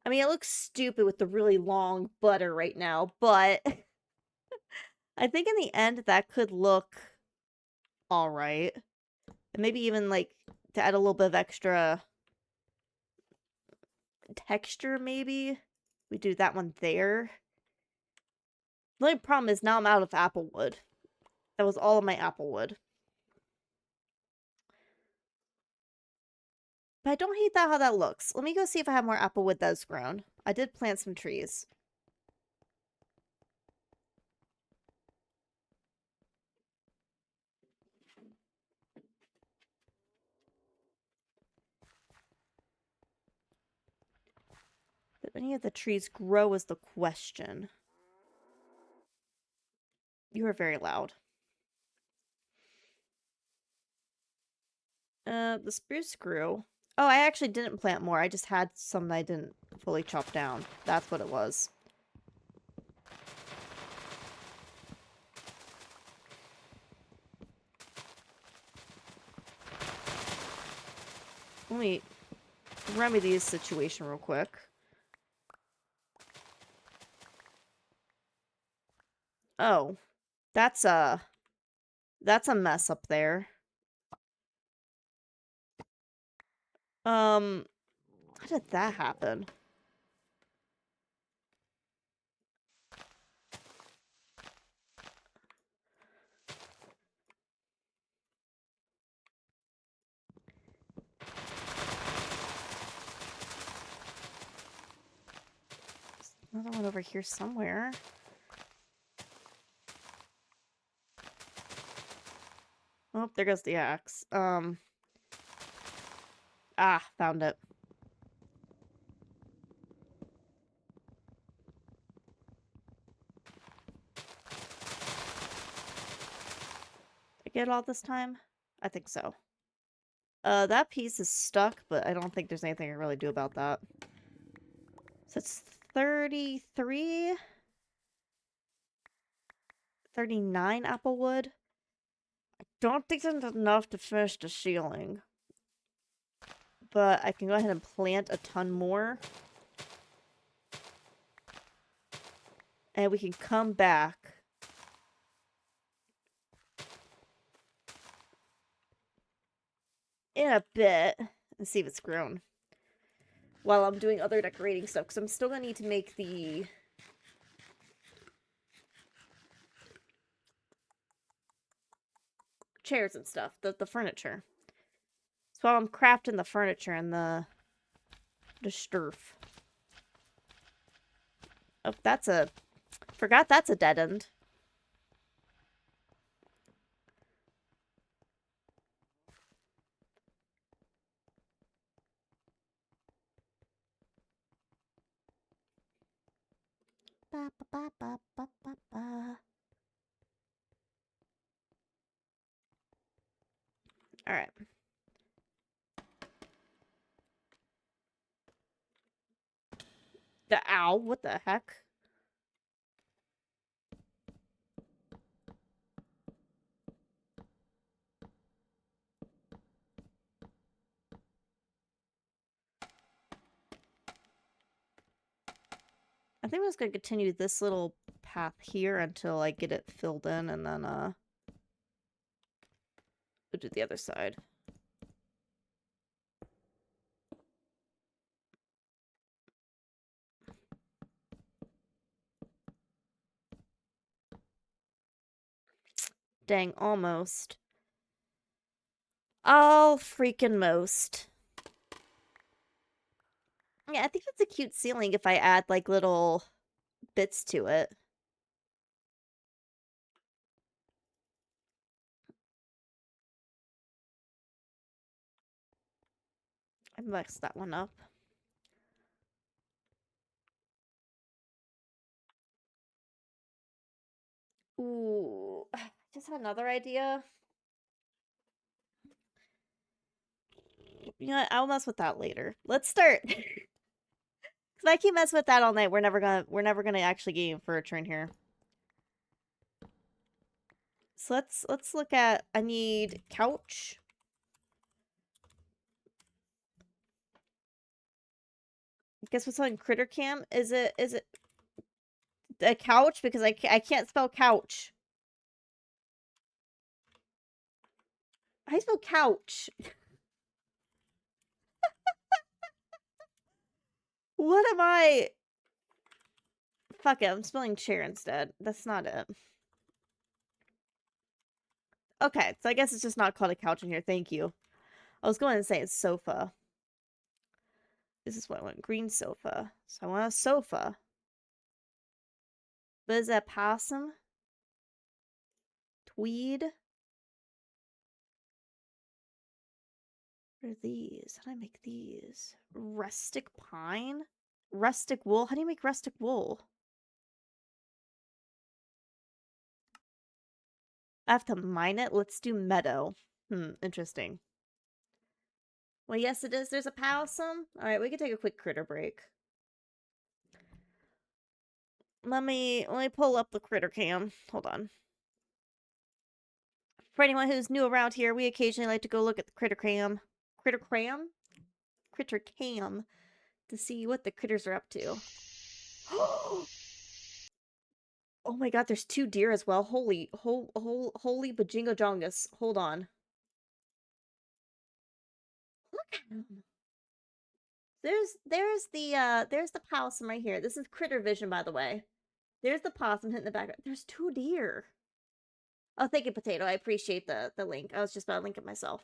I mean, it looks stupid with the really long butter right now, but I think in the end that could look alright. And maybe even like to add a little bit of extra texture, maybe. We do that one there. The only problem is now I'm out of apple wood. That was all of my apple wood. But I don't hate that how that looks. Let me go see if I have more apple wood that's grown. I did plant some trees. Did any of the trees grow is the question. You are very loud. The spruce grew. Oh, I actually didn't plant more. I just had some that I didn't fully chop down. That's what it was. Let me remedy this situation real quick. Oh. That's a mess up there. How did that happen? There's another one over here somewhere. Oh, there goes the axe. Ah, found it. Did I get it all this time? I think so. That piece is stuck, but I don't think there's anything I can really do about that. So it's 33? 39 applewood? I don't think that's enough to finish the ceiling. But I can go ahead and plant a ton more. And we can come back. In a bit. And see if it's grown. While I'm doing other decorating stuff. Because I'm still going to need to make the... chairs and stuff. The furniture. So while I'm crafting the furniture and the sturf. Oh, that's a... Forgot that's a dead end. Ba, ba, ba, ba, ba, ba. Alright. The owl? What the heck? I think I'm just gonna continue this little path here until I get it filled in, and then, we'll do the other side. Dang, almost. All freaking most. Yeah, I think it's a cute ceiling if I add, like, little bits to it. I messed that one up. Ooh, I just had another idea. You know what? I'll mess with that later. Let's start. Cause I keep messing with that all night. We're never gonna actually game furniture in here. So let's look at. I need couch. Guess what's on Critter Cam? Is it a couch? Because I can't spell couch. How do you spell couch? What am I? Fuck it, I'm spelling chair instead. That's not it. Okay, so I guess it's just not called a couch in here. Thank you. I was going to say it's sofa. This is what I want. Green sofa. So I want a sofa. But is that possum? Tweed? What are these? How do I make these? Rustic pine? Rustic wool? How do you make rustic wool? I have to mine it? Let's do meadow. Interesting. Well, yes, it is. There's a possum. All right, we can take a quick critter break. Let me pull up the critter cam. Hold on. For anyone who's new around here, we occasionally like to go look at the critter cam. Critter cam to see what the critters are up to. Oh my god, there's 2 deer as well. Holy bajingo jongus. Hold on. Look at him. There's the possum right here. This is critter vision, by the way. There's the possum hitting the background. There's 2 deer. Oh, thank you, Potato. I appreciate the link. I was just about to link it myself.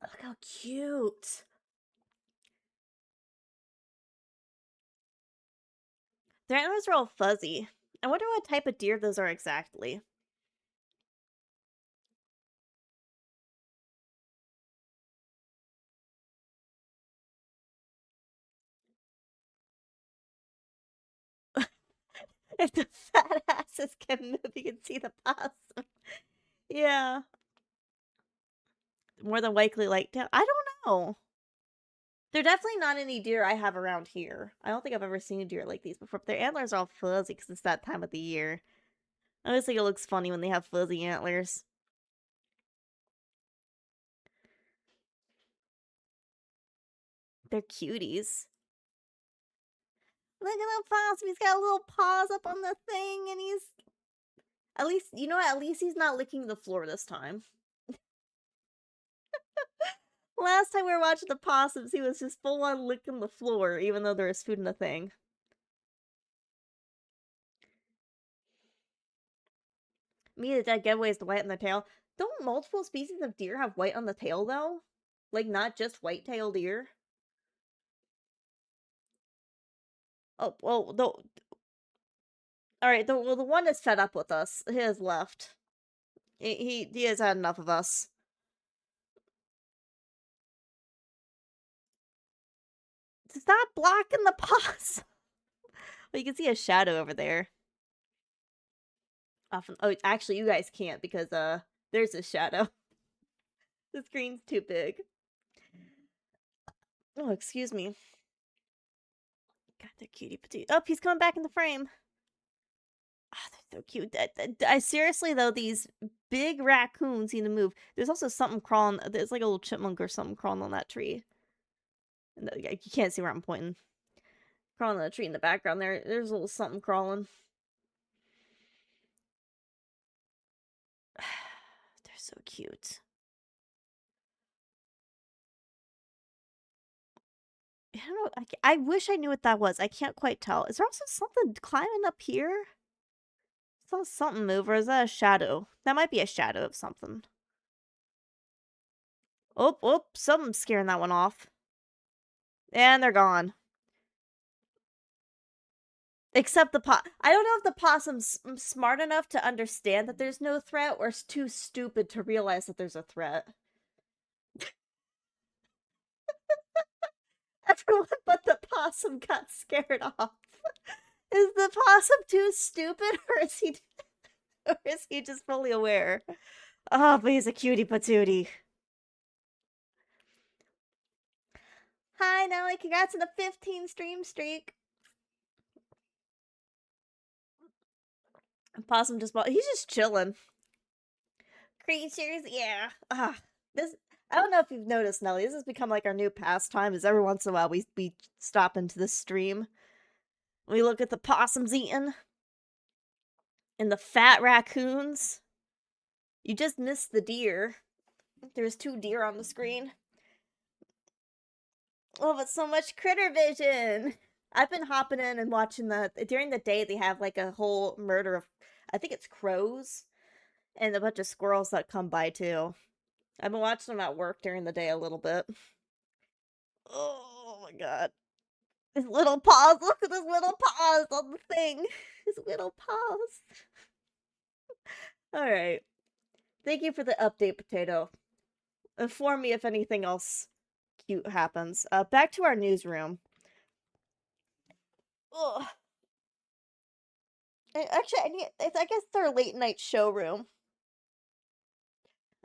Look how cute. Their antlers are all fuzzy. I wonder what type of deer those are exactly. If the fat asses can move, you can see the possum. Yeah. More than likely, like, I don't know. They're definitely not any deer I have around here. I don't think I've ever seen a deer like these before. But their antlers are all fuzzy because it's that time of the year. I always think it looks funny when they have fuzzy antlers. They're cuties. Look at the possum. He's got little paws up on the thing, and he's... At least, you know what? At least he's not licking the floor this time. Last time we were watching the possums, he was just full on licking the floor, even though there was food in the thing. Me, the dead giveaway is the white on the tail. Don't multiple species of deer have white on the tail, though? Like, not just white-tailed deer? Oh, well, alright, the one that's fed up with us. He has left. He has had enough of us. Stop blocking the paws! Well, you can see a shadow over there. Often, oh, actually, you guys can't because, there's a shadow. The screen's too big. Oh, excuse me. God, they're cutie patootie. Oh, he's coming back in the frame. Oh, they're so cute. I seriously, though, these big raccoons seem to move. There's also something crawling. There's like a little chipmunk or something crawling on that tree. And you can't see where I'm pointing. Crawling on the tree in the background there. There's a little something crawling. They're so cute. I don't know. I wish I knew what that was. I can't quite tell. Is there also something climbing up here? I saw something move, or is that a shadow? That might be a shadow of something. Oh, something's scaring that one off. And they're gone. Except I don't know if the possum's smart enough to understand that there's no threat, or is too stupid to realize that there's a threat. Everyone but the possum got scared off. Is the possum too stupid, or is he just fully aware? Oh, but he's a cutie patootie. Hi, Nelly. Congrats on the 15 stream streak. Possum just he's just chilling. Creatures, yeah. This, I don't know if you've noticed, Nelly. This has become like our new pastime. Is every once in a while we stop into the stream. We look at the possums eating. And the fat raccoons. You just missed the deer. There's 2 deer on the screen. Oh, but so much critter vision. I've been hopping in and watching during the day they have like a whole murder of, I think it's crows, and a bunch of squirrels that come by too. I've been watching them at work during the day a little bit. Oh my god. His little paws, look at his little paws on the thing. His little paws. Alright. Thank you for the update, Potato. Inform me if anything else cute happens. Back to our newsroom. Ugh. Actually, I guess it's our late night showroom.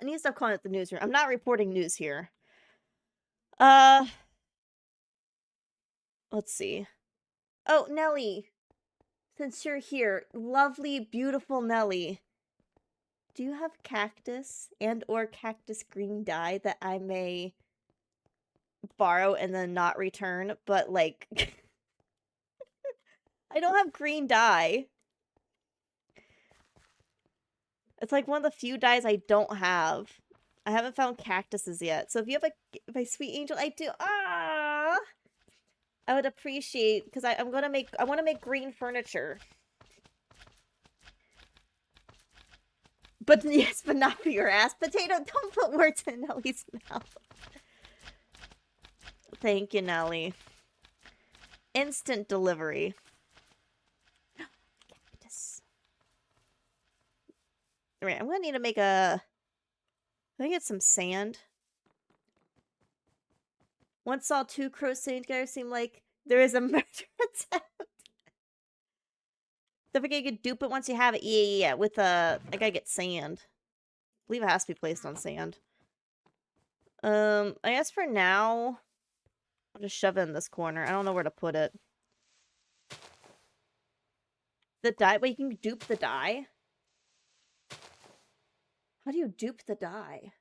I need to stop calling it the newsroom. I'm not reporting news here. Let's see. Oh, Nelly. Since you're here, lovely, beautiful Nelly. Do you have cactus and or cactus green dye that I may borrow and then not return? But, like, I don't have green dye. It's like one of the few dyes I don't have. I haven't found cactuses yet. So if you have my sweet angel, I do. Ah, I would appreciate, because I want to make green furniture. But yes, but not for your ass. Potato, don't put words in Nellie's mouth. Thank you, Nellie. Instant delivery. Cactus. Alright, I'm gonna need to make a... Let me get some sand. Once saw two crows sitting together, seemed like there is a murder attempt. Don't forget you can dupe it once you have it. Yeah. With I gotta get sand. I believe it has to be placed on sand. I guess for now, I'll just shove it in this corner. I don't know where to put it. The dye? Wait, you can dupe the dye? How do you dupe the dye?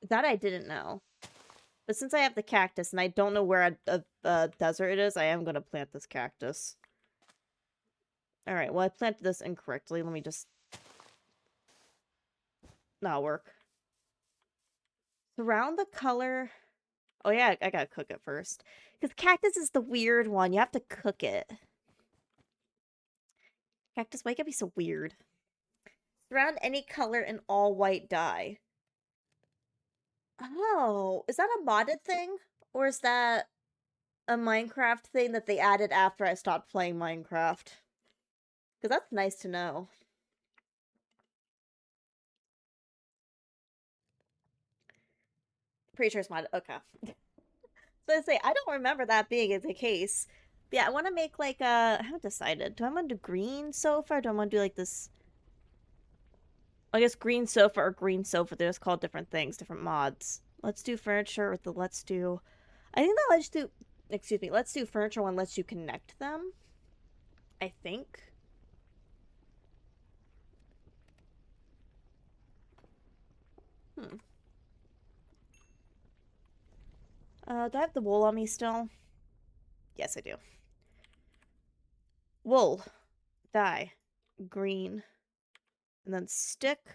That I didn't know. But since I have the cactus and I don't know where a desert it is, I am going to plant this cactus. Alright, well I planted this incorrectly. Let me just... That'll work. Surround the color... Oh yeah, I gotta cook it first. Because cactus is the weird one. You have to cook it. Cactus, why can't be so weird? Surround any color in all white dye. Oh, is that a modded thing? Or is that a Minecraft thing that they added after I stopped playing Minecraft? Because that's nice to know. Pretty sure it's modded. Okay. So I say, I don't remember that being the case. But yeah, I want to make like I haven't decided. Do I want to do green sofa or do I want to do like this? I guess green sofa or green sofa. They're just called different things, different mods. Let's do furniture with the let's do... I think that let's do... Excuse me. Let's do furniture one lets you connect them. I think. Do I have the wool on me still? Yes, I do. Wool. Dye. Green. And then stick. I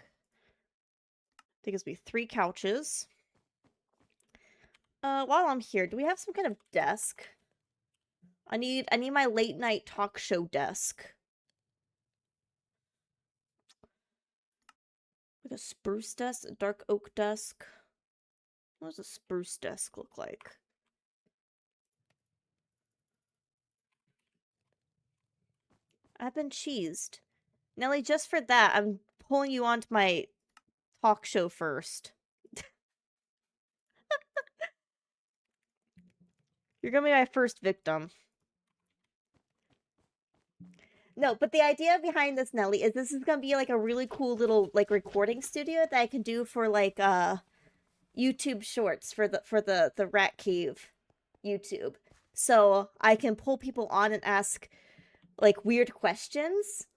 think it's be 3 couches. While I'm here, do we have some kind of desk? I need my late night talk show desk. Like a spruce desk, a dark oak desk. What does a spruce desk look like? I've been cheesed. Nelly, just for that, I'm pulling you onto my talk show first. You're gonna be my first victim. No, but the idea behind this, Nelly, is this is gonna be like a really cool little like recording studio that I can do for like YouTube shorts for the Rat Cave YouTube. So I can pull people on and ask like weird questions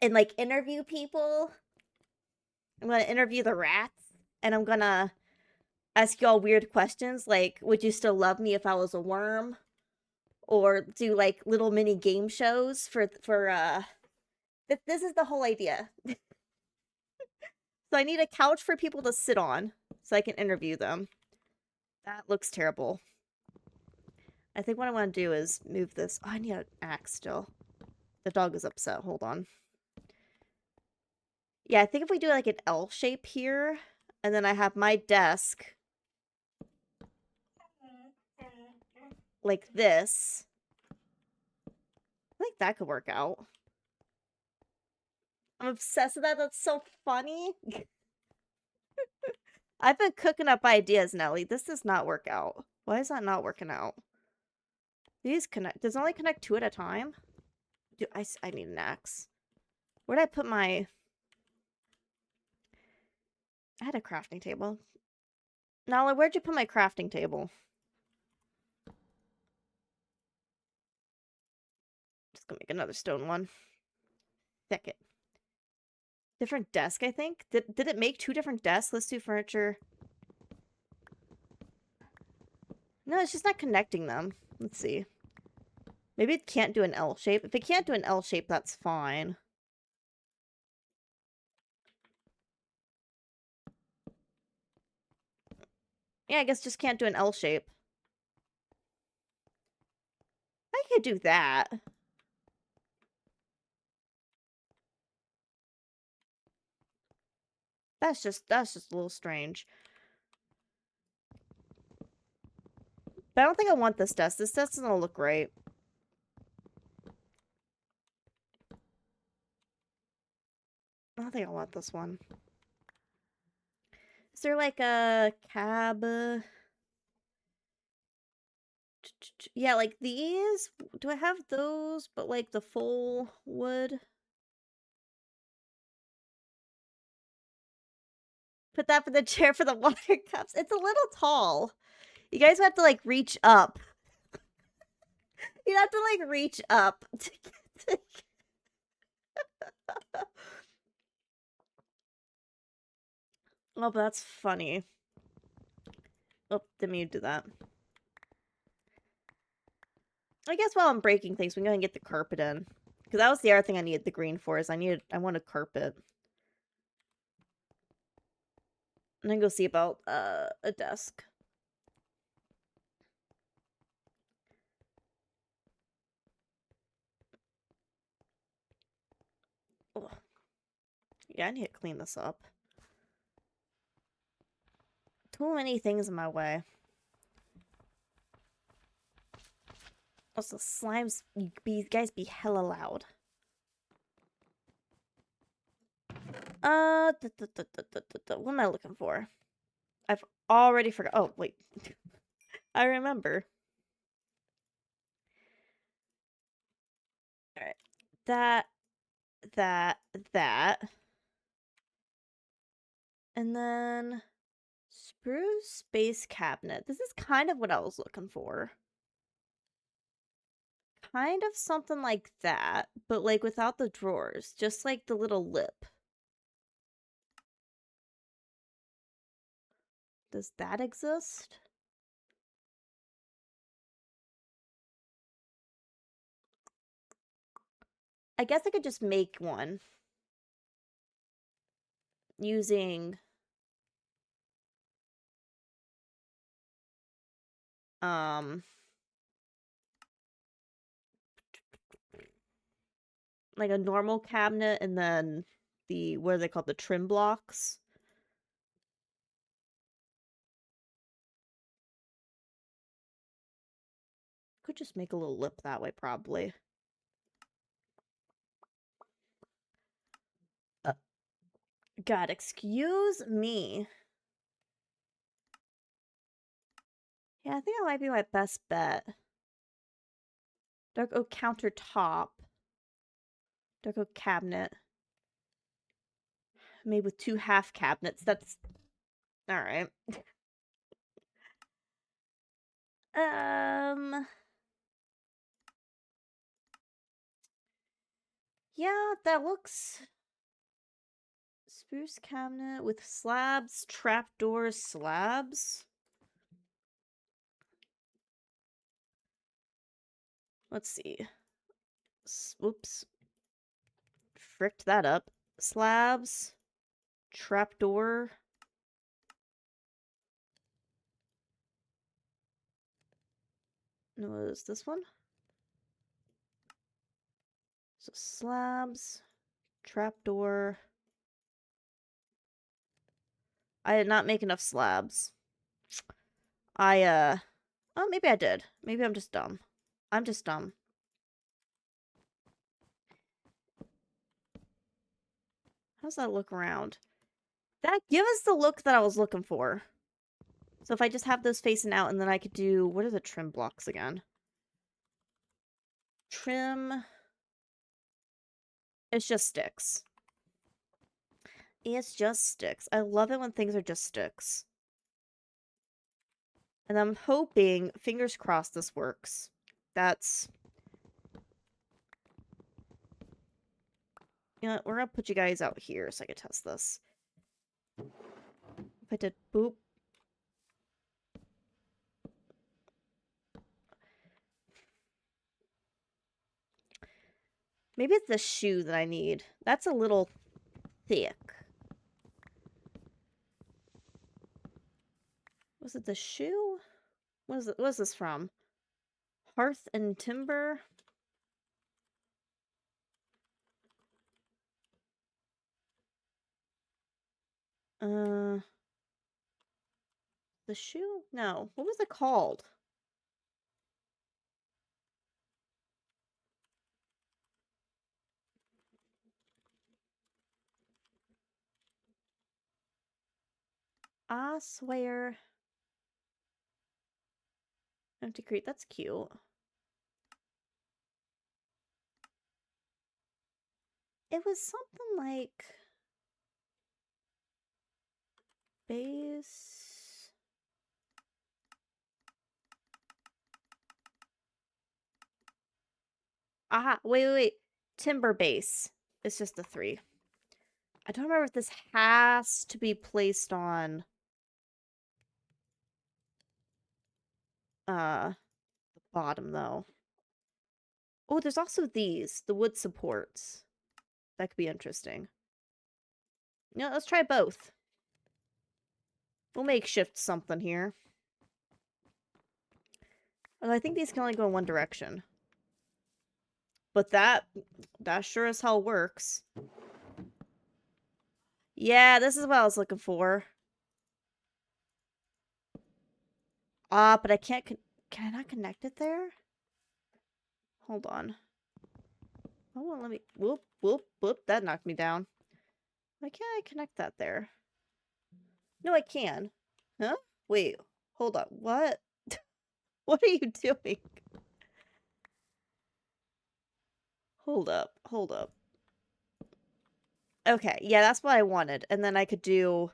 and like interview people. I'm gonna interview the rats and I'm gonna ask y'all weird questions like, would you still love me if I was a worm? Or do like little mini game shows for this is the whole idea. So I need a couch for people to sit on so I can interview them. That looks terrible. I think what I want to do is move this. Oh, I need an axe still. The dog is upset. Hold on. Yeah, I think if we do like an L shape here, and then I have my desk like this, I think that could work out. I'm obsessed with that. That's so funny. I've been cooking up ideas, Nelly. This does not work out. Why is that not working out? These connect. Does it only connect 2 at a time? I need an axe. Where'd I put my... I had a crafting table. Nala, where'd you put my crafting table? Just gonna make another stone one. Thicket. Different desk, I think? Did it make 2 different desks? Let's do furniture. No, it's just not connecting them. Let's see. Maybe it can't do an L shape. If it can't do an L shape, that's fine. Yeah, I guess just can't do an L shape. I could do that. That's just a little strange. But I don't think I want this desk. This desk doesn't look right. I don't think I want this one. Is there like a cab? Yeah, like these? Do I have those, but like the full wood? Put that for the chair for the water cups. It's a little tall. You guys have to like reach up. You have to like reach up to get to... Oh, but that's funny. Oh, didn't mean to do that. I guess while I'm breaking things, we can go and get the carpet in. Because that was the other thing I needed the green for, is I want a carpet. And then go see about a desk. Ugh. Yeah, I need to clean this up. Too many things in my way. Also, slimes, you guys be hella loud. What am I looking for? I've already forgot. Oh, wait. I remember. Alright. That. And then... Spruce space cabinet. This is kind of what I was looking for. Kind of something like that, but like without the drawers. Just like the little lip. Does that exist? I guess I could just make one. Using... like a normal cabinet and then the, what are they called? The trim blocks. Could just make a little lip that way, probably. God, excuse me. Yeah, I think that might be my best bet. Dark oak countertop. Dark oak cabinet. Made with 2 half cabinets. That's... Alright. Yeah, that looks... Spruce cabinet with slabs, trapdoors, slabs. Let's see. Whoops. Fricked that up. Slabs. Trapdoor. No, is this one? So slabs. Trapdoor. I did not make enough slabs. Oh, maybe I did. Maybe I'm just dumb. I'm just dumb. How's that look around? That gives us the look that I was looking for. So if I just have those facing out and then I could do... What are the trim blocks again? Trim... It's just sticks. It's just sticks. I love it when things are just sticks. And I'm hoping, fingers crossed, this works. That's... You know what, we're gonna put you guys out here so I can test this. If I did boop. Maybe it's the shoe that I need. That's a little thick. Was it the shoe? What is this from? Hearth and Timber? The shoe? No. What was it called? I swear. Empty Crate, that's cute. It was something like base. Aha, wait. Timber base. It's just a 3. I don't remember if this has to be placed on the bottom though. Oh, there's also these, the wood supports. That could be interesting. No, let's try both. We'll makeshift something here. Although I think these can only go in one direction. But that sure as hell works. Yeah, this is what I was looking for. But I can't can I not connect it there? Hold on. Oh, let me whoop, that knocked me down. Why can't I connect that there? No, I can. Huh? Wait, hold on. What? What are you doing? Hold up. Okay, yeah, that's what I wanted. And then I could do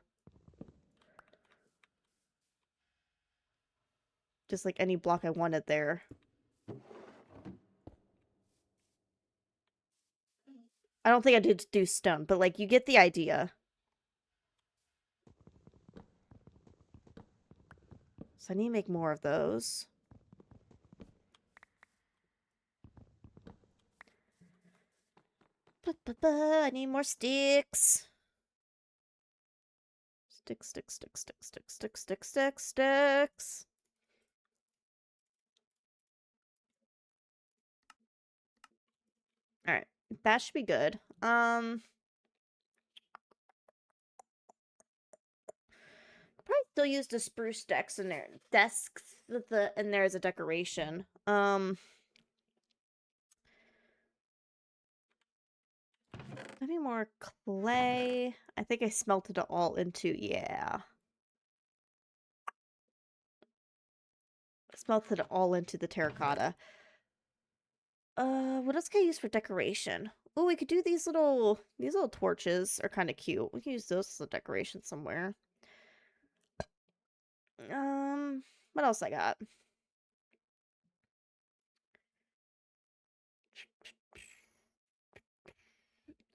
just like any block I wanted there. I don't think I did do stone, but like you get the idea. So I need to make more of those. I need more sticks. Sticks. Alright, that should be good. Probably still use the spruce desks in there. Desks in there as a decoration. Maybe more clay. I think I smelted it all into, yeah. Smelted it all into the terracotta. What else can I use for decoration? Oh, we could do these little torches are kind of cute. We can use those as a decoration somewhere. What else I got?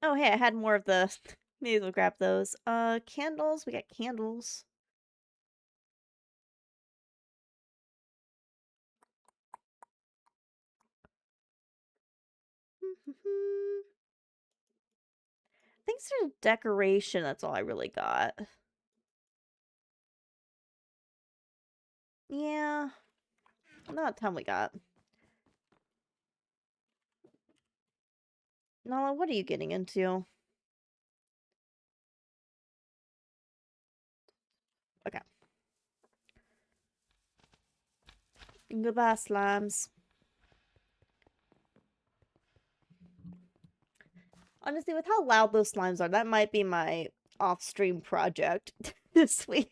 Oh, hey, I had more of the... Maybe we'll grab those. Candles. We got candles. Thanks for decoration. That's all I really got. Yeah. Not a ton we got. Nala, what are you getting into? Okay. Goodbye, slimes. Honestly, with how loud those slimes are, that might be my off-stream project this week.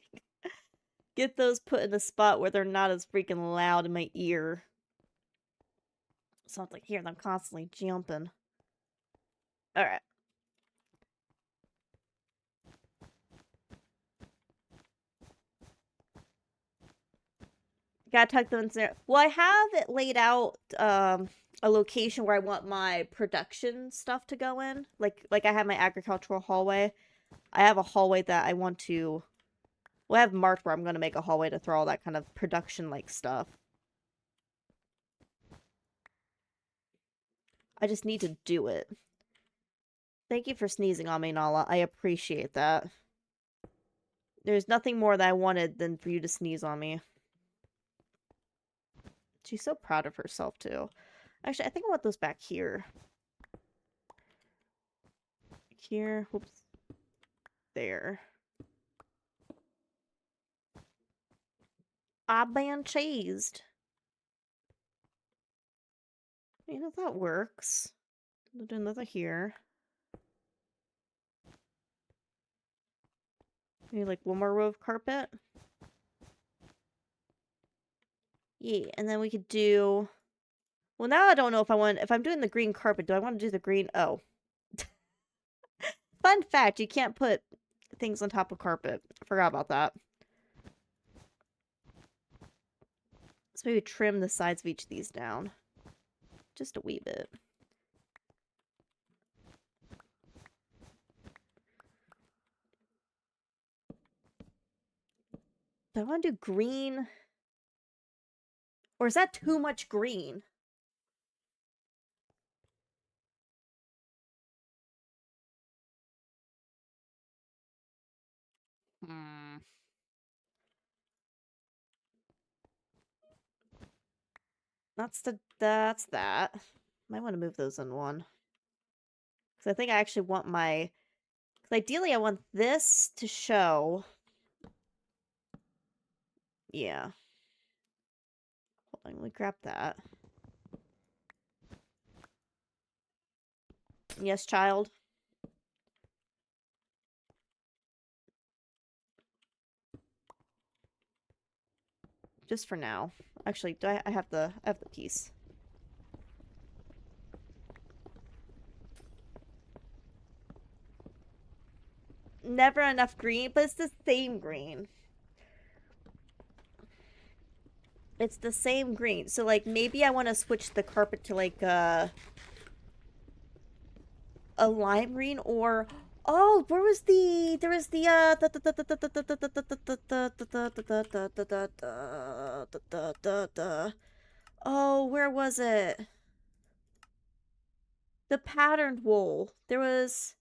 Get those put in a spot where they're not as freaking loud in my ear. Sounds like hearing them constantly jumping. Alright. Gotta tuck them in there. Well, I have it laid out, a location where I want my production stuff to go in. Like I have my agricultural hallway. I have a hallway that I want to... Well, I have marked where I'm going to make a hallway to throw all that kind of production-like stuff. I just need to do it. Thank you for sneezing on me, Nala. I appreciate that. There's nothing more that I wanted than for you to sneeze on me. She's so proud of herself, too. Actually, I think I want those back here. Here. Whoops. There. I've been chased. You know, that works. We'll do another here. Maybe like one more row of carpet. Yeah, and then we could do... Well, now I don't know if I want... If I'm doing the green carpet, do I want to do the green... Oh. Fun fact, you can't put things on top of carpet. I forgot about that. So maybe trim the sides of each of these down. Just a wee bit. Do I want to do green? Or is that too much green? That's that. Might want to move those in one. Because I think I actually want my... Because ideally I want this to show... Yeah. Hold on, let me grab that. Yes, child. Just for now. Actually, do I have the piece. Never enough green, but it's the same green. It's the same green. So, like, maybe I want to switch the carpet to, like, a lime green or... Oh, where was the... There was the, Oh, where was it? The patterned wool. There was...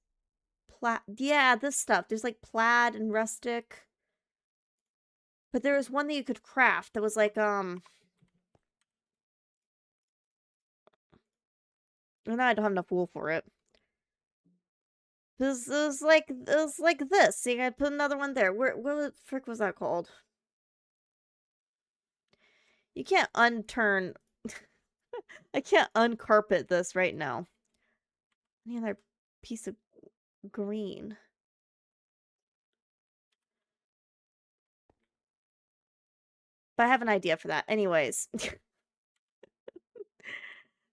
Yeah, this stuff. There's, like, plaid and rustic. But there was one that you could craft that was, like, Well, now I don't have enough wool for it. This is like this. So you gotta put another one there. What the frick was that called? You can't unturn. I can't uncarpet this right now. Any other piece of green? But I have an idea for that. Anyways.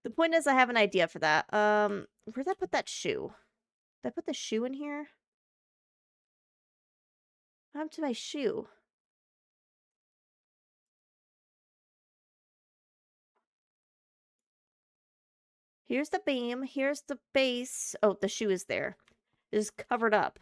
The point is I have an idea for that. Where'd I put that shoe? Did I put the shoe in here? What happened to my shoe? Here's the beam. Here's the base. Oh, the shoe is there. It is covered up.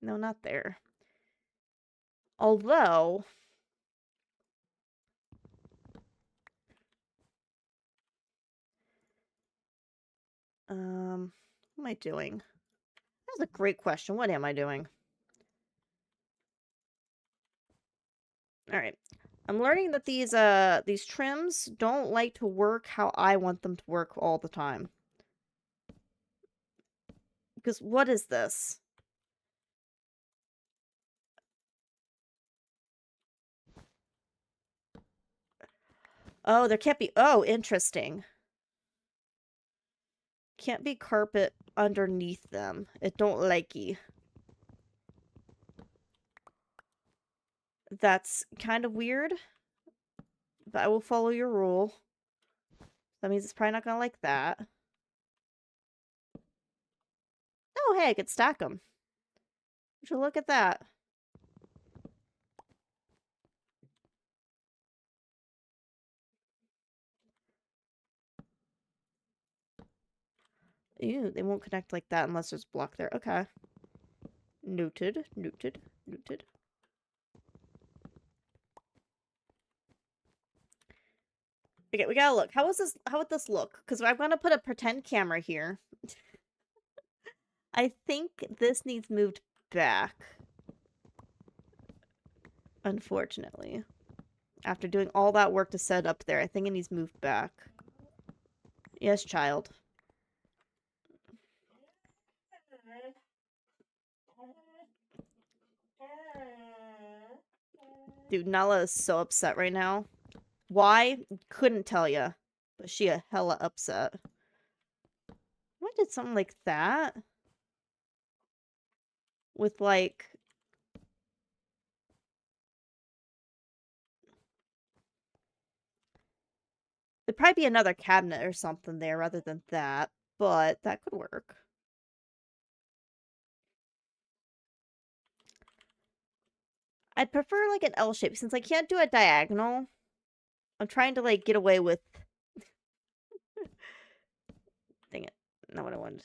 No, not there. Although... What am I doing? That's a great question. What am I doing? Alright. I'm learning that these trims don't like to work how I want them to work all the time. Because what is this? Oh, there can't be... Oh, interesting. Can't be carpet underneath them. It don't likey. That's kind of weird. But I will follow your rule. That means it's probably not gonna like that. Oh, hey, I could stack them. Would you look at that? Ew, they won't connect like that unless there's block there. Okay. Noted, noted, noted. Okay, we gotta look. How would this look? Because I'm gonna put a pretend camera here. I think this needs moved back. Unfortunately. After doing all that work to set up there, I think it needs moved back. Yes, child. Dude, Nala is so upset right now. Why? Couldn't tell ya. But she a hella upset. I did something like that. With, like... There'd probably be another cabinet or something there rather than that. But that could work. I'd prefer, like, an L shape. Since I can't do a diagonal, I'm trying to, like, get away with... Dang it. Not what I wanted.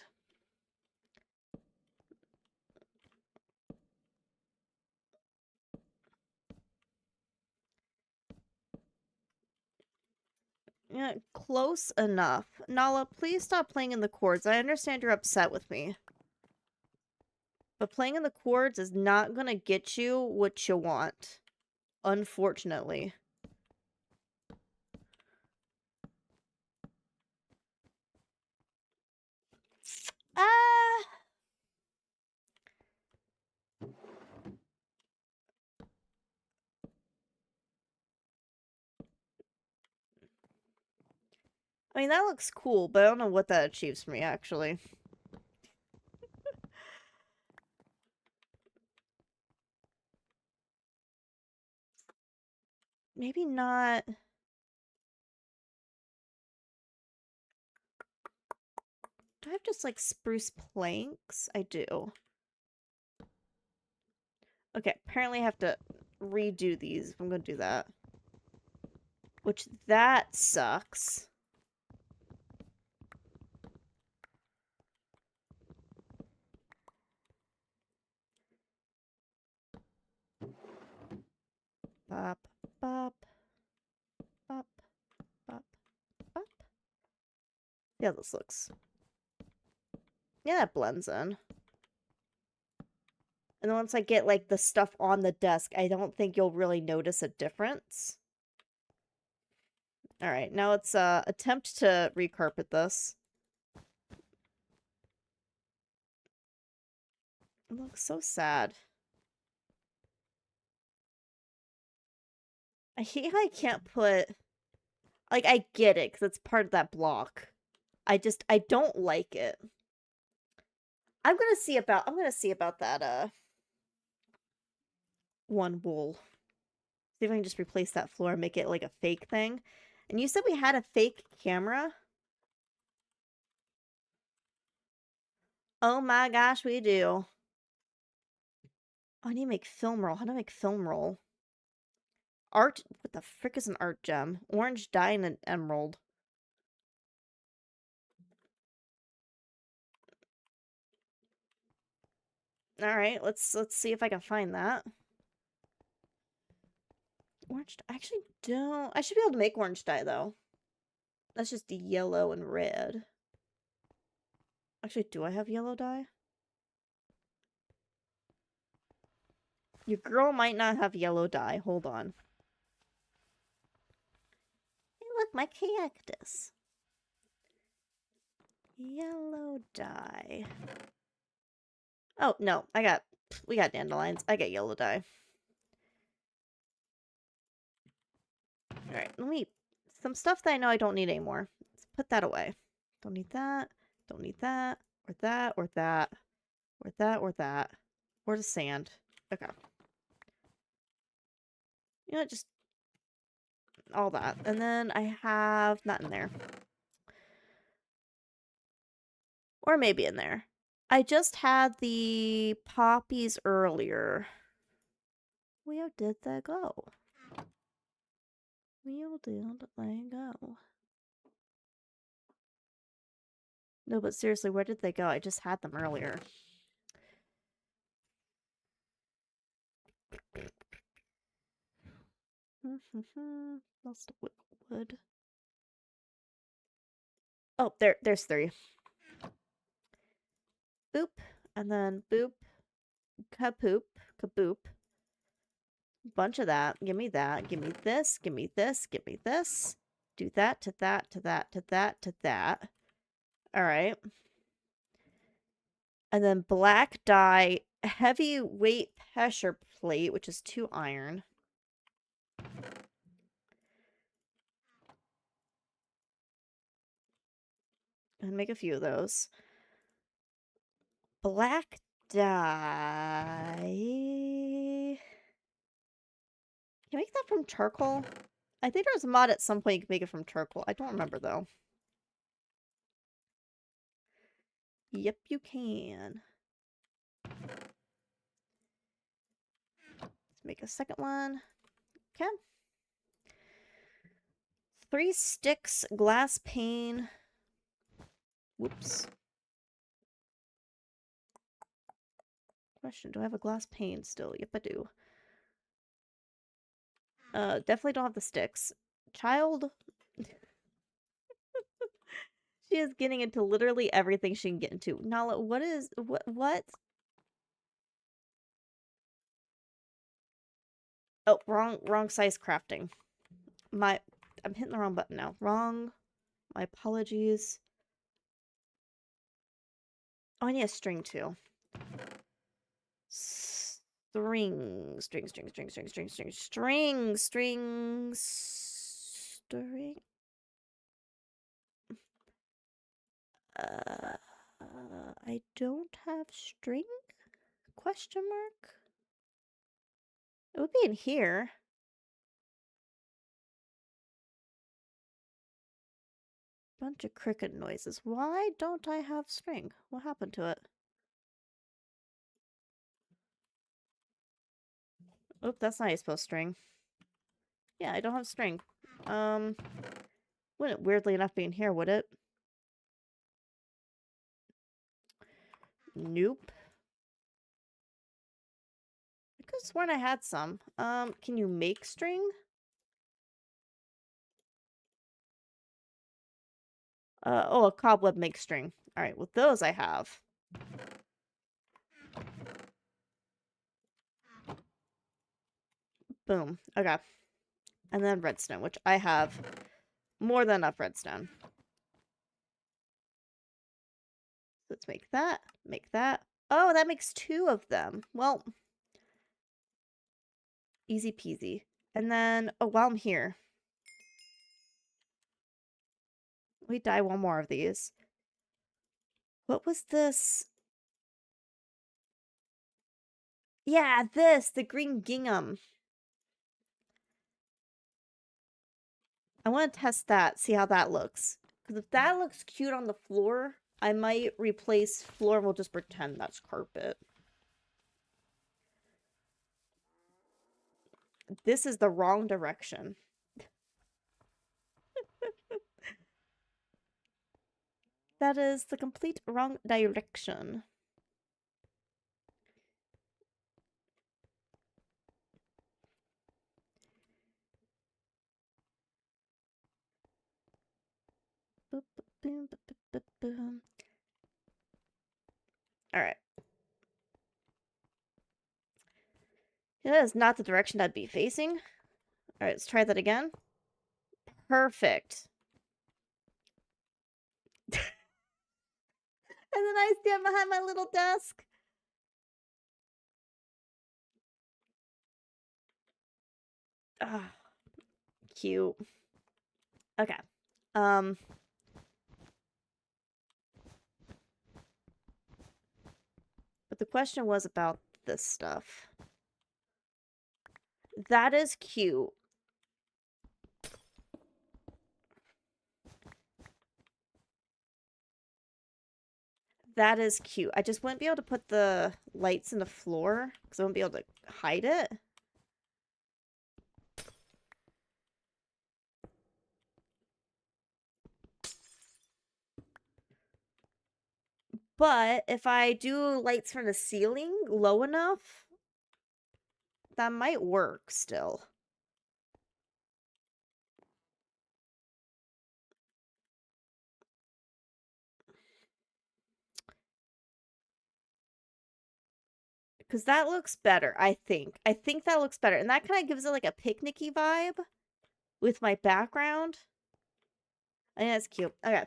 Yeah, close enough. Nala, please stop playing in the chords. I understand you're upset with me. But playing in the chords is not gonna get you what you want. Unfortunately. Ah! I mean, that looks cool, but I don't know what that achieves for me, actually. Maybe not... Do I have just, like, spruce planks? I do. Okay, apparently I have to redo these if I'm gonna do that. Which, that sucks. Bop, bop, bop, bop, bop. Yeah, this looks... Yeah, that blends in. And then once I get, like, the stuff on the desk, I don't think you'll really notice a difference. Alright, now let's, attempt to recarpet this. It looks so sad. I hate how I can't put... Like, I get it, because it's part of that block. I don't like it. I'm gonna see about that, one wool. See if I can just replace that floor and make it, like, a fake thing. And you said we had a fake camera? Oh my gosh, we do. Oh, I need to make film roll. How do I make film roll? Art? What the frick is an art gem? Orange dye and an emerald. Alright, let's see if I can find that. Orange dye? I actually don't... I should be able to make orange dye, though. That's just yellow and red. Actually, do I have yellow dye? Your girl might not have yellow dye. Hold on. Hey, look, my cactus. Yellow dye. Oh, no. We got dandelions. I got yellow dye. Alright, let me... Some stuff that I know I don't need anymore. Let's put that away. Don't need that. Don't need that. Or that. Or that. Or that. Or that. Or the sand. Okay. You know, just... all that. And then I have... Not in there. Or maybe in there. I just had the poppies earlier. Where did they go? Where did they go? No, but seriously, where did they go? I just had them earlier. Lost wood. Oh, there's 3. Boop, and then boop, kapoop, kaboop. Bunch of that. Give me that. Give me this. Give me this. Give me this. Do that to that to that to that to that. All right. And then black dye, heavyweight pressure plate, which is 2 iron. And make a few of those. Black dye. Can you make that from charcoal? I think there was a mod at some point you could make it from charcoal. I don't remember though. Yep, you can. Let's make a second one. Okay. 3 sticks, glass pane. Whoops. Question, do I have a glass pane still? Yep, I do. Definitely don't have the sticks. Child. She is getting into literally everything she can get into. Nala, what? Oh, wrong size crafting. I'm hitting the wrong button now. Wrong. My apologies. Oh, I need a string too. String. I don't have string? Question mark? It would be in here. Bunch of cricket noises. Why don't I have string? What happened to it? Oop, that's not how you spell string. Yeah, I don't have string. Wouldn't weirdly enough be in here, would it? Nope. I could have sworn I had some. Can you make string? Oh, a cobweb makes string. Alright, well those I have. Boom. Okay. And then redstone, which I have more than enough redstone. Let's make that. Make that. Oh, that makes 2 of them. Well, easy peasy. And then, oh, while I'm here, let me dye 1 more of these. What was this? Yeah, the green gingham. I want to test that, see how that looks. Because if that looks cute on the floor, I might replace floor and we'll just pretend that's carpet. This is the wrong direction. That is the complete wrong direction. Alright. That is not the direction I'd be facing. Alright, let's try that again. Perfect. And then I stand behind my little desk. Ah, cute. Okay. But the question was about this stuff. That is cute. That is cute. I just wouldn't be able to put the lights in the floor because I wouldn't be able to hide it. But if I do lights from the ceiling low enough, that might work still. Because that looks better, I think. I think that looks better. And that kind of gives it like a picnicky vibe with my background. I think that's cute. Okay.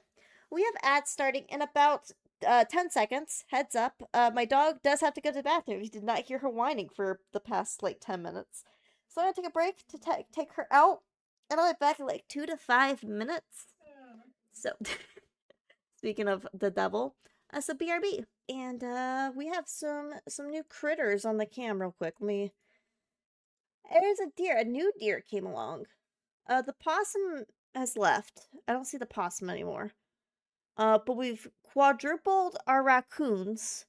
We have ads starting in about 10 seconds. Heads up. My dog does have to go to the bathroom. You did not hear her whining for the past like 10 minutes. So I'm going to take a break to take her out. And I'll be back in like 2 to 5 minutes. So, speaking of the devil, so BRB. And we have some new critters on the cam real quick. There's a deer. A new deer came along. The possum has left. I don't see the possum anymore. But we've quadrupled our raccoons,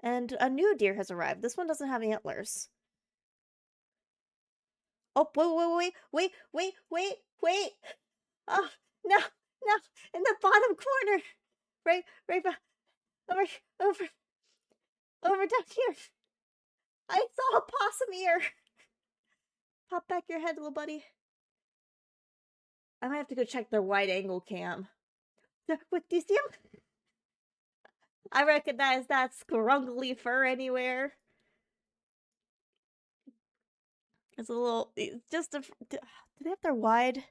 and a new deer has arrived. This one doesn't have antlers. Oh, wait. Oh, no, in the bottom corner. Right, over down here. I saw a possum ear. Pop back your head, little buddy. I might have to go check their wide angle cam. What, do you see him? I recognize that scrunkly fur anywhere. It's a little, just a, do they have their wide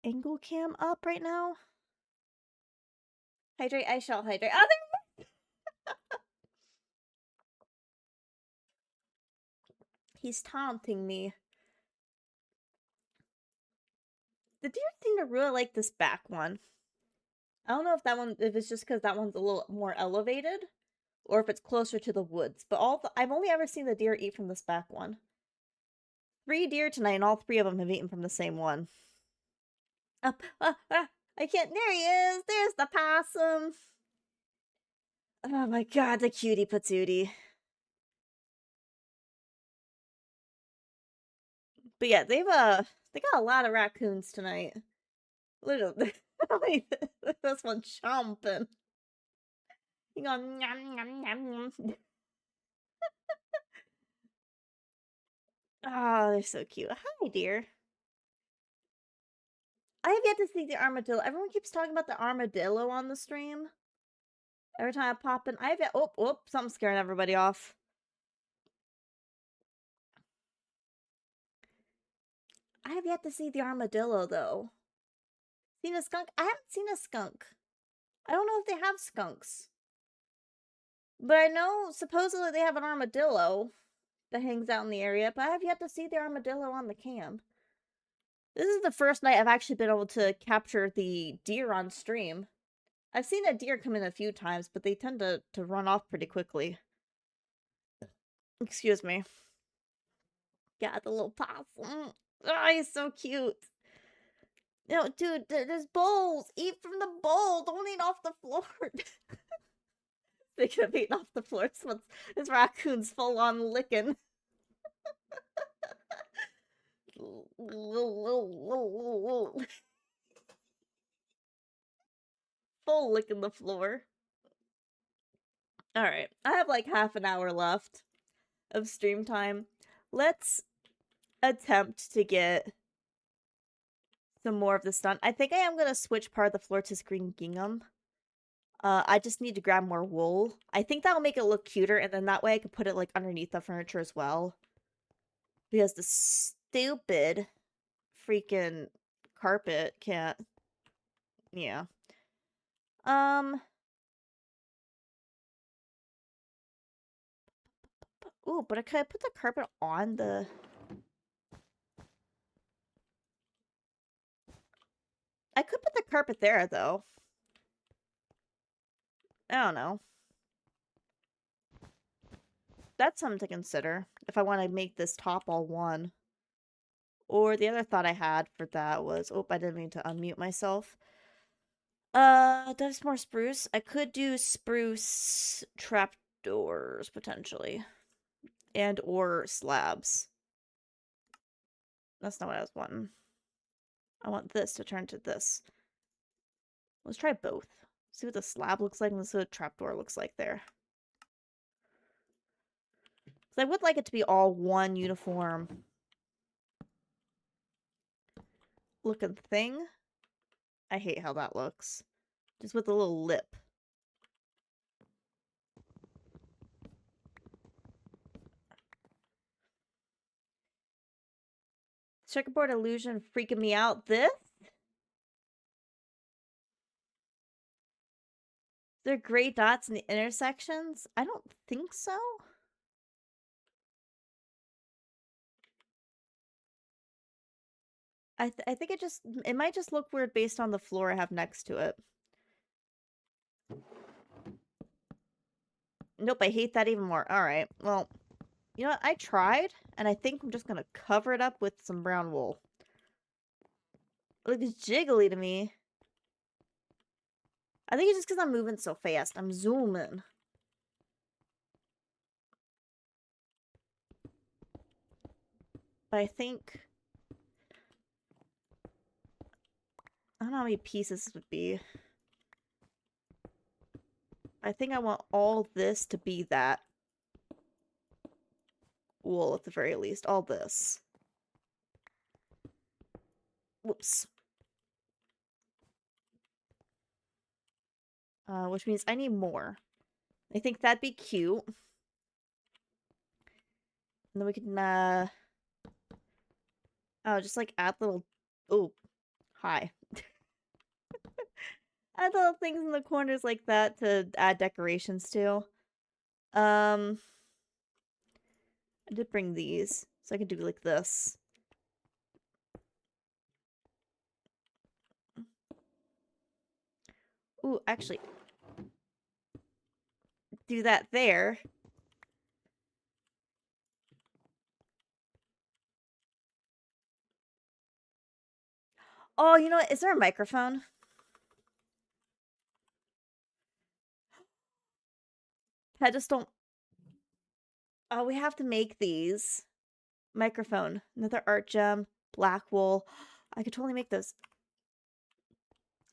angle cam up right now? Hydrate, I shall hydrate. Oh, there! He's taunting me. The deer seem to really like this back one. I don't know if it's just because that one's a little more elevated, or if it's closer to the woods. But I've only ever seen the deer eat from this back one. 3 deer tonight, and all 3 of them have eaten from the same one. I can't. There he is. There's the possum. Oh my god, the cutie patootie. But yeah, they got a lot of raccoons tonight. Literally, this one's chomping. You go nom nom nom nom. Oh, they're so cute. Hi, dear. I have yet to see the armadillo. Everyone keeps talking about the armadillo on the stream. Every time I pop in, I have yet. Oh, something's scaring everybody off. I have yet to see the armadillo though. Seen a skunk? I haven't seen a skunk. I don't know if they have skunks. But I know supposedly they have an armadillo that hangs out in the area, but I have yet to see the armadillo on the cam. This is the first night I've actually been able to capture the deer on stream. I've seen a deer come in a few times, but they tend to run off pretty quickly. Excuse me. Yeah, the little possum. Oh, he's so cute. No, dude, there's bowls. Eat from the bowl. Don't eat off the floor. They could have eaten off the floor. This raccoon's full on licking. Full licking the floor. Alright, I have like half an hour left of stream time. Let's attempt to get some more of this done. I think I am going to switch part of the floor to green gingham. I just need to grab more wool. I think that'll make it look cuter, and then that way I can put it like underneath the furniture as well. Because the stupid freaking carpet can't. Yeah. Ooh, but could I put the carpet on the... I could put the carpet there, though. I don't know. That's something to consider if I want to make this top all one. Or the other thought I had for that was... Oh, I didn't mean to unmute myself. There's more spruce. I could do spruce trapdoors, potentially. And or slabs. That's not what I was wanting. I want this to turn to this. Let's try both. See what the slab looks like and see what the trapdoor looks like there. Because I would like it to be all one uniform looking thing. I hate how that looks. Just with a little lip. Checkerboard illusion freaking me out. This? There are gray dots in the intersections? I don't think so. I think it might just look weird based on the floor I have next to it. Nope, I hate that even more. Alright, well, you know what? I tried, and I think I'm just gonna cover it up with some brown wool. It looks jiggly to me. I think it's just because I'm moving so fast. I'm zooming. But I think... I don't know how many pieces this would be. I think I want all this to be that wool at the very least. All this. Whoops. Which means I need more. I think that'd be cute. And then we can, oh, just like add little... Oh, hi. Add little things in the corners like that to add decorations to. I did bring these, so I can do like this. Ooh, actually, do that there. Oh, you know what? Is there a microphone? Pedestal. Oh, we have to make these. Microphone. Another art gem. Black wool. I could totally make this.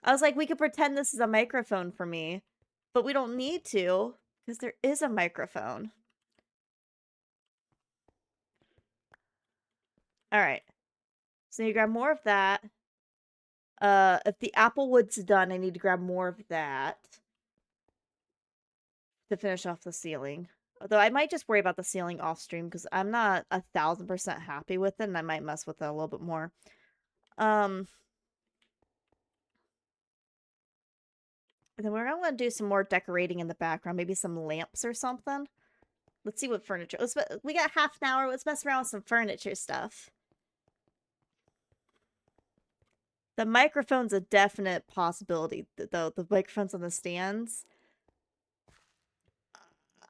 I was like, we could pretend this is a microphone for me. But we don't need to. Because there is a microphone. Alright. So you grab more of that. If the apple wood's done, I need to grab more of that. To finish off the ceiling. Although I might just worry about the ceiling off stream because I'm not 1000% happy with it and I might mess with it a little bit more. And then we're going to do some more decorating in the background. Maybe some lamps or something. Let's see what furniture... we got half an hour. Let's mess around with some furniture stuff. The microphone's a definite possibility, though. The microphones on the stands...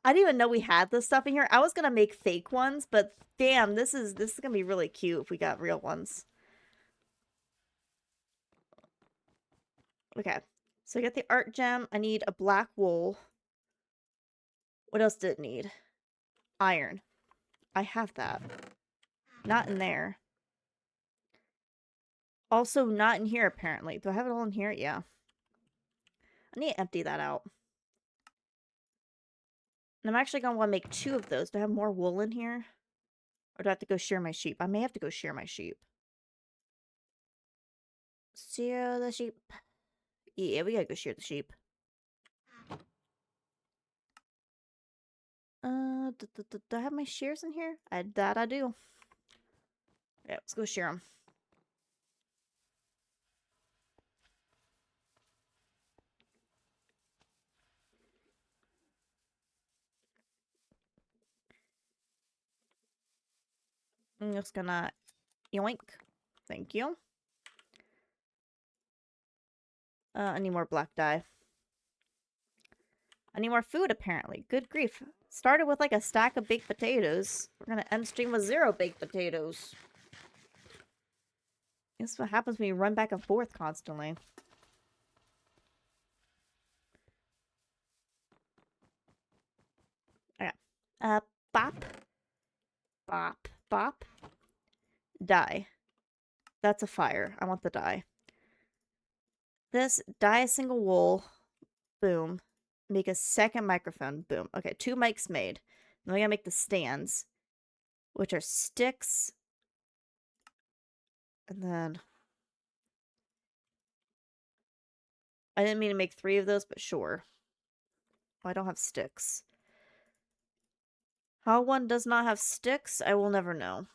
I didn't even know we had this stuff in here. I was gonna make fake ones, but damn, this is gonna be really cute if we got real ones. Okay, so I got the art gem. I need a black wool. What else did it need? Iron. I have that. Not in there. Also not in here, apparently. Do I have it all in here? Yeah. I need to empty that out. And I'm actually gonna want to make 2 of those. Do I have more wool in here? Or do I have to go shear my sheep? I may have to go shear my sheep. Shear the sheep. Yeah, we gotta go shear the sheep. Do I have my shears in here? That I do. Yeah, let's go shear them. I'm just gonna yoink. Thank you. I need more black dye. I need more food, apparently. Good grief. Started with like a stack of baked potatoes. We're gonna end stream with 0 baked potatoes. This is what happens when you run back and forth constantly. Okay. Bop. Bop. Bop. Dye. That's a fire. I want the dye. This, dye a single wool. Boom. Make a second microphone. Boom. Okay, 2 mics made. Then we gotta make the stands, which are sticks. And then... I didn't mean to make 3 of those, but sure. Oh, I don't have sticks. How one does not have sticks, I will never know.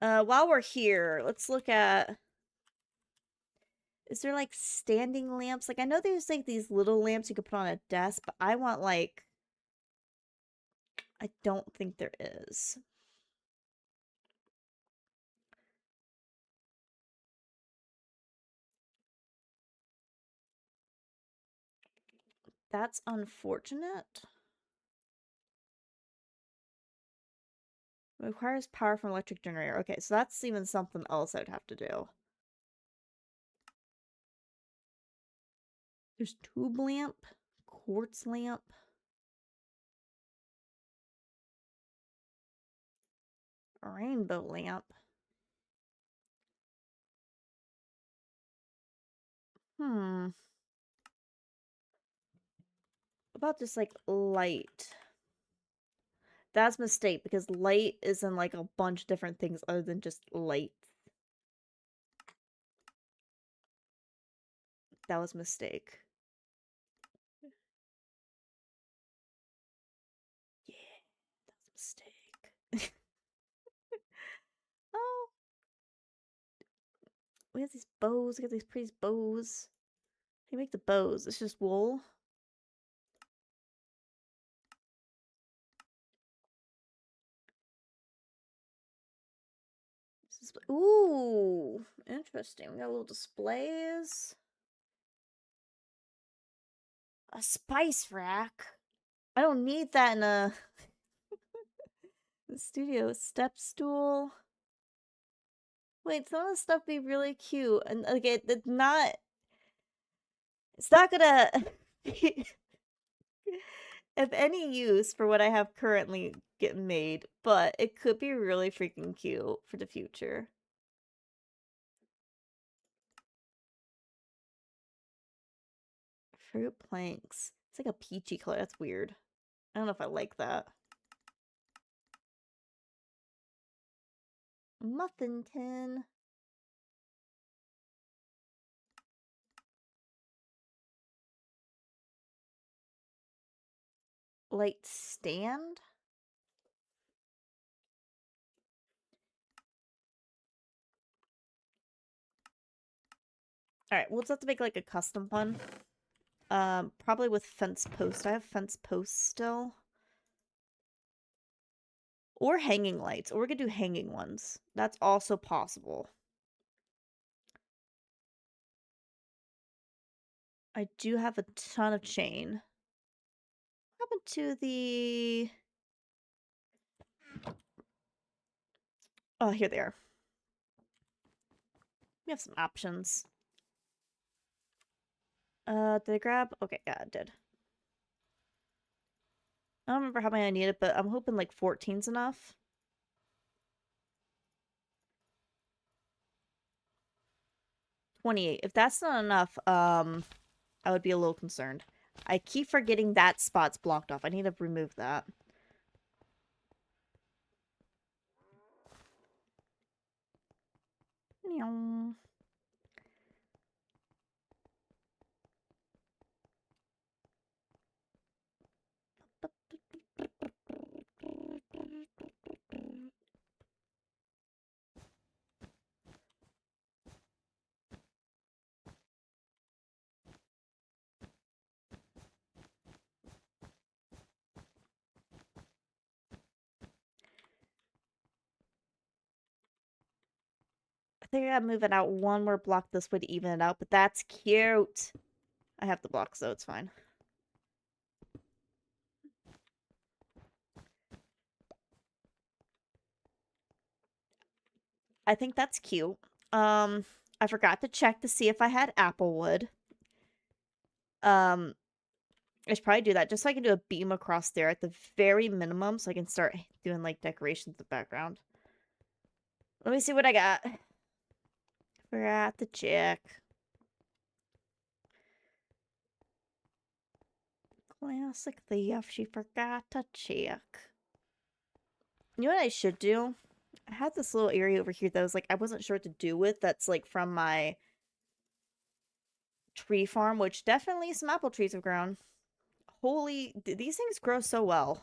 While we're here, let's look at... Is there, like, standing lamps? Like, I know there's, like, these little lamps you could put on a desk, but I want, like... I don't think there is. That's unfortunate. It requires power from electric generator. Okay, so that's even something else I'd have to do. There's tube lamp, quartz lamp. A rainbow lamp. Hmm. About just like light. That's a mistake because light is in like a bunch of different things other than just light. That was a mistake. Yeah, that was a mistake. Oh, we have these bows. We got these pretty bows. How do you make the bows? It's just wool. Ooh, interesting. We got little displays. A spice rack. I don't need that in a studio. Step stool. Wait, some of the stuff be really cute, and like it's not. It's not gonna be of any use for what I have currently getting made, but it could be really freaking cute for the future. Fruit planks. It's like a peachy color. That's weird. I don't know if I like that. Muffin tin. Light stand. Alright, we'll just have to make like a custom one. Probably with fence post. I have fence posts still. Or hanging lights. Or we could do hanging ones. That's also possible. I do have a ton of chain. What happened to the... Oh, here they are. We have some options. Did I grab? Okay, yeah, I did. I don't remember how many I needed, but I'm hoping like 14's enough. 28. If that's not enough, I would be a little concerned. I keep forgetting that spot's blocked off. I need to remove that. Meow. I think I gotta move it out one more block this way to even it out, but that's cute. I have the blocks, so it's fine. I think that's cute. I forgot to check to see if I had applewood. I should probably do that just so I can do a beam across there at the very minimum so I can start doing like decorations in the background. Let me see what I got. Forgot to check. Classic thief, she forgot to check. You know what I should do? I had this little area over here that was like I wasn't sure what to do with. That's like from my tree farm, which definitely some apple trees have grown. Holy, these things grow so well.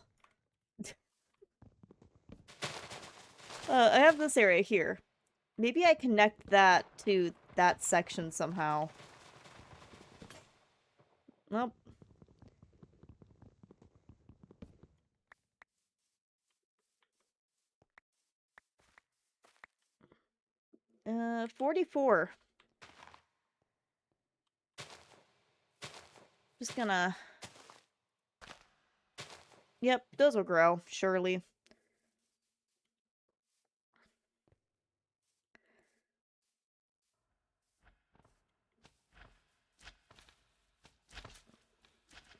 I have this area here. Maybe I connect that to that section somehow. Nope. 44. Just gonna... Yep, those will grow, surely.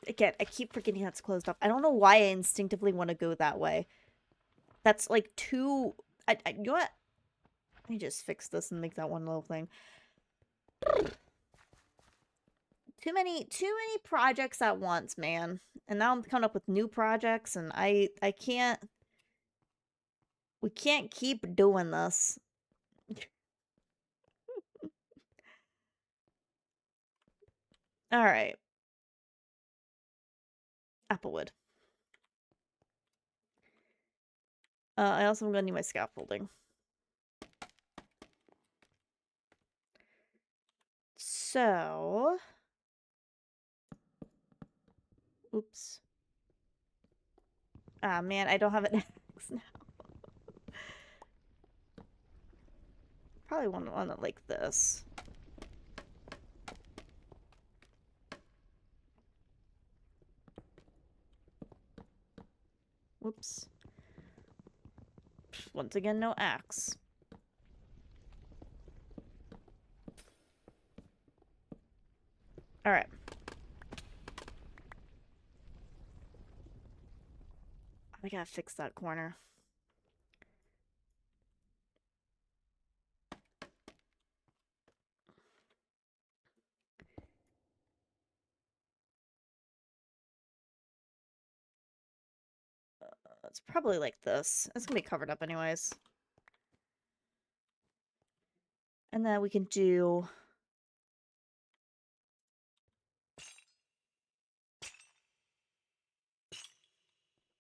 Again, I keep forgetting that's closed up. I don't know why I instinctively want to go that way. That's like too... you know what? Let me just fix this and make that one little thing. Too many projects at once, man. And now I'm coming up with new projects, and I can't... We can't keep doing this. Alright. Applewood. I also am gonna need my scaffolding. So... Oops. Ah, man, I don't have an axe now. Probably want it like this. Whoops. Once again, no axe. Alright. I gotta fix that corner. It's probably like this. It's gonna be covered up anyways. And then we can do...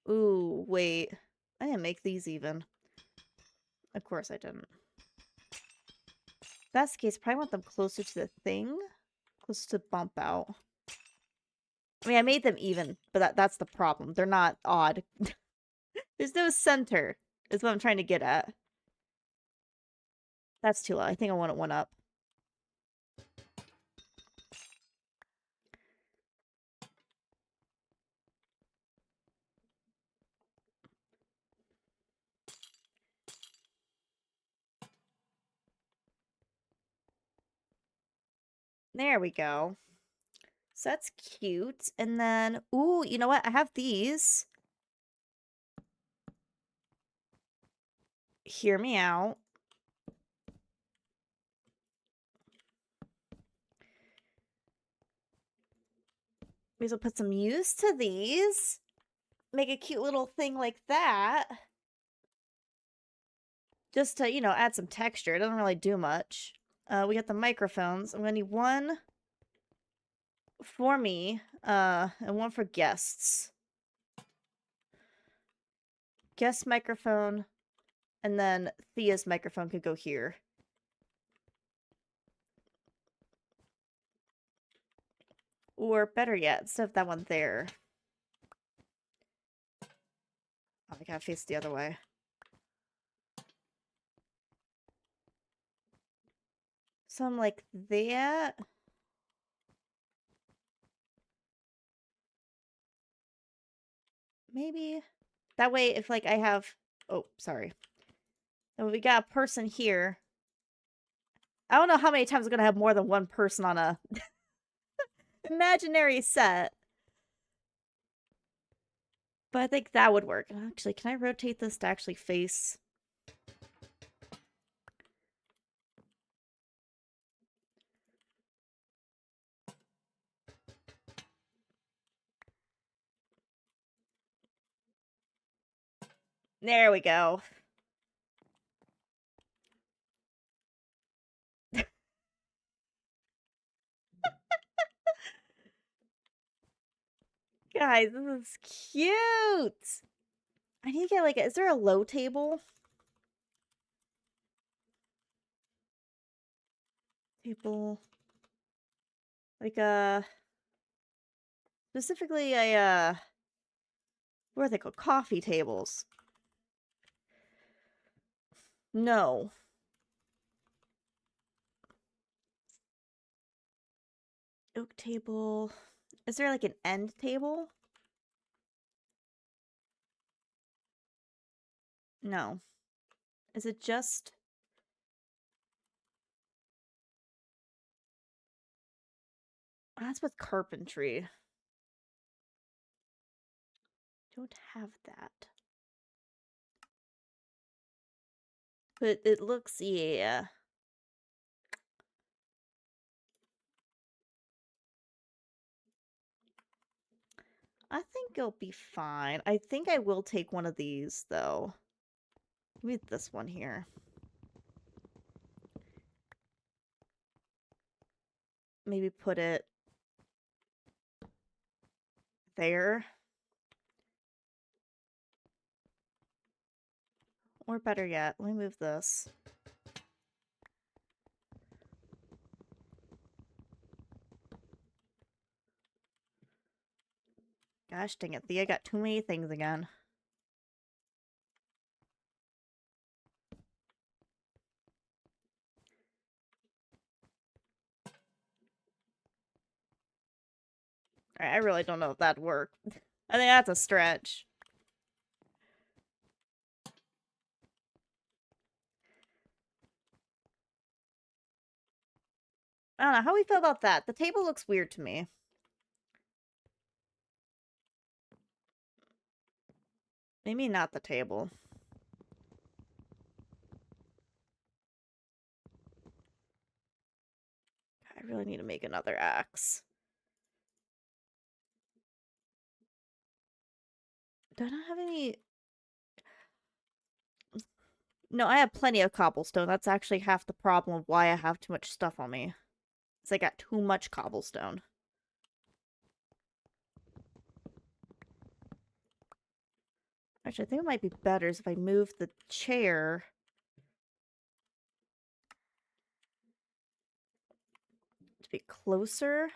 Ooh, wait. I didn't make these even. Of course I didn't. If that's the case, I probably want them closer to the thing. Closer to bump out. I mean, I made them even, but that's the problem. They're not odd. There's no center, is what I'm trying to get at. That's too low. I think I want it one up. There we go. So that's cute. And then, ooh, you know what? I have these. Hear me out. We will put some use to these. Make a cute little thing like that. Just to, you know, add some texture. It doesn't really do much. We got the microphones. I'm gonna need one for me, and one for guests. Guest microphone, and then Thea's microphone could go here. Or better yet, instead of that one there. Oh, I gotta face the other way. Something like that. Maybe. That way, if, like, I have... Oh, sorry. And we got a person here. I don't know how many times I'm gonna have more than one person on a imaginary set. But I think that would work. Actually, can I rotate this to actually face? There we go. Guys, this is cute! I need to get, like, is there a low table? Table. Like specifically a what are they called? Coffee tables. No. Oak table. Is there like an end table? No. Is it just... That's with carpentry. Don't have that. But it looks, yeah. I think it'll be fine. I think I will take one of these, though. Maybe this one here. Maybe put it there. Or better yet, let me move this. Gosh dang it, Thea got too many things again. I really don't know if that'd work. I think that's a stretch. I don't know, how we feel about that? The table looks weird to me. Maybe not the table. I really need to make another axe. Do I not have any... No, I have plenty of cobblestone. That's actually half the problem of why I have too much stuff on me. Is I got too much cobblestone. Actually, I think it might be better if I move the chair to be closer.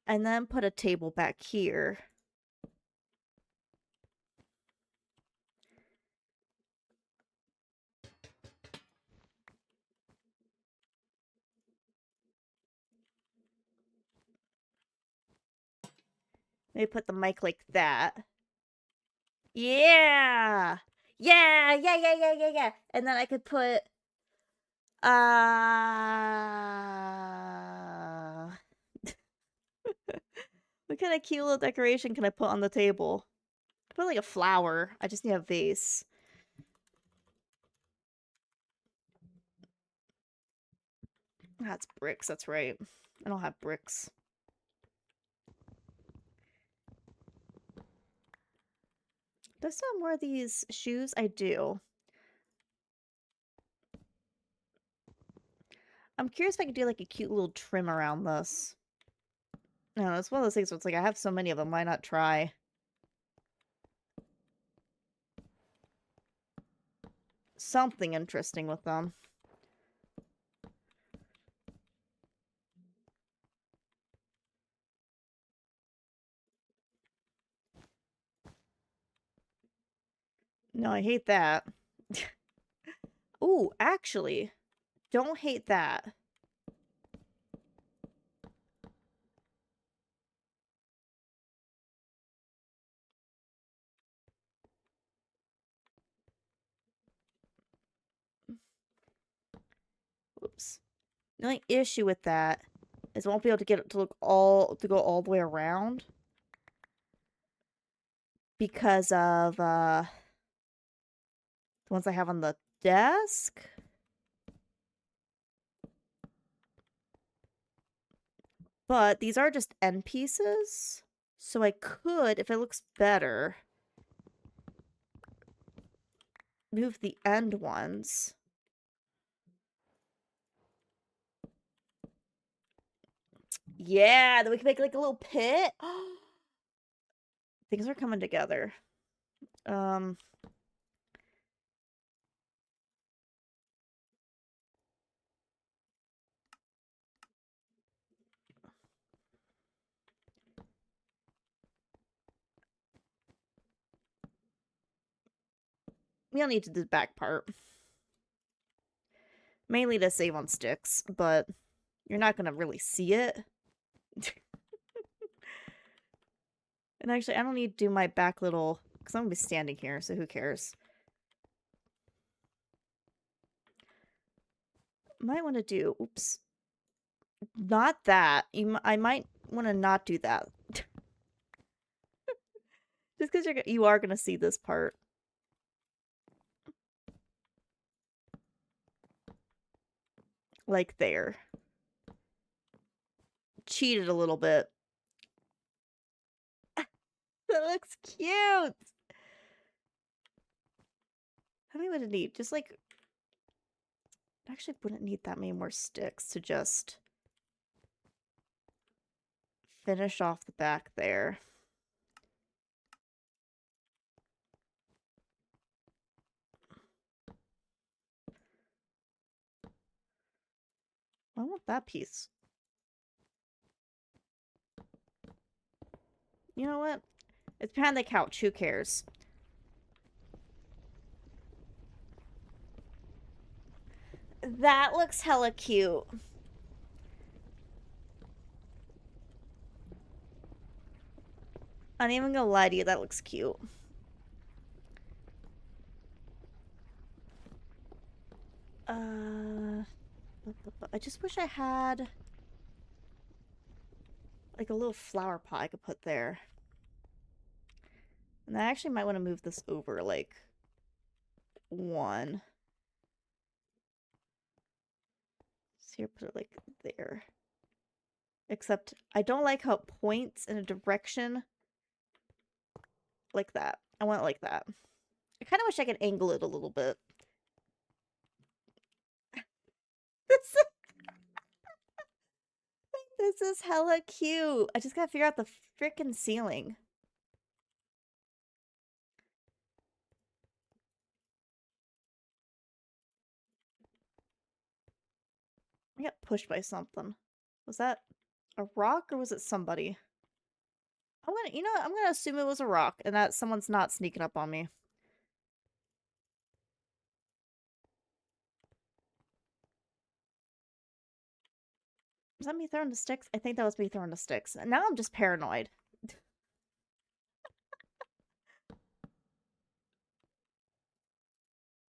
And then put a table back here. Maybe put the mic like that. Yeah! Yeah! Yeah, yeah, yeah, yeah, yeah! And then I could put... What kind of cute little decoration can I put on the table? I put like a flower. I just need a vase. That's bricks, that's right. I don't have bricks. Do I still have more of these shoes? I do. I'm curious if I could do like a cute little trim around this. No, it's one of those things where it's like I have so many of them, why not try? Something interesting with them. No, I hate that. Ooh, actually, don't hate that. Oops. The only issue with that is I won't be able to get it to go all the way around because of the ones I have on the desk. But these are just end pieces. So I could, if it looks better, move the end ones. Yeah, then we can make like a little pit. Things are coming together. We don't need to do the back part. Mainly to save on sticks, but you're not gonna really see it. And actually, I don't need to do my back little... Because I'm gonna be standing here, so who cares? Might want to do... Oops. Not that. I might want to not do that. Just because you are going to see this part. Like there. Cheated a little bit. That looks cute! How many would it need? Just like... Actually, wouldn't need that many more sticks to just... finish off the back there. I want that piece. You know what? It's behind the couch. Who cares? That looks hella cute. I'm not even gonna lie to you, that looks cute. I just wish I had like a little flower pot I could put there. And I actually might want to move this over like one. So here, put it like there. Except I don't like how it points in a direction like that. I want it like that. I kind of wish I could angle it a little bit. This is hella cute. I just gotta figure out the frickin' ceiling. I got pushed by something. Was that a rock or was it somebody? You know what? I'm gonna assume it was a rock and that someone's not sneaking up on me. Was that me throwing the sticks? I think that was me throwing the sticks. And now I'm just paranoid.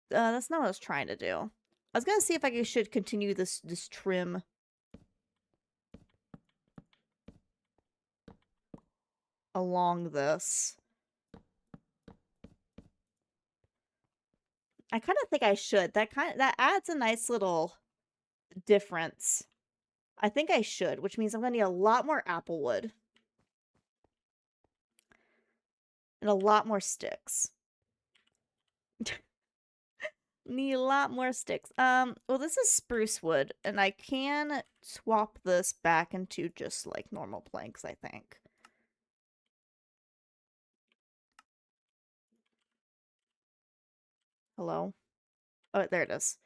That's not what I was trying to do. I was gonna see if I should continue this trim. Along this. I kind of think I should. That adds a nice little difference. I think I should, which means I'm gonna need a lot more apple wood. And a lot more sticks. Need a lot more sticks. Well, this is spruce wood, and I can swap this back into just like normal planks, I think. Hello? Oh, there it is.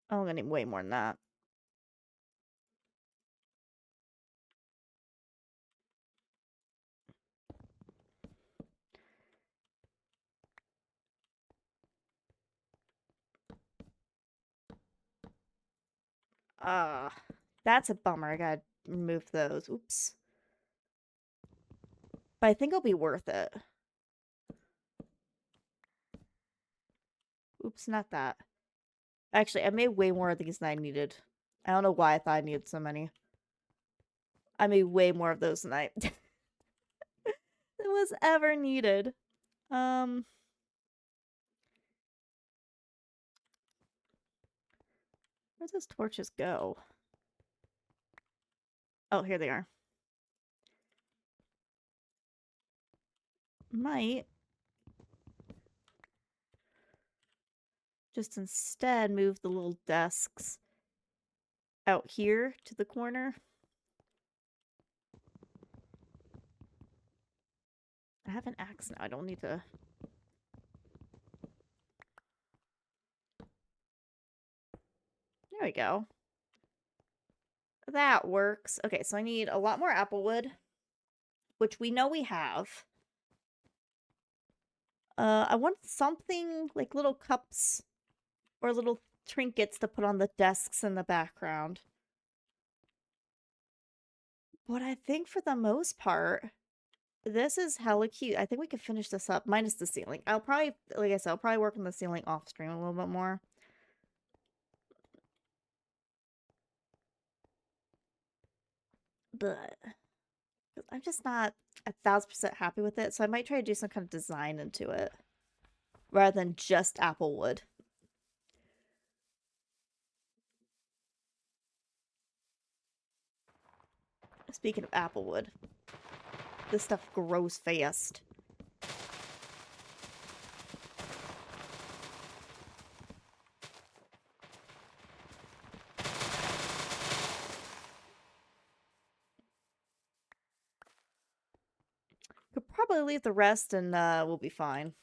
Oh, I'm gonna need way more than that. That's a bummer. I gotta remove those. Oops. But I think it'll be worth it. Oops, not that. Actually, I made way more of these than I needed. I don't know why I thought I needed so many. I made way more of those than I that was ever needed. Where'd those torches go? Oh, here they are. Might just instead move the little desks out here to the corner. I have an axe now. I don't need to... There we go. That works. Okay, so I need a lot more apple wood, which we know we have. I want something like little cups or little trinkets to put on the desks in the background. But I think for the most part, this is hella cute. I think we could finish this up, minus the ceiling. I'll probably, like I said, I'll probably work on the ceiling off stream a little bit more. But I'm just not 1,000% happy with it, so I might try to do some kind of design into it rather than just apple wood. Speaking of apple wood, this stuff grows fast. Could probably leave the rest and we'll be fine.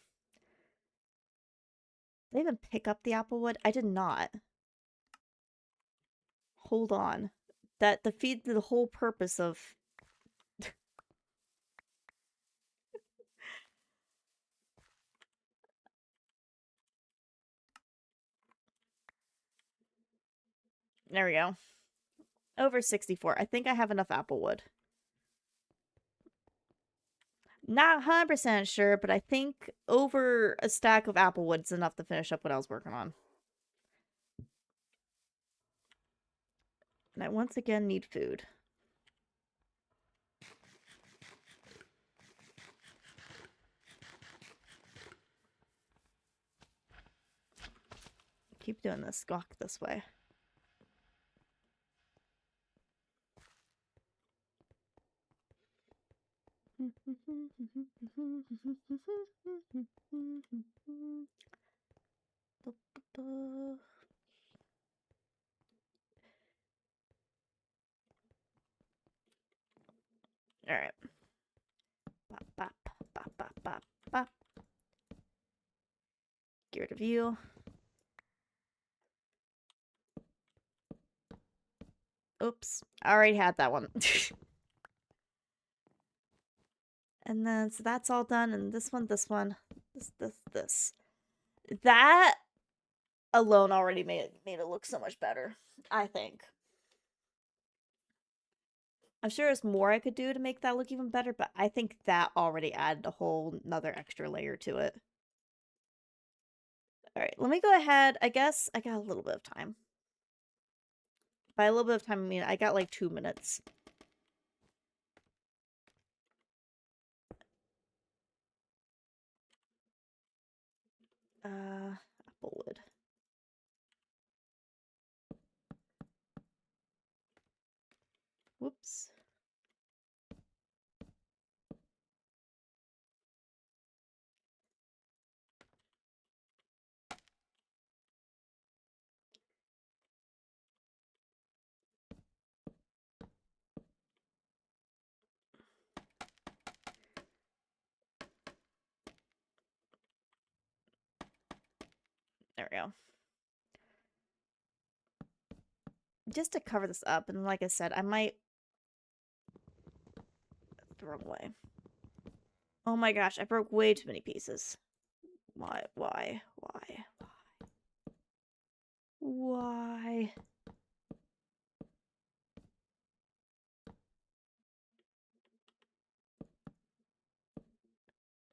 Did I even pick up the apple wood? I did not. Hold on. That defeats the whole purpose of... There we go. Over 64. I think I have enough apple wood. Not 100% sure, but I think over a stack of apple wood is enough to finish up what I was working on. And I once again need food. Keep doing this. Walk this way. All right. Bop, bop, bop, bop, bop, bop. Get rid of you. Oops. I already had that one. And then, so that's all done. And this one, this. That alone already made it look so much better, I think. I'm sure there's more I could do to make that look even better, but I think that already added a whole another extra layer to it. Alright, let me go ahead. I guess I got a little bit of time. By a little bit of time, I mean I got like 2 minutes. Applewood. Whoops. There we go. Just to cover this up, and like I said, I might... The wrong way. Oh my gosh, I broke way too many pieces. Why?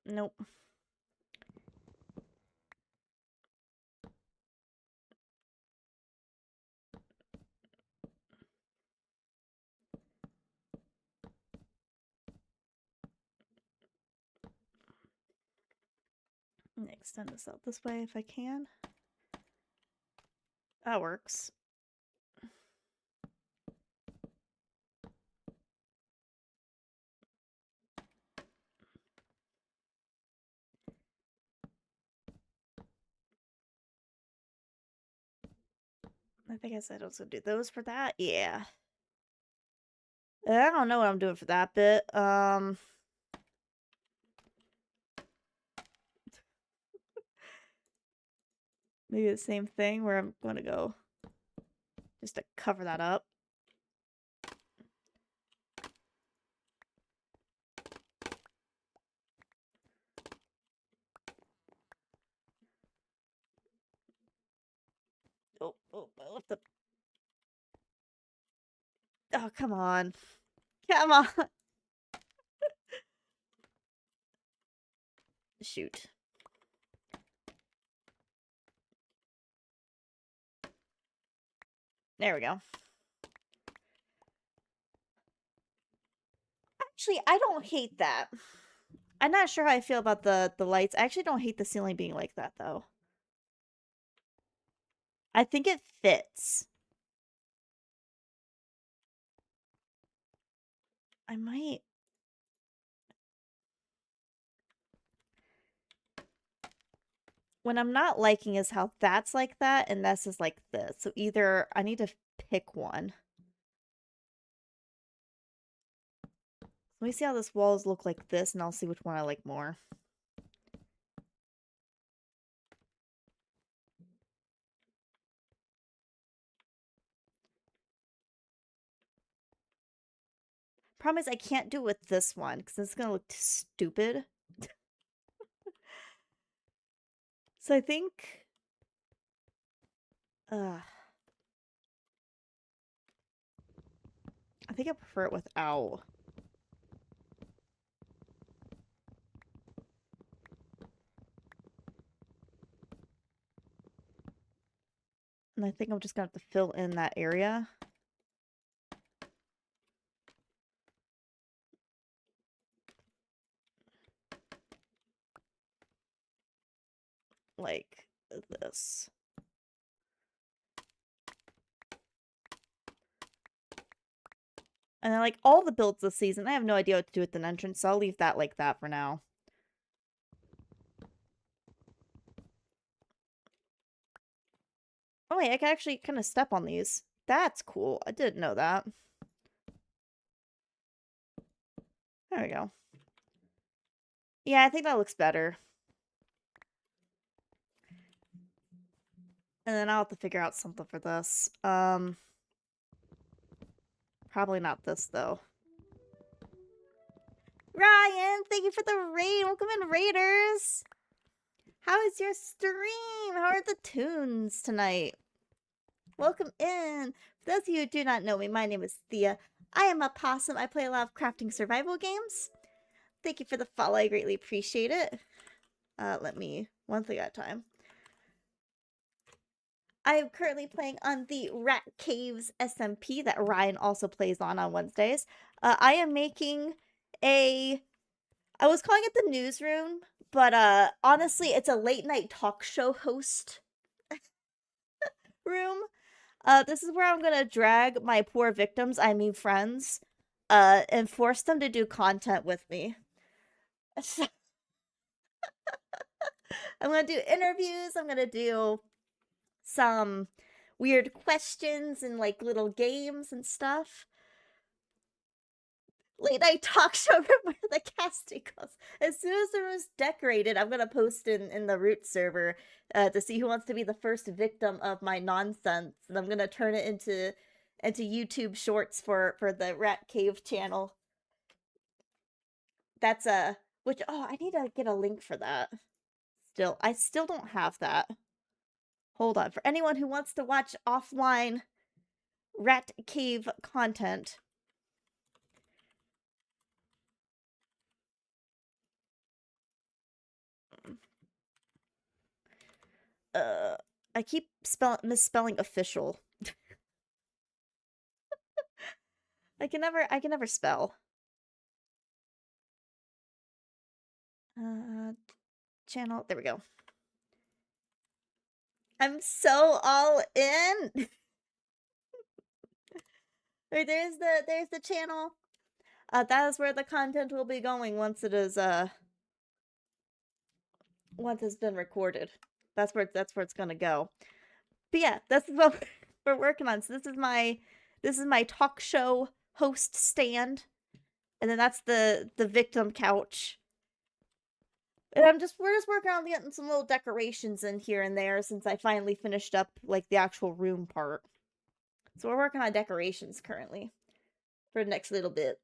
Nope. I'm gonna extend this out this way if I can. That works. I think I said I was gonna do those for that. Yeah. I don't know what I'm doing for that bit. Maybe the same thing where I'm gonna go just to cover that up. Oh, I left the... Oh, come on. Come on. Shoot. There we go. Actually, I don't hate that. I'm not sure how I feel about the lights. I actually don't hate the ceiling being like that, though. I think it fits. I might... What I'm not liking is how that's like that and this is like this. So either I need to pick one. Let me see how this walls look like this and I'll see which one I like more. Problem is I can't do it with this one because it's gonna look stupid. So I think... I think I prefer it without. And I think I'm just gonna have to fill in that area. Like this. And then like all the builds this season, I have no idea what to do with an entrance, so I'll leave that like that for now. Oh wait, I can actually kind of step on these. That's cool. I didn't know that. There we go. Yeah, I think that looks better. And then I'll have to figure out something for this. Probably not this, though. Ryan, thank you for the raid. Welcome in, Raiders. How is your stream? How are the tunes tonight? Welcome in. For those of you who do not know me, my name is Thea. I am a possum. I play a lot of crafting survival games. Thank you for the follow. I greatly appreciate it. Let me... one thing at a time. I am currently playing on the Rat Caves SMP that Ryan also plays on Wednesdays. I am making a... I was calling it the newsroom, but honestly, it's a late night talk show host room. This is where I'm gonna drag my poor victims, I mean friends, and force them to do content with me. So I'm gonna do interviews, I'm gonna do some weird questions and like little games and stuff. Late night talk show room where the casting goes. As soon as the room's decorated, I'm gonna post in the root server to see who wants to be the first victim of my nonsense, and I'm gonna turn it into YouTube shorts for the Rat Cave channel. That's which I need to get a link for that. I still don't have that. Hold on. For anyone who wants to watch offline Rat Cave content. I keep misspelling official. I can never spell. Channel, there we go. I'm so all in. There's the channel. That is where the content will be going once it is once it's been recorded. That's where it's gonna go. But yeah, that's what we're working on. So this is my talk show host stand, and then that's the victim couch. And we're just working on getting some little decorations in here and there since I finally finished up like the actual room part. So we're working on decorations currently for the next little bit.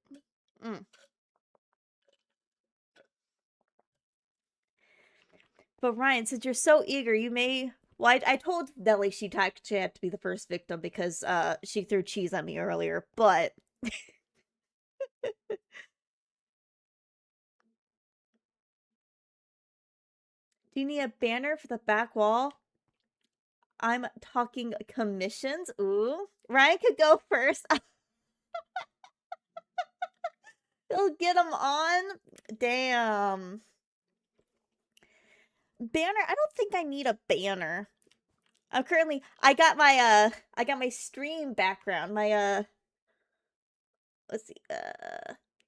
But Ryan, since you're so eager, you may. Well, I told Nelly she had to be the first victim because she threw cheese at me earlier. But do you need a banner for the back wall? I'm talking commissions. Ooh, Ryan could go first. He'll get them on. Damn. Banner? I don't think I need a banner. I'm currently I got my stream background. My let's see.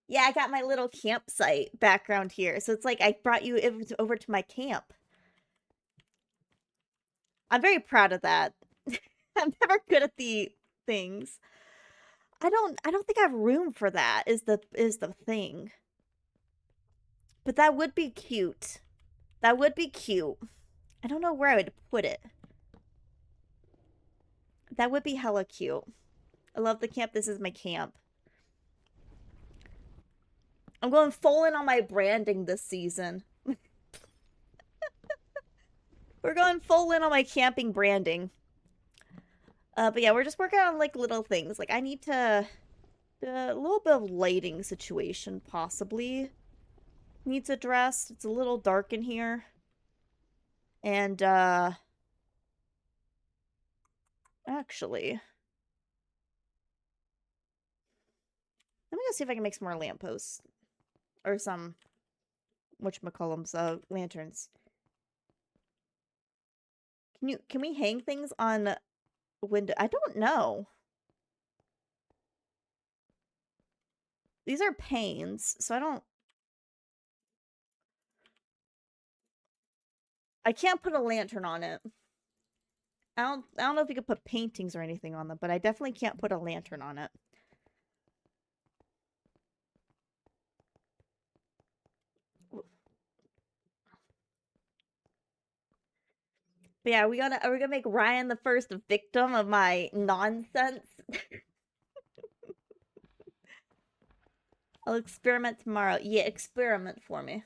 Yeah, I got my little campsite background here. So it's like I brought you over to my camp. I'm very proud of that. I'm never good at the things. I don't think I have room for that is the thing. But that would be cute. That would be cute. I don't know where I would put it. That would be hella cute. I love the camp. This is my camp. I'm going full in on my branding this season. We're going full in on my camping branding. But yeah, we're just working on like little things. Like I need to a little bit of lighting situation possibly needs addressed. It's a little dark in here. And actually, let me go see if I can make some more lampposts or some whatchamacallums, lanterns. Can we hang things on window? I don't know. These are panes, so I can't put a lantern on it. I don't know if you could put paintings or anything on them, but I definitely can't put a lantern on it. But yeah, we're gonna make Ryan the first victim of my nonsense. I'll experiment tomorrow. Yeah, experiment for me.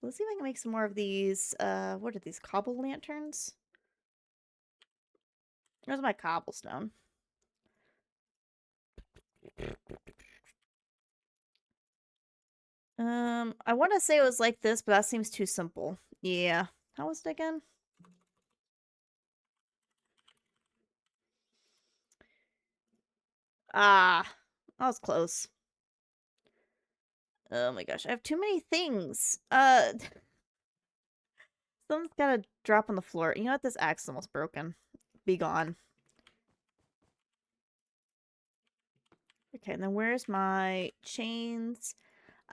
Let's see if I can make some more of these. What are these? Cobble lanterns? Where's my cobblestone? I want to say it was like this, but that seems too simple. Yeah. How was it again? Ah, that was close. Oh my gosh, I have too many things. Something's gotta drop on the floor. You know what? This axe is almost broken. Be gone. Okay, and then where's my chains?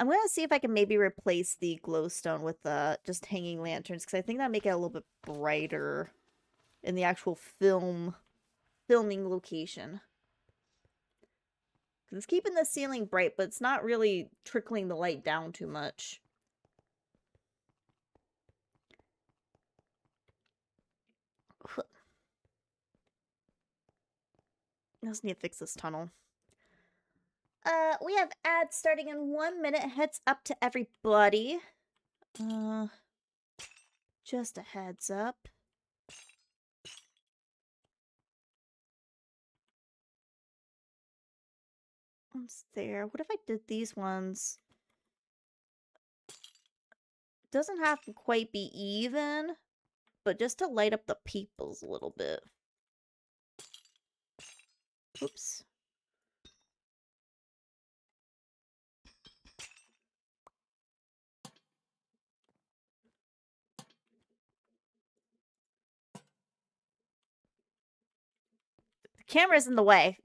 I'm gonna see if I can maybe replace the glowstone with just hanging lanterns, because I think that'd make it a little bit brighter in the actual filming location. Because it's keeping the ceiling bright, but it's not really trickling the light down too much. I just need to fix this tunnel. We have ads starting in 1 minute. Heads up to everybody. Just a heads up. Almost there. What if I did these ones? Doesn't have to quite be even, but just to light up the peoples a little bit. Oops. The camera's in the way.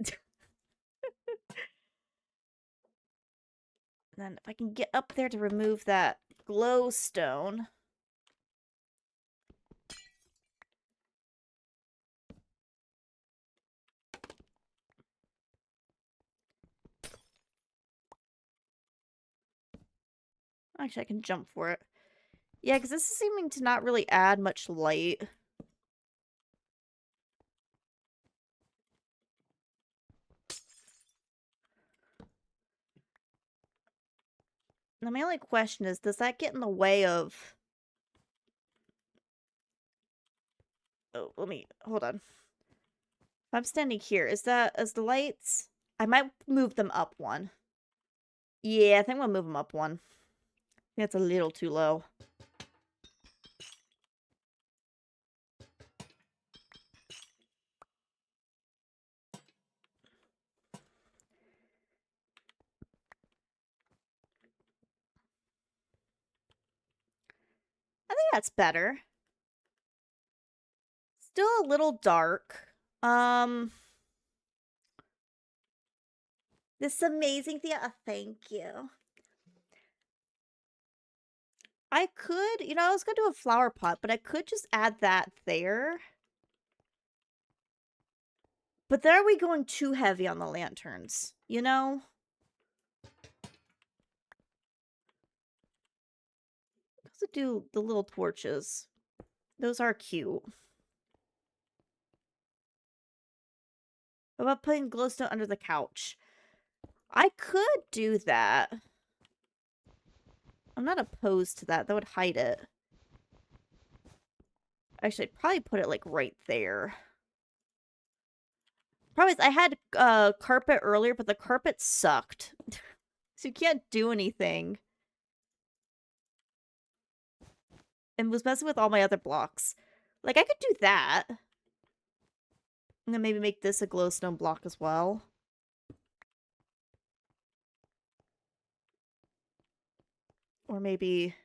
And then if I can get up there to remove that glowstone. Actually, I can jump for it. Yeah, because this is seeming to not really add much light. Now, my only question is, does that get in the way of... Oh, hold on. If I'm standing here, as the lights... I might move them up one. Yeah, I think we'll move them up one. I think that's a little too low. I think that's better. Still a little dark. This amazing thing. Thank you. I could, I was gonna do a flower pot, but I could just add that there. But there are we going too heavy on the lanterns, Let's also do the little torches. Those are cute. What about putting glowstone under the couch? I could do that. I'm not opposed to that. That would hide it. Actually, I'd probably put it, like, right there. Problem is, I had carpet earlier, but the carpet sucked. So you can't do anything. And was messing with all my other blocks. Like, I could do that. And then maybe make this a glowstone block as well. Or maybe...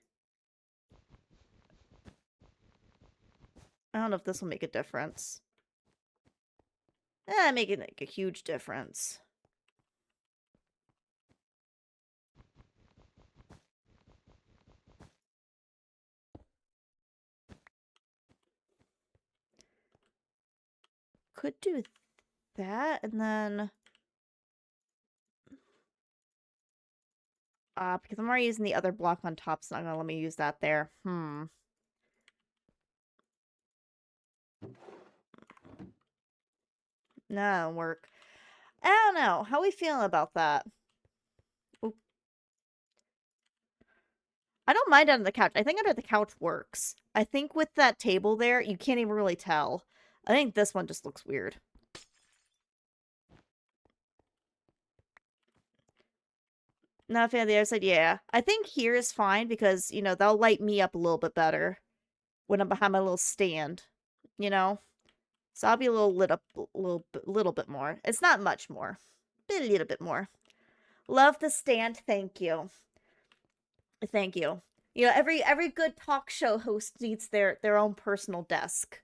I don't know if this will make a difference. Make it like a huge difference. Could do that, and then... because I'm already using the other block on top, so it's not gonna let me use that there. No, that'll work. I don't know. How are we feeling about that? Oop. I don't mind under the couch. I think under the couch works. I think with that table there, you can't even really tell. I think this one just looks weird. Not a fan of the other side, yeah. I think here is fine because, they'll light me up a little bit better when I'm behind my little stand, So I'll be a little lit up a little bit more. It's not much more, but a little bit more. Love the stand, thank you. Thank you. Every good talk show host needs their own personal desk.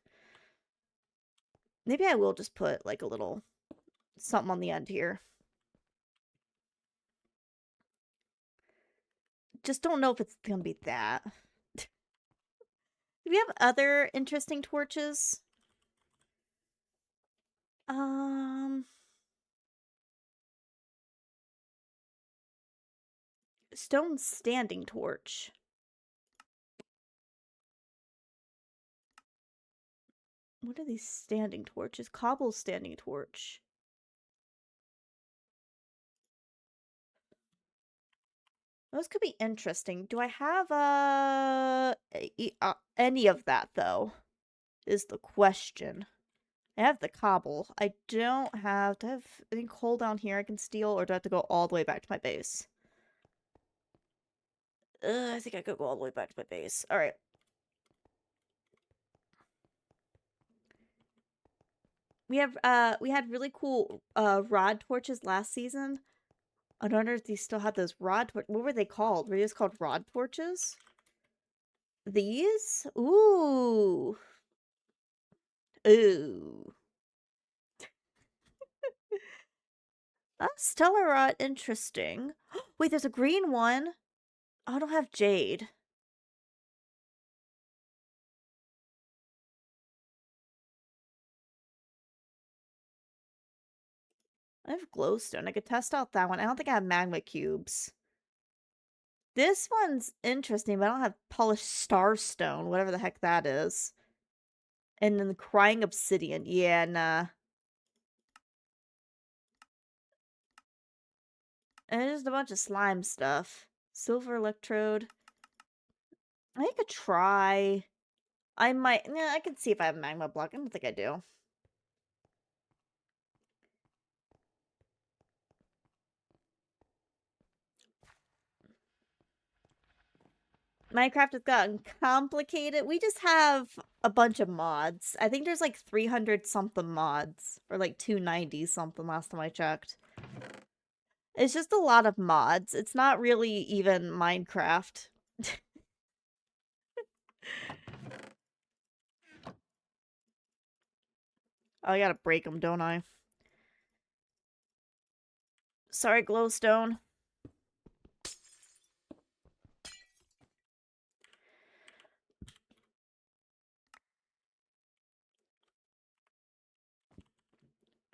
Maybe I will just put, like, a little something on the end here. Just don't know if it's gonna be that. Do we have other interesting torches? Stone standing torch. What are these standing torches? Cobble standing torch. Those could be interesting. Do I have any of that, though? Is the question. I have the cobble. I don't have... Do I have any coal down here I can steal, or do I have to go all the way back to my base? I think I could go all the way back to my base. Alright. We had really cool rod torches last season. I wonder if these still had those rod what were they called? Were these called rod torches? These? Ooh. Ooh. Stellar rod, interesting. Wait, there's a green one. Oh, I don't have jade. I have glowstone. I could test out that one. I don't think I have magma cubes. This one's interesting, but I don't have polished starstone, whatever the heck that is. And then the crying obsidian. Yeah, nah. And just a bunch of slime stuff. Silver electrode. I could try. I might. Yeah, I can see if I have magma block. I don't think I do. Minecraft has gotten complicated. We just have a bunch of mods. I think there's like 300 something mods. Or like 290 something last time I checked. It's just a lot of mods. It's not really even Minecraft. Oh, I gotta break them, don't I? Sorry, glowstone.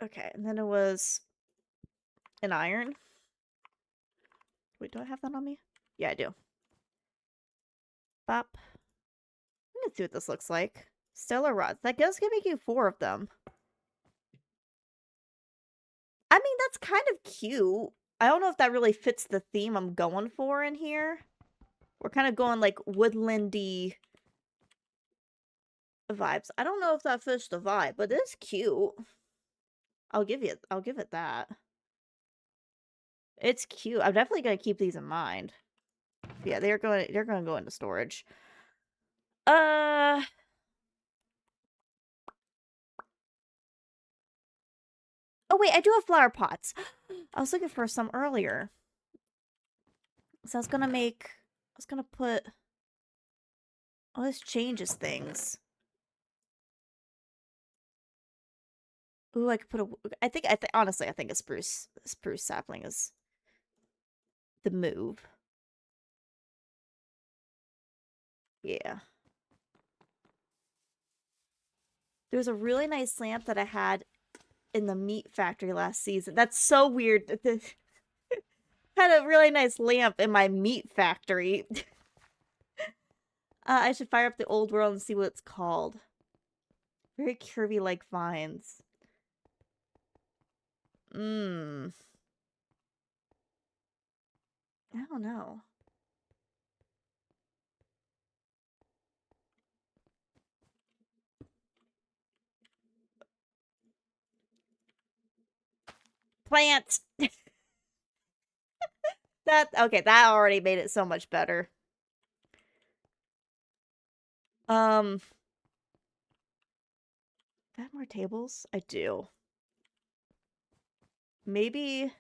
Okay, and then it was an iron. Wait, do I have that on me? Yeah, I do. Bop. I'm gonna see what this looks like. Stellar rods. That does give you 4 of them. I mean, that's kind of cute. I don't know if that really fits the theme I'm going for in here. We're kind of going like woodlandy vibes. I don't know if that fits the vibe, but it's cute. I'll give it that. It's cute. I'm definitely gonna keep these in mind. Yeah, they're gonna go into storage. Oh wait, I do have flower pots. I was looking for some earlier. So I was gonna put. Oh, this changes things. Ooh, I could put a. Honestly, I think a spruce sapling is the move. Yeah. There was a really nice lamp that I had in the meat factory last season. That's so weird. Had a really nice lamp in my meat factory. I should fire up the old world and see what it's called. Very curvy-like vines. Mmm. I don't know. Plants! Okay, that already made it so much better. I have more tables? I do. Maybe...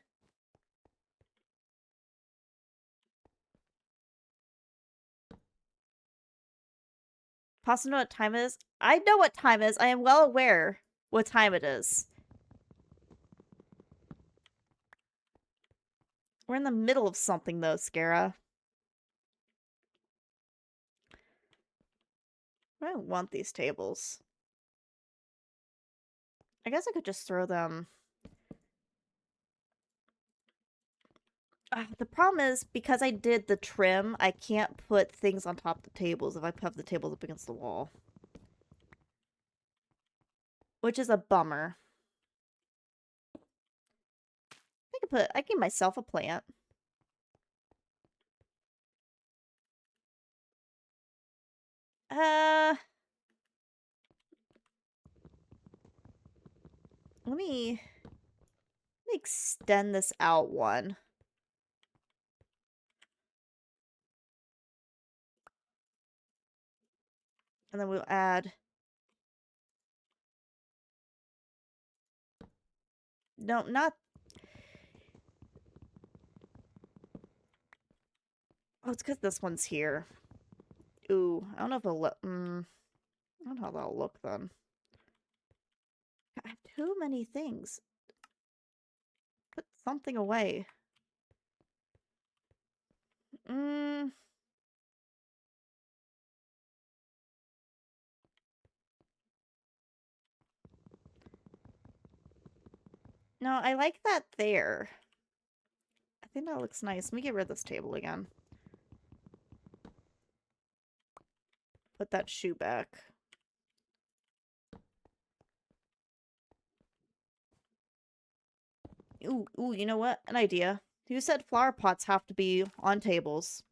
Possum know what time it is? I know what time it is. I am well aware what time it is. We're in the middle of something, though, Scara. I don't want these tables. I guess I could just throw them... the problem is, because I did the trim, I can't put things on top of the tables if I have the tables up against the wall. Which is a bummer. I can give myself a plant. Let me extend this out one. And then we'll add... No, not... Oh, it's because this one's here. Ooh, I don't know if it'll look... I don't know how that'll look then. I have too many things. Put something away. No, I like that there. I think that looks nice. Let me get rid of this table again. Put that shoe back. Ooh, you know what? An idea. Who said flower pots have to be on tables?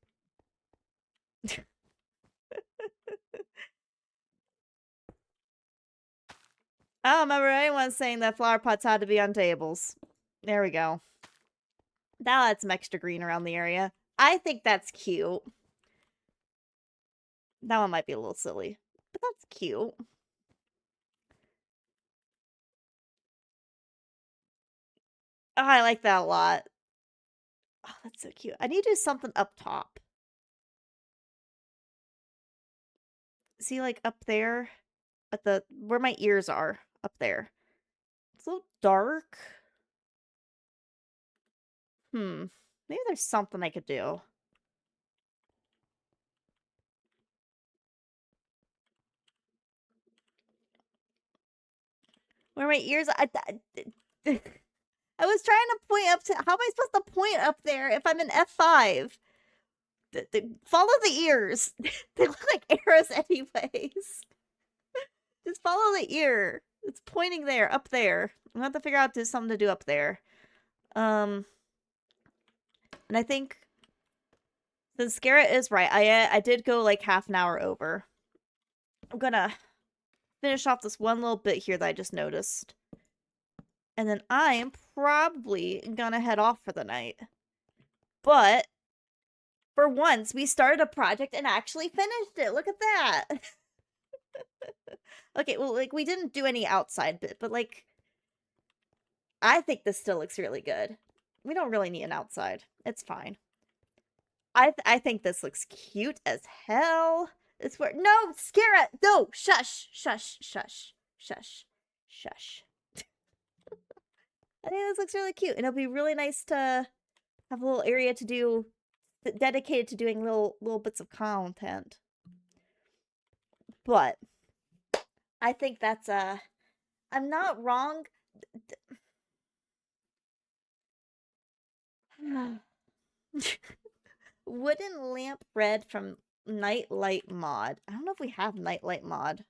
I don't remember anyone saying that flower pots had to be on tables. There we go. Now add some extra green around the area. I think that's cute. That one might be a little silly, but that's cute. Oh, I like that a lot. Oh, that's so cute. I need to do something up top. See, like, up there? At the... where my ears are. Up there. It's a little dark. Maybe there's something I could do. Where my ears... I was trying to point up to... How am I supposed to point up there if I'm in F5? Follow the ears. They look like arrows anyways. Just follow the ear. It's pointing there, up there. I'm gonna have to figure out there's something to do up there. And I think since Scarrett is right, I did go like half an hour over. I'm gonna finish off this one little bit here that I just noticed. And then I am probably gonna head off for the night. But for once, we started a project and actually finished it. Look at that. Okay, well, like, we didn't do any outside bit, but, like, I think this still looks really good. We don't really need an outside. It's fine. I think this looks cute as hell. It's where... No! Scarrett! No! Shush! Shush! Shush! Shush! Shush. I think this looks really cute. And it'll be really nice to have a little area to do... dedicated to doing little bits of content. But... I think that's, I'm not wrong. Wooden lamp red from Nightlight mod. I don't know if we have Nightlight mod.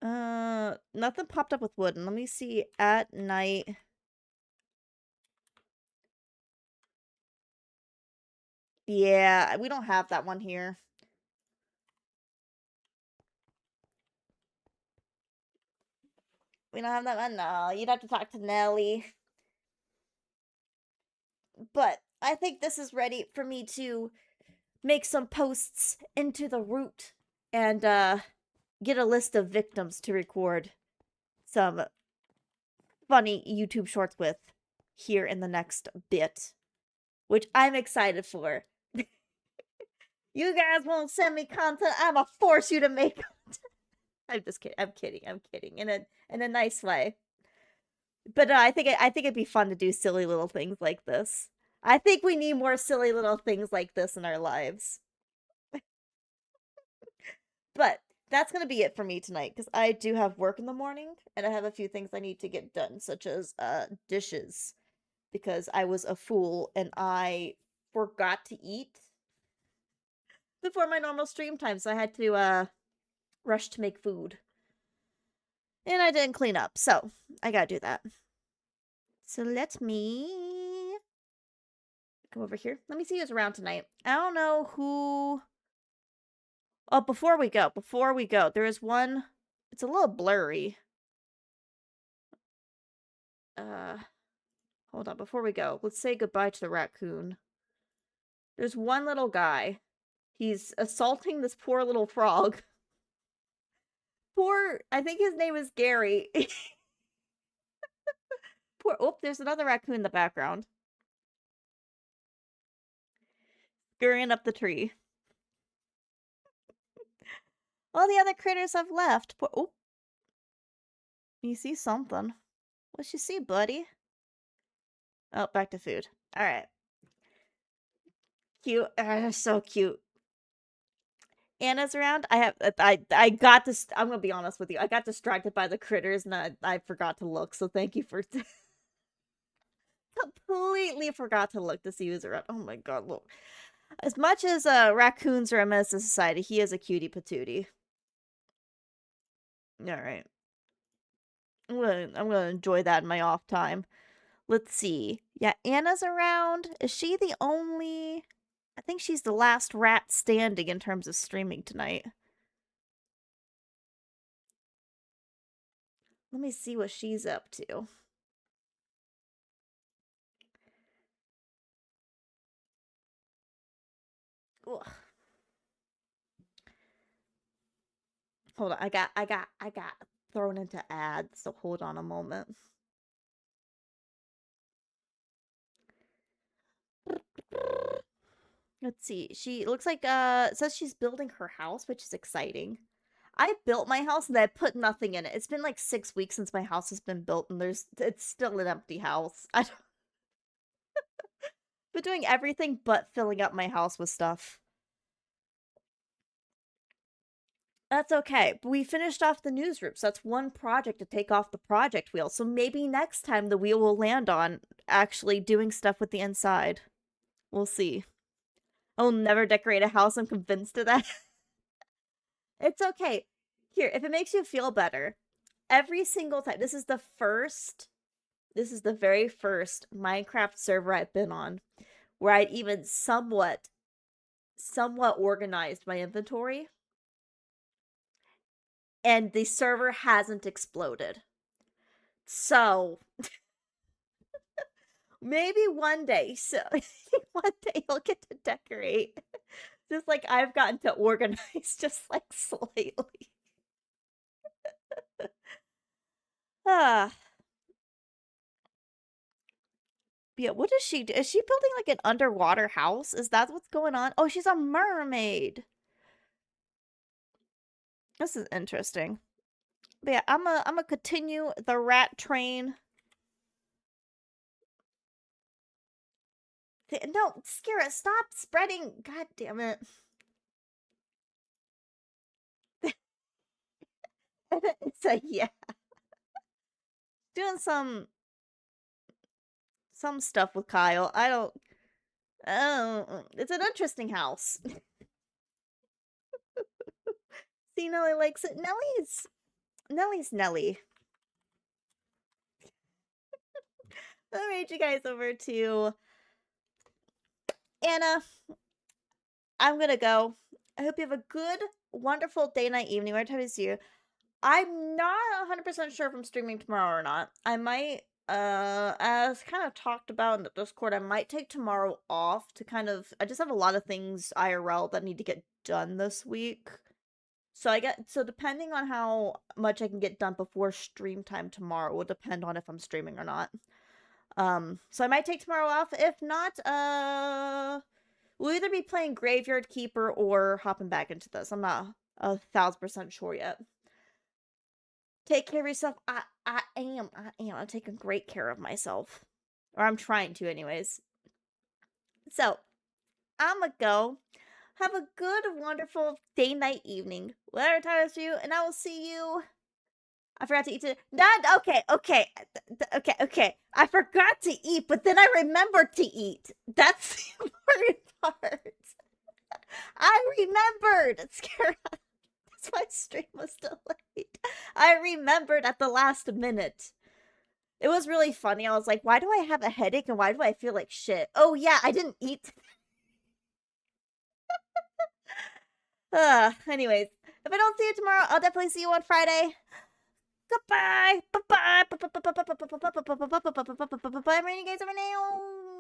Nothing popped up with wooden. Let me see. At night. Yeah, we don't have that one here. We don't have that one? No, you'd have to talk to Nelly. But I think this is ready for me to make some posts into the root and get a list of victims to record some funny YouTube shorts with here in the next bit, which I'm excited for. You guys won't send me content, I'ma force you to make content. I'm just kidding. I'm kidding. In a nice way. But I think it'd be fun to do silly little things like this. I think we need more silly little things like this in our lives. But that's gonna be it for me tonight, because I do have work in the morning, and I have a few things I need to get done, such as dishes, because I was a fool and I forgot to eat before my normal stream time, so I had to rush to make food. And I didn't clean up, so I gotta do that. So let me come over here. Let me see who's around tonight. I don't know who... Oh, before we go, there is one... It's a little blurry. Hold on, before we go, let's say goodbye to the raccoon. There's one little guy. He's assaulting this poor little frog. I think his name is Gary. Oh, there's another raccoon in the background. Scurrying up the tree. All the other critters have left. Oh. You see something. What you see, buddy? Oh, back to food. Alright. Cute. So cute. Anna's around. I got this. I'm gonna be honest with you. I got distracted by the critters and I forgot to look. So thank you for completely forgot to look to see who's around. Oh my god, look. As much as raccoons are a menace to society, he is a cutie patootie. Alright. I'm gonna enjoy that in my off time. Let's see. Yeah, Anna's around. Is she the only? I think she's the last rat standing in terms of streaming tonight. Let me see what she's up to. Ugh. Hold on, I got thrown into ads, so hold on a moment. Let's see. She looks like it says she's building her house, which is exciting. I built my house and I put nothing in it. It's been like 6 weeks since my house has been built and it's still an empty house. I've been doing everything but filling up my house with stuff. That's okay. But we finished off the newsroom, so that's one project to take off the project wheel. So maybe next time the wheel will land on actually doing stuff with the inside. We'll see. I'll never decorate a house. I'm convinced of that. It's okay. Here, if it makes you feel better, every single time, this is the very first Minecraft server I've been on where I'd even somewhat organized my inventory and the server hasn't exploded. So maybe one day, one day you'll get to decorate. Just like I've gotten to organize just like slightly. Ah. Yeah, what is she? Is she building like an underwater house? Is that what's going on? Oh, she's a mermaid. This is interesting. But yeah, I'm gonna continue the rat train. No, Skira, stop spreading. God damn it. It's a yeah. Doing some stuff with Kyle. I don't. Oh, it's an interesting house. See, Nelly likes it. Nelly's Nelly. I'll read you guys over to Anna. I'm gonna go. I hope you have a good, wonderful day, night, evening, whatever time it is you. I'm not 100% sure if I'm streaming tomorrow or not. I might, as kind of talked about in the Discord, I might take tomorrow off to I just have a lot of things IRL that need to get done this week. So depending on how much I can get done before stream time tomorrow will depend on if I'm streaming or not. So I might take tomorrow off. If not, we'll either be playing Graveyard Keeper or hopping back into this. I'm not 1,000% sure yet. Take care of yourself. I am. I'm taking great care of myself. Or I'm trying to anyways. So, I'ma go. Have a good, wonderful day, night, evening. Whatever time it's you, and I will see you. I forgot to eat today. Okay. I forgot to eat, but then I remembered to eat. That's the important part. I remembered. Scared. That's why stream was delayed. I remembered at the last minute. It was really funny. I was like, why do I have a headache and why do I feel like shit? Oh yeah, I didn't eat. Anyways, if I don't see you tomorrow, I'll definitely see you on Friday. Goodbye. Bye-bye. I'm reading you guys over now.